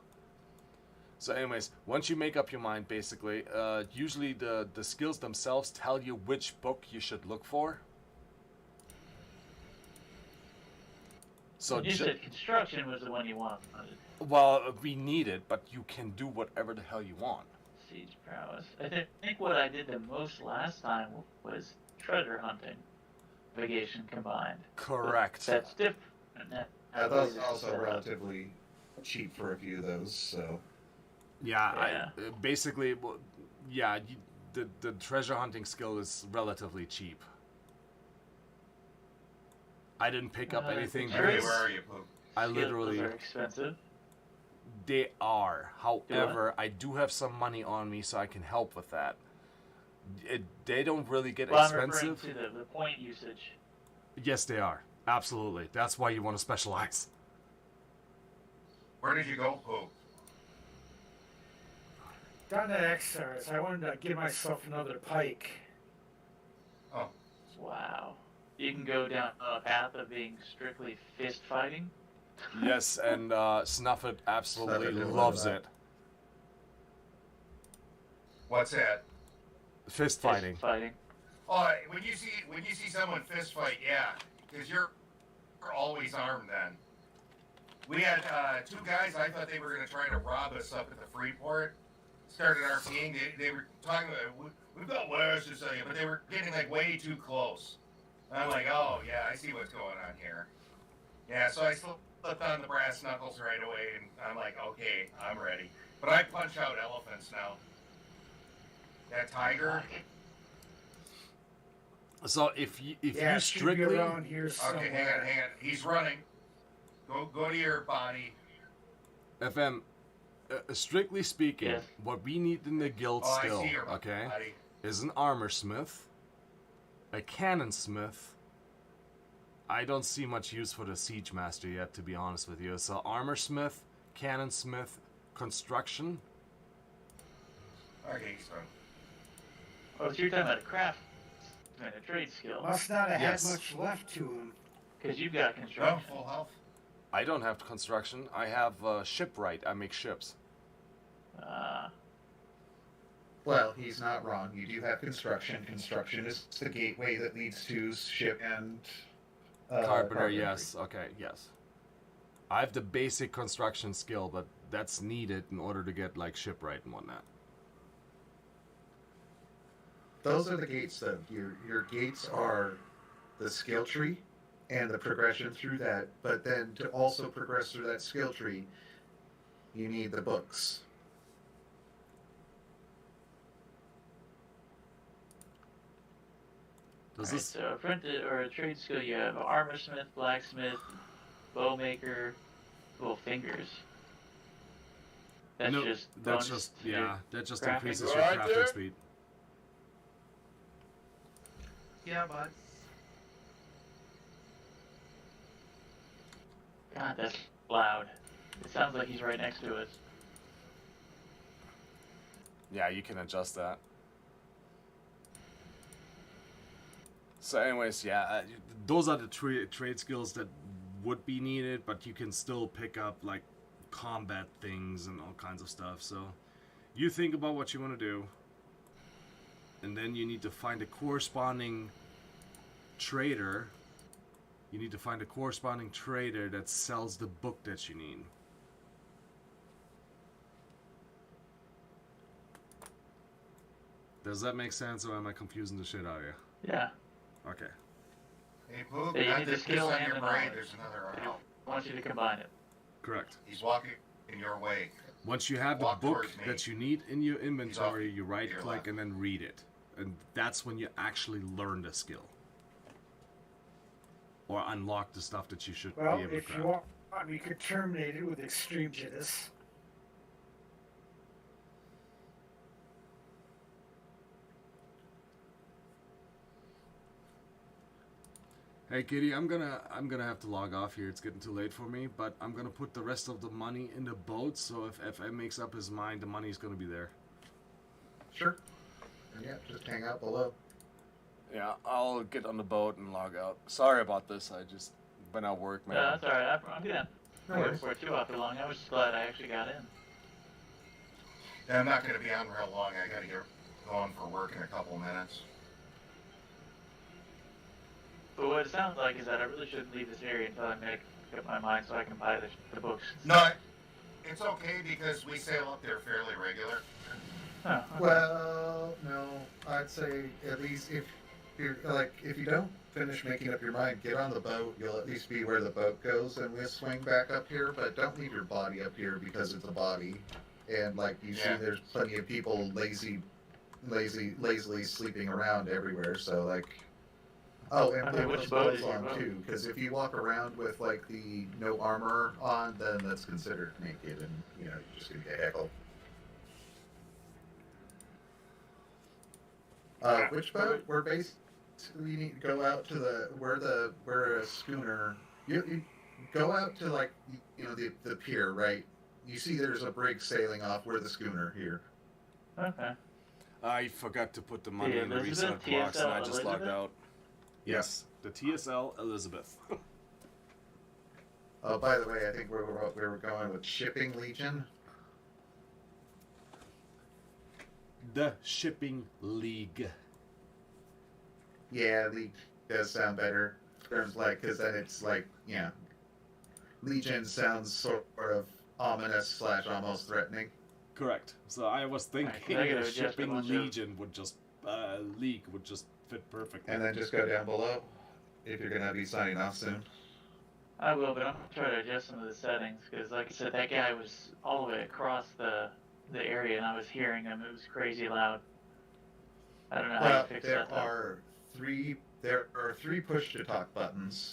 So anyways, once you make up your mind, basically, usually the skills themselves tell you which book you should look for. So You said construction was the one you wanted. well, we need it, but you can do whatever the hell you want. Siege prowess. I think what I did the most last time was treasure hunting, navigation combined. Correct. But that's different. Those are also relatively cheap for a few of those, so. Yeah, basically, well, yeah, the treasure hunting skill is relatively cheap. I didn't pick up anything Where because are you, Poop? I literally. Skills are expensive. They are. However, I do have some money on me, so I can help with that. They don't really get Well, expensive. I'm referring to the point usage. Yes, they are. Absolutely. That's why you want to specialize. Where did you go, Poop? Down to Exars, I wanted to give myself another pike. Oh. Wow. You can go down a path of being strictly fist fighting. Yes, and Snuffit absolutely Snuffit loves that. it. What's that? Fist fighting. Fist fighting. Oh, when you see someone fist fight, yeah, because you're always armed then. We had two guys. I thought they were going to try to rob us up at the Freeport. Started RPing. They were talking about we've got wares to sell you, but they were getting like way too close. And I'm like, oh yeah, I see what's going on here. Yeah, so I slipped on the brass knuckles right away, and I'm like, okay, I'm ready. But I punch out elephants now. That tiger. So if you Yeah, it should be strictly around here somewhere. Okay, hang on. He's running. Go to your body. FM, strictly speaking, Yes. what we need in the guild Oh, still, I see your okay, body. is an armor smith, a cannon smith. I don't see much use for the siege master yet, to be honest with you. So armor smith, cannon smith, construction. Okay, so. Oh, so you're talking about a craft and a trade skill. Must not have Yes. had much left to him. Because you've got No, construction. full health. I don't have construction. I have shipwright. I make ships. Well, he's not wrong. You do have construction. Construction is the gateway that leads to ship and Carpenter, yes. Okay, yes. I have the basic construction skill, but that's needed in order to get like shipwright and whatnot. Those are the gates, though. Your gates are the skill tree and the progression through that. But then to also progress through that skill tree, you need the books. Does Alright, this? so a printed or a trade skill, you have armor smith, blacksmith, bow maker, cool fingers. That's No, just that's bonus just to your that just crafting. increases your Right crafting there? speed. Yeah, bud. God, that's loud. It sounds like he's right next to us. Yeah, you can adjust that. So, anyways, yeah, those are the trade skills that would be needed, but you can still pick up like combat things and all kinds of stuff. So, you think about what you want to do, and then you need to find a corresponding trader You need to find a corresponding trader that sells the book that you need. Does that make sense, or am I confusing the shit out of you? Yeah. Okay. Hey, Poop, Yeah, you not need to the piss skill on and your the brain, knowledge. there's another I arrow. want you to combine it. Correct. He's walking in your way. Once you have the Walk book towards me. that you need in your inventory, you right your click left. and then read it. And that's when you actually learn the skill. Or unlock the stuff that you should Well, be able to if you grab. want, we could terminate it with extreme jitters. Hey Kitty, I'm gonna have to log off here. It's getting too late for me, but I'm gonna put the rest of the money in the boat, so if FM makes up his mind, the money's gonna be there. Sure. Yeah, just hang out below. Yeah, I'll get on the boat and log out. Sorry about this, I just been at work, man. No, that's alright. I'm gonna No work worries. for it too after long. I was just glad I actually got in. Yeah, I'm not going to be on real long. I got to get going for work in a couple minutes. But what it sounds like is that I really shouldn't leave this area until I make up my mind so I can buy the books. No, it's okay because we sail up there fairly regular. Oh, okay. Well, no, I'd say at least if you don't finish making up your mind, get on the boat. You'll at least be where the boat goes, and we'll swing back up here. But don't leave your body up here because it's a body, and like you see, there's plenty of people lazily sleeping around everywhere. So like, oh, and Okay, put which those boat clothes is your on boat? too, because if you walk around with like the no armor on, then that's considered naked, and you're just gonna get heckled. Which boat? We're based. We need to go out to we're a schooner. You go out to like the pier, right? You see, there's a brig sailing off. We're the schooner here. Okay. I forgot to put the money The in the Elizabeth, reset box, and I TSL just logged Elizabeth? out. Yes, the TSL Elizabeth. Oh, by the way, I think we were going with Shipping Legion. The Shipping League. Yeah, League does sound better. Terms like, because then it's like, Legion sounds sort of ominous / almost threatening. Correct. So I was thinking I gotta the adjust a Shipping bunch of- Legion would just League would just fit perfectly. And then just go down below if you're gonna be signing off soon. I will, but I'm gonna try to adjust some of the settings because, like I said, that guy was all the way across the area, and I was hearing him. It was crazy loud. I don't know how Well, to fix there that. Though. are three push to talk buttons.